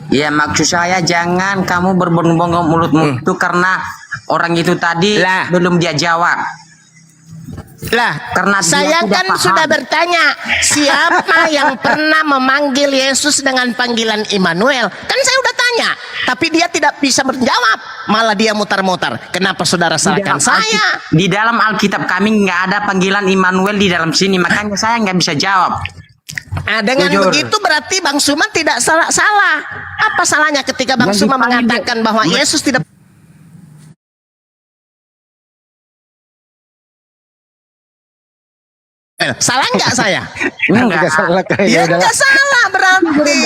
Ya maksud saya jangan kamu berbonggong mulutmu itu karena orang itu tadi belum dia jawab. Lah, Karena dia saya tidak kan paham. sudah bertanya siapa yang pernah memanggil Yesus dengan panggilan Immanuel. Kan saya udah tanya, tapi dia tidak bisa menjawab. Malah dia mutar-mutar. Kenapa saudara salahkan saya? Di dalam Alkitab kami nggak ada panggilan Immanuel di dalam sini, makanya saya nggak bisa jawab. Dengan begitu berarti Bang Suma tidak salah. Apa salahnya ketika Bang Suma mengatakan bahwa Yesus tidak salah nggak saya? Enggak. Ya nggak salah berarti.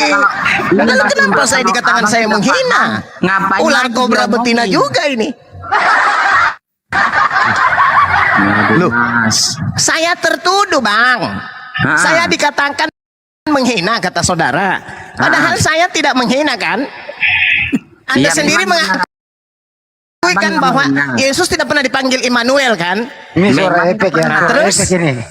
Lalu kenapa saya dikatakan saya menghina? Ngapain Ular lagi kobra diomongin? betina juga ini. Loh, Saya tertuduh Bang. Saya dikatakan menghina kata saudara. Padahal saya tidak menghina kan? Anda Iya, sendiri memang mengakui kan Abang bahwa menghina. Yesus tidak pernah dipanggil Immanuel kan? Ini suara efek ya, Nah, suara terus? efek ini.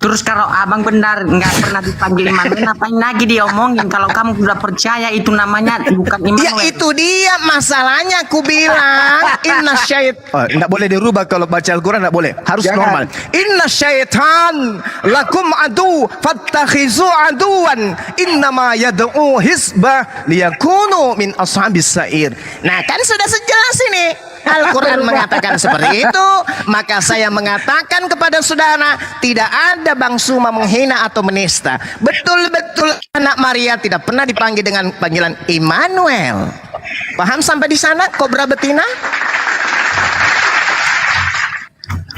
Terus kalau abang benar nggak pernah dipanggil Immanuel, ngapain lagi diomongin? Kalau kamu sudah percaya itu namanya bukan Ya Immanuel. itu dia masalahnya aku bilang inna enggak boleh dirubah kalau baca Al-Quran, enggak boleh. Harus Jangan. normal. Inna syaitan lakum adu fattakhizu aduan innama yad'u hisbah liyakunu min ashabis sa'ir. Nah kan sudah sejelas ini Al-Quran mengatakan seperti itu. Maka saya mengatakan kepada saudara, tidak ada Bang Suma menghina atau menista. Betul-betul anak Maria tidak pernah dipanggil dengan panggilan Immanuel. Paham sampai di sana kobra betina?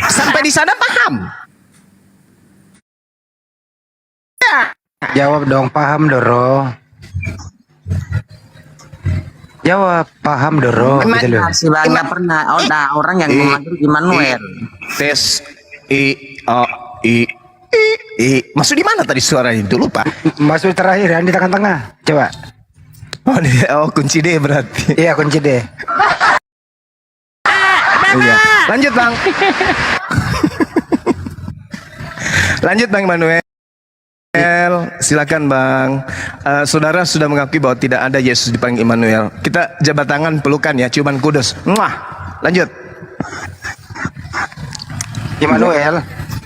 Sampai di sana paham? Ya. Jawab dong, paham Doro. Jawab, paham Doro. Gitu loh. Masih bang nggak pernah ada orang yang memanggil Immanuel. Tes I. Masuk di mana tadi suaranya itu, lupa. Masuk terakhir yang di tengah-tengah. Coba. Oh, kunci D berarti. Iya, kunci D. Iya. Lanjut Bang. Lanjut Bang Immanuel. Silakan Bang. Saudara sudah mengakui bahwa tidak ada Yesus dipanggil Immanuel. Kita jabat tangan pelukan ya, ciuman kudus. Muah. Lanjut. Immanuel.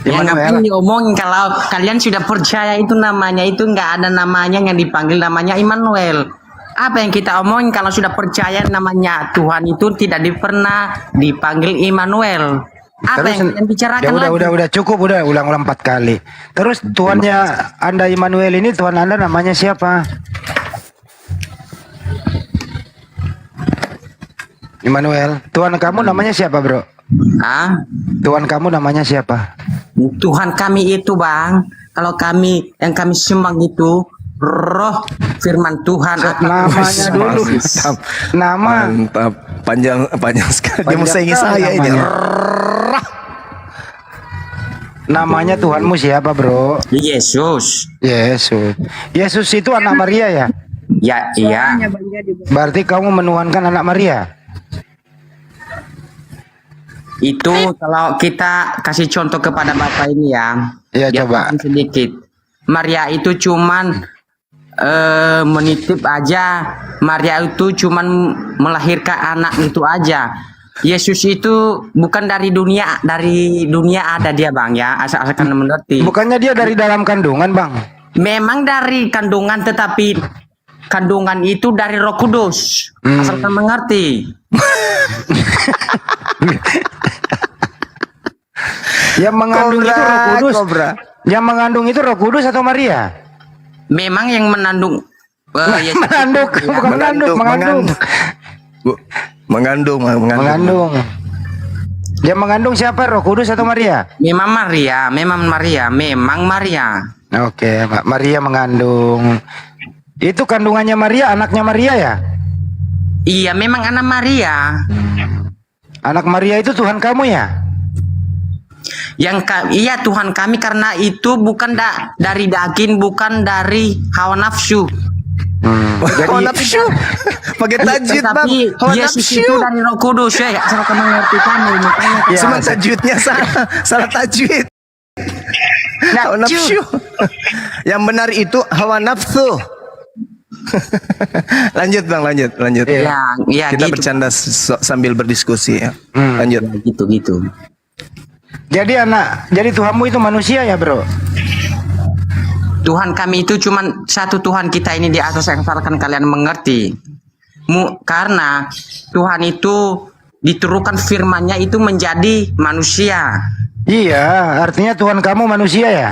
Ya ngapain diomongin kalau kalian sudah percaya itu namanya itu nggak ada namanya yang dipanggil namanya Immanuel. Apa yang kita omongin kalau sudah percaya namanya Tuhan itu tidak pernah dipanggil Immanuel. Apa Terus, yang kalian bicarakan lagi? udah cukup, udah ulang-ulang 4 kali. Terus Tuhannya Anda Immanuel ini, Tuhan Anda namanya siapa? Immanuel, Tuhan kamu namanya siapa, Bro? Ah? Tuhan kamu namanya siapa? Tuhan kami itu bang, kalau kami yang kami sembah itu roh firman Tuhan. Namanya dulu. Mantap. Nama. Mantap. Panjang sekali. Dia mau saingi saya ini. Namanya Tuhanmu siapa, Bro? Yesus. Yesus. Yesus itu anak Maria ya? Ya, iya. Berarti kamu menuhankan anak Maria? Itu kalau kita kasih contoh kepada Bapak ini ya. Ya, ya coba. sedikit. Maria itu cuman menitip aja. Maria itu cuman melahirkan anak itu aja. Yesus itu bukan dari dunia ada dia bang ya, asalkan mengerti. Bukannya dia dari dalam kandungan, Bang? Memang dari kandungan, tetapi kandungan itu dari Roh Kudus, asalkan mengerti. Yang mengandung itu Roh Kudus. Yang mengandung itu Roh Kudus atau Maria? Memang yang menandung. Yesus Mengandung, itu, ya. bukan mengandung. Mengandung. Dia mengandung siapa? Roh Kudus atau Maria? Memang Maria. Oke, Maria mengandung. Itu kandungannya Maria, anaknya Maria ya? Iya, memang anak Maria. Anak Maria itu Tuhan kamu ya? Iya Tuhan kami, karena itu bukan dari daging, bukan dari hawa nafsu. Hawa nafsu. Pakai tajwid bang. Tapi Hawa Yesus nafsu. itu dari Roh Kudus ya, asal kamu mengerti kamu. Makanya Cuma tajwidnya salah tajwid. Hawa nafsu. Yang benar itu hawa nafsu. Lanjut Bang, lanjut. Ya, Kita gitu. bercanda sambil berdiskusi ya. Lanjut. Gitu. Jadi Tuhanmu itu manusia ya, Bro? Tuhan kami itu cuman satu Tuhan kita ini di atas yang asalkan kalian mengerti. Karena Tuhan itu diturunkan firman-Nya itu menjadi manusia. Iya, artinya Tuhan kamu manusia ya?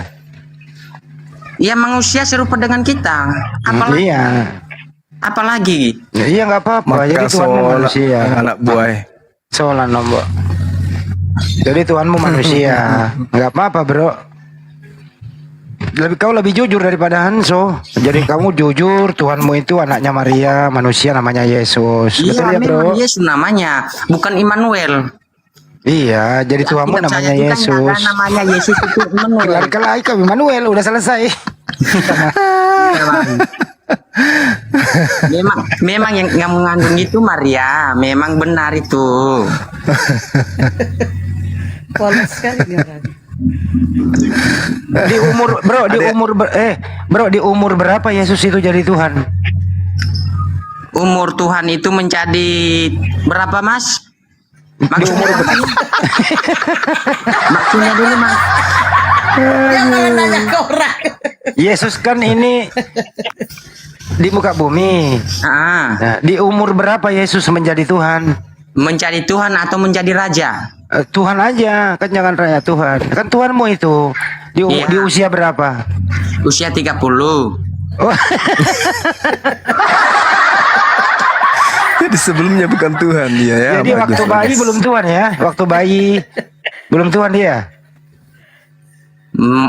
Iya, manusia serupa dengan kita. Apalagi? Iya. Apalagi? Iya nggak apa-apa. Maka Jadi Tuhanmu manusia. anak buah. Soalan nombok. Jadi Tuhanmu manusia. Nggak apa-apa, Bro. Kau lebih jujur daripada Hanso. Jadi kamu jujur, Tuhanmu itu anaknya Maria, manusia namanya Yesus. Iya, Betul ya, Bro? memang Yesus namanya, bukan Immanuel. Iya, jadi Tuhanmu Tidak, namanya saya juga nggak Yesus. ada namanya Yesus itu Immanuel. Lari ke Immanuel, udah selesai. memang yang mengandung itu Maria, memang benar itu. Polos sekali dia orang. Di umur, Bro, di umur berapa Yesus itu jadi Tuhan? Umur Tuhan itu menjadi berapa, Mas? Maksudnya maksudnya dulu, Mas. Jangan nanya ke orang. Yesus kan ini di muka bumi. Nah, di umur berapa Yesus menjadi Tuhan? Menjadi Tuhan atau menjadi raja? Tuhan aja, kan jangan raya Tuhan. Kan Tuhanmu itu di usia berapa? Usia 30. Oh. Jadi sebelumnya bukan Tuhan dia ya. Jadi waktu bayi belum Tuhan ya? Waktu bayi belum Tuhan dia?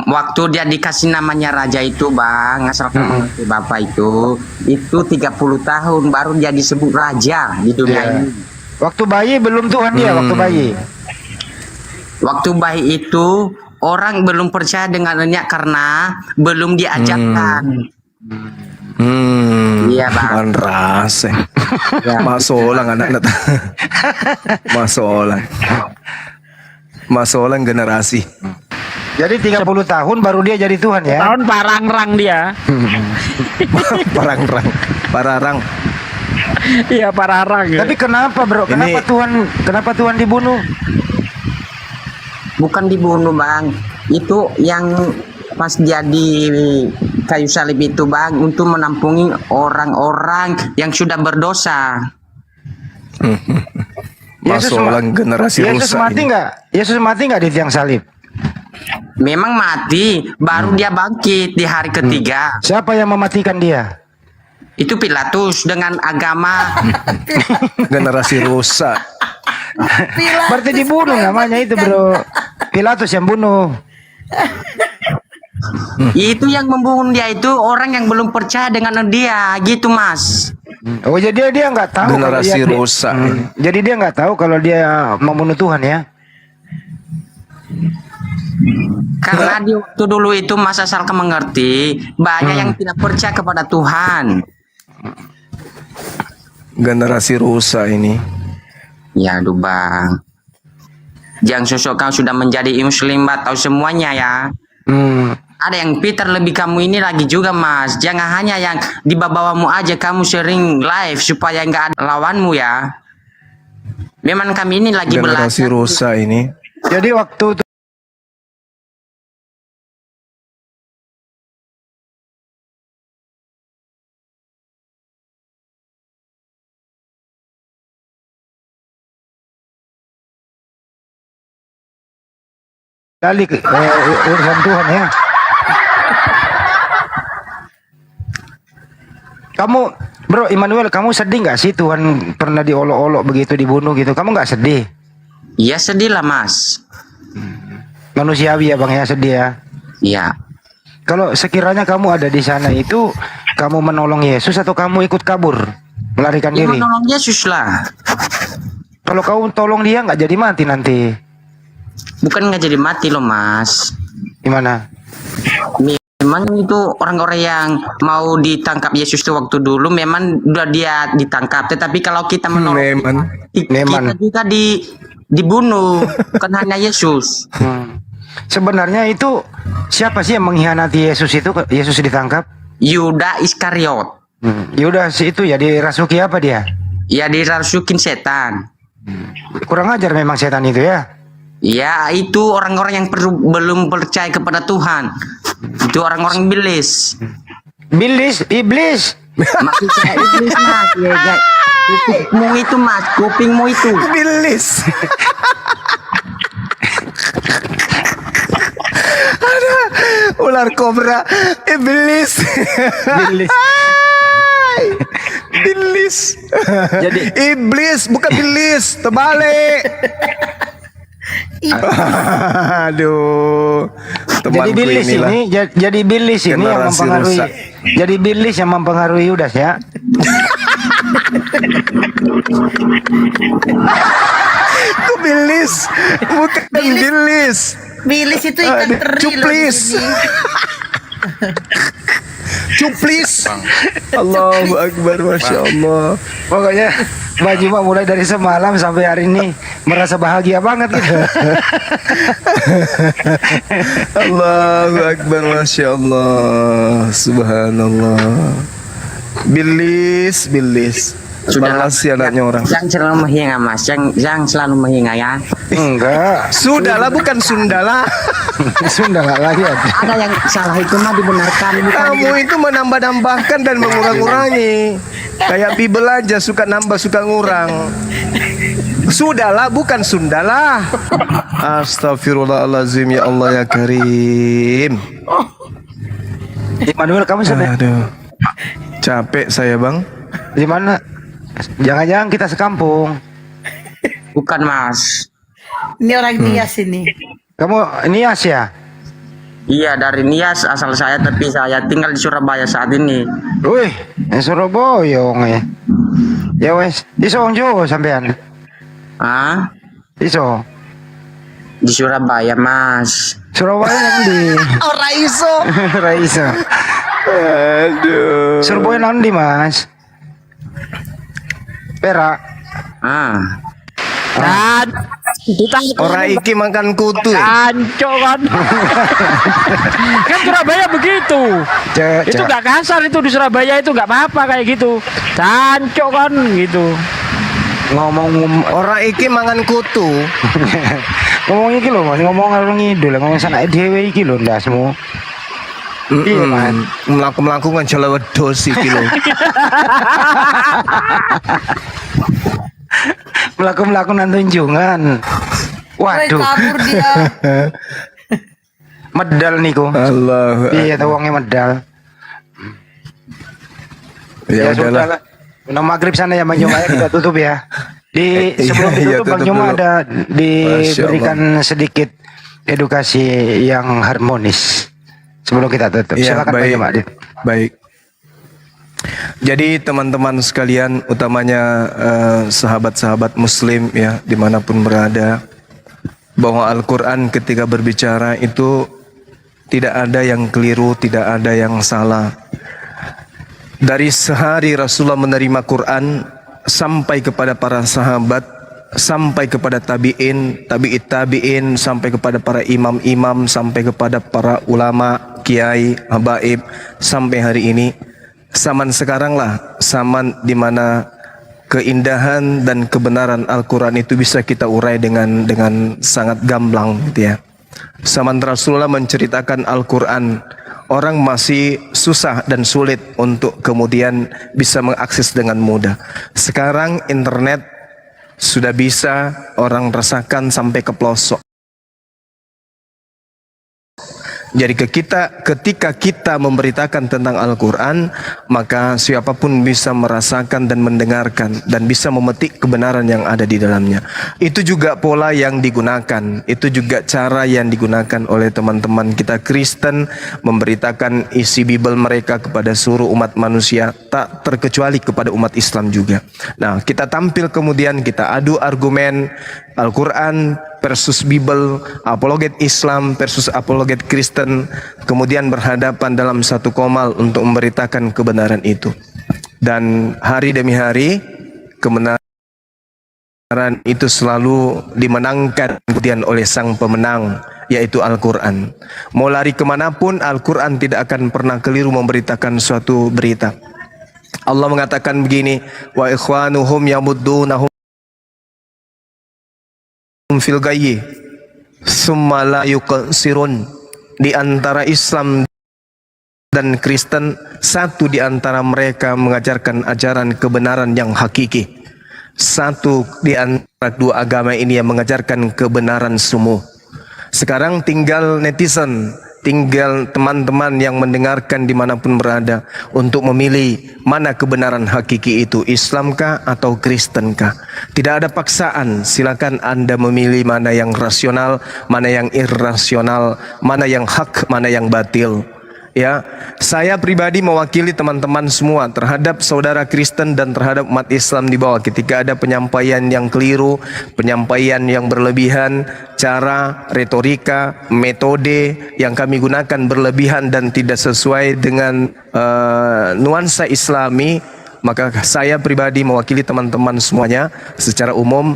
Waktu dia dikasih namanya raja itu, Bang, asalkan mengerti Bapak itu 30 tahun baru dia disebut raja di dunia ini. Waktu bayi belum Tuhan dia, waktu bayi. Waktu bayi itu orang belum percaya dengannya karena belum diajarkan. Iya, Bang. Rasa. Masolang anak-anak. Masolang generasi. Jadi 30 tahun baru dia jadi Tuhan ya? Tahun parangrang dia. Pararang. Iya, pararang. Tapi kenapa, Bro? Kenapa Tuhan dibunuh? Bukan dibunuh, Bang. Itu yang pas dia di kayu salib itu, Bang, untuk menampungi orang-orang yang sudah berdosa. Masolang generasi Yesus rusak. mati nggak? Yesus mati nggak di tiang salib? Memang mati, baru dia bangkit di hari ketiga. Siapa yang mematikan dia? Itu Pilatus dengan agama Generasi rusak. Berarti dibunuh namanya itu, Bro. Pilatus yang bunuh. Itu yang membunuh dia itu orang yang belum percaya dengan dia, gitu, Mas. Oh, jadi dia nggak tahu Generasi kalau dia, rusak. Jadi dia nggak tahu kalau dia membunuh Tuhan ya? Karena di waktu dulu itu Mas asalkan mengerti banyak yang tidak percaya kepada Tuhan. Generasi rusak ini. Ya, aduh, Bang. Jangan sosok kau sudah menjadi muslim tahu semuanya ya. Ada yang Peter lebih kamu ini lagi juga, Mas. Jangan hanya yang di bawahmu aja kamu sering live supaya nggak ada lawanmu ya. Memang kami ini lagi Generasi belajar. rusak ini. Jadi waktu kali urusan Tuhan ya. Kamu, Bro Immanuel, kamu sedih nggak sih Tuhan pernah diolok-olok begitu, dibunuh gitu? Kamu nggak sedih? Iya, sedih lah, Mas. Manusiawi ya, Bang ya, sedih ya. Iya. Kalau sekiranya kamu ada di sana itu, kamu menolong Yesus atau kamu ikut kabur, melarikan Ya, diri? menolong Yesus lah. Kalau kamu tolong dia nggak jadi mati nanti. Bukan nggak jadi mati loh, Mas. Gimana? Memang itu orang-orang yang mau ditangkap Yesus itu waktu dulu memang udah dia ditangkap. Tetapi kalau kita menolong kita juga dibunuh, bukan hanya Yesus. Sebenarnya itu Siapa sih yang mengkhianati Yesus itu? Yesus ditangkap? Yuda Iskariot. Yudas itu ya dirasuki apa dia? Ya dirasukin setan. Kurang ajar memang setan itu ya. Ya itu orang-orang yang belum percaya kepada Tuhan. Itu orang-orang iblis. Iblis. Maksud saya iblis mas. Ya, kupingmu itu mas, kupingmu itu. Iblis. Ada ular kobra, iblis. Bilis. Jadi iblis bukan bilis, terbalik. Aduh. Jadi bilis ini, jadi bilis ini yang generasi mempengaruhi. rusak. Jadi bilis yang mempengaruhi Yudas ya. Kok bilis? Bukan bilis. Bilis itu ikan teri loh di Cuplis. sini. Cuplis. Allahu Akbar, Masya Allah. Pokoknya Mbak Juma mulai dari semalam sampai hari ini merasa bahagia banget gitu. Allahu Akbar, Masya Allah. Subhanallah. Bilis. Sudah Malas ya anaknya orang. Jangan selalu menghina mas, jangan selalu menghina ya. Enggak. Sudahlah, bukan Sundala. Sundala lagi ada. Ada yang salah itu mah dibenarkan. Kamu itu menambah-nambahkan dan mengurang-urangi. Kayak Bible aja, suka nambah, suka ngurang. Sudahlah, bukan Sundala. Astagfirullahaladzim, ya Allah ya Karim. Immanuel kamu sudah Aduh, capek saya bang. di mana? Jangan-jangan kita sekampung. Bukan mas. Ini orang Nias ini. Kamu Nias ya? Iya dari Nias asal saya, tapi saya tinggal di Surabaya saat ini. Wih, Surabaya nge. Ya wes, iso wong Jawa sampean. Ah? Iso. Di Surabaya mas. Surabaya yang di Ora iso. Raisa. Aduh. Surabaya nang di Mas? Perak. Ah. Dan Ora iki makan kutu. Anco kan. Kan Surabaya begitu. Itu nggak kasar itu di Surabaya itu nggak apa-apa kayak gitu. Canco kan gitu. Ngomong Ora iki mangan kutu. ngomong iki lho Mas, ngomong orang ngidul, ngomong sana dhewe iki lho ndasmu. Iya man, Melaku-melaku kan jala wedhus iki lho. Melaku-melaku nang tunjungan. Waduh. Kabur dia. Medal niku. Allah. Iya, tuh wongnya medal. Ya udahlah. Lah. Udah maghrib sana ya Bang Juma, ya kita tutup ya. Di sebelum Iya, ditutup Bang tutup Juma dulu. ada diberikan Masya sedikit edukasi yang harmonis sebelum kita tutup. Ya, Silakan Bang baik. Juma. Baik. Jadi teman-teman sekalian, utamanya sahabat-sahabat Muslim ya dimanapun berada, bahwa Al-Quran ketika berbicara itu tidak ada yang keliru, tidak ada yang salah. Dari sehari Rasulullah menerima Quran sampai kepada para sahabat, sampai kepada tabi'in, tabi'in, sampai kepada para imam-imam, sampai kepada para ulama, kiai, habaib, sampai hari ini. Zaman sekarang lah, zaman dimana keindahan dan kebenaran Al-Quran itu bisa kita urai dengan sangat gamblang gitu ya. Zaman Rasulullah menceritakan Al-Quran, orang masih susah dan sulit untuk kemudian bisa mengakses dengan mudah. Sekarang internet sudah bisa orang rasakan sampai ke pelosok. Jadi ketika kita memberitakan tentang Al-Quran, maka siapapun bisa merasakan dan mendengarkan dan bisa memetik kebenaran yang ada di dalamnya. Itu juga pola yang digunakan, itu juga cara yang digunakan oleh teman-teman kita Kristen memberitakan isi Bible mereka kepada seluruh umat manusia, tak terkecuali kepada umat Islam juga. Nah, kita tampil kemudian kita adu argumen Al-Quran versus Bible, apologet Islam versus apologet Kristen, kemudian berhadapan dalam satu komal untuk memberitakan kebenaran itu. Dan hari demi hari kebenaran itu selalu dimenangkan kemudian oleh sang pemenang, yaitu Al-Quran. Mau lari kemanapun, Al-Quran tidak akan pernah keliru memberitakan suatu berita. Allah mengatakan begini, wa ikhwanuhum yamuddunahum fil gayyi summa la yuqsirun. Di antara Islam dan Kristen, satu di antara mereka mengajarkan ajaran kebenaran yang hakiki. Satu di antara dua agama ini yang mengajarkan kebenaran semu. Sekarang tinggal netizen, tinggal teman-teman yang mendengarkan dimanapun berada untuk memilih mana kebenaran hakiki itu, Islamkah atau Kristenkah. Tidak ada paksaan, silakan Anda memilih mana yang rasional, mana yang irrasional, mana yang hak, mana yang batil. Ya, saya pribadi mewakili teman-teman semua terhadap saudara Kristen dan terhadap umat Islam di bawah. Ketika ada penyampaian yang keliru, penyampaian yang berlebihan, cara, retorika, metode yang kami gunakan berlebihan dan tidak sesuai dengan nuansa Islami, maka saya pribadi mewakili teman-teman semuanya secara umum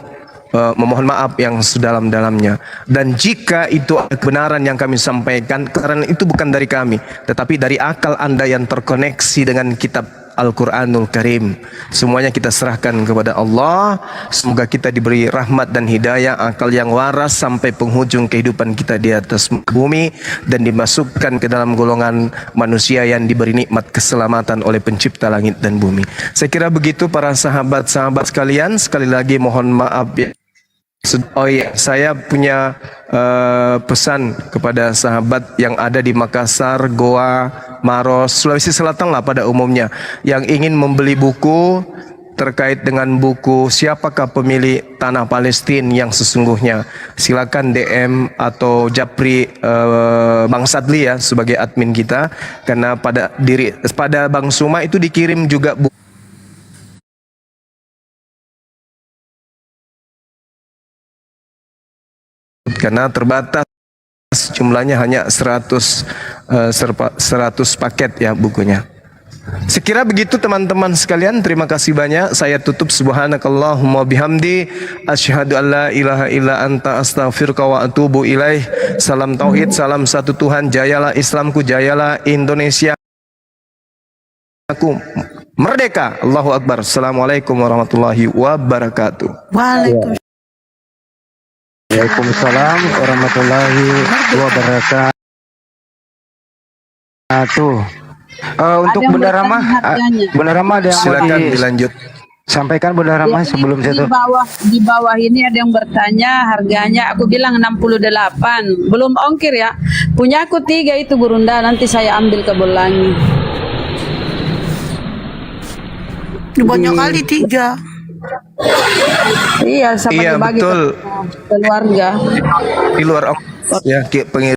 memohon maaf yang sedalam-dalamnya. Dan jika itu kebenaran yang kami sampaikan, karena itu bukan dari kami, tetapi dari akal Anda yang terkoneksi dengan kitab Al-Quranul Karim. Semuanya kita serahkan kepada Allah. Semoga kita diberi rahmat dan hidayah, akal yang waras sampai penghujung kehidupan kita di atas bumi, dan dimasukkan ke dalam golongan manusia yang diberi nikmat keselamatan oleh pencipta langit dan bumi. Saya kira begitu para sahabat-sahabat sekalian. Sekali lagi mohon maaf ya. Oh iya, saya punya pesan kepada sahabat yang ada di Makassar, Goa, Maros, Sulawesi Selatan lah pada umumnya, yang ingin membeli buku terkait dengan buku Siapakah Pemilik Tanah Palestina yang Sesungguhnya. Silakan DM atau Japri Bang Sadli ya sebagai admin kita, karena pada Bang Suma itu dikirim juga buku. Karena terbatas jumlahnya hanya 100 paket ya bukunya. Sekira begitu teman-teman sekalian, terima kasih banyak. Saya tutup subhanakallahumma bihamdi asyhadu alla ilaha illa anta astaghfiruka wa atubu ilaih. Salam tauhid, salam satu Tuhan, jayalah Islamku, jayalah Indonesia. Aku merdeka. Allahu Akbar. Assalamualaikum warahmatullahi wabarakatuh. Waalaikumsalam warahmatullahi wabarakatuh. Untuk Bunda Rama, ada yang silakan dilanjut. Sampaikan Bunda Rama sebelum saya di bawah ini ada yang bertanya harganya. Aku bilang 68, belum ongkir ya. Punya aku 3 itu Burunda, nanti saya ambil ke Bolangi. Banyak kali 3. Iya, sama Iya dibagi betul. ke keluarga. Di luar ya,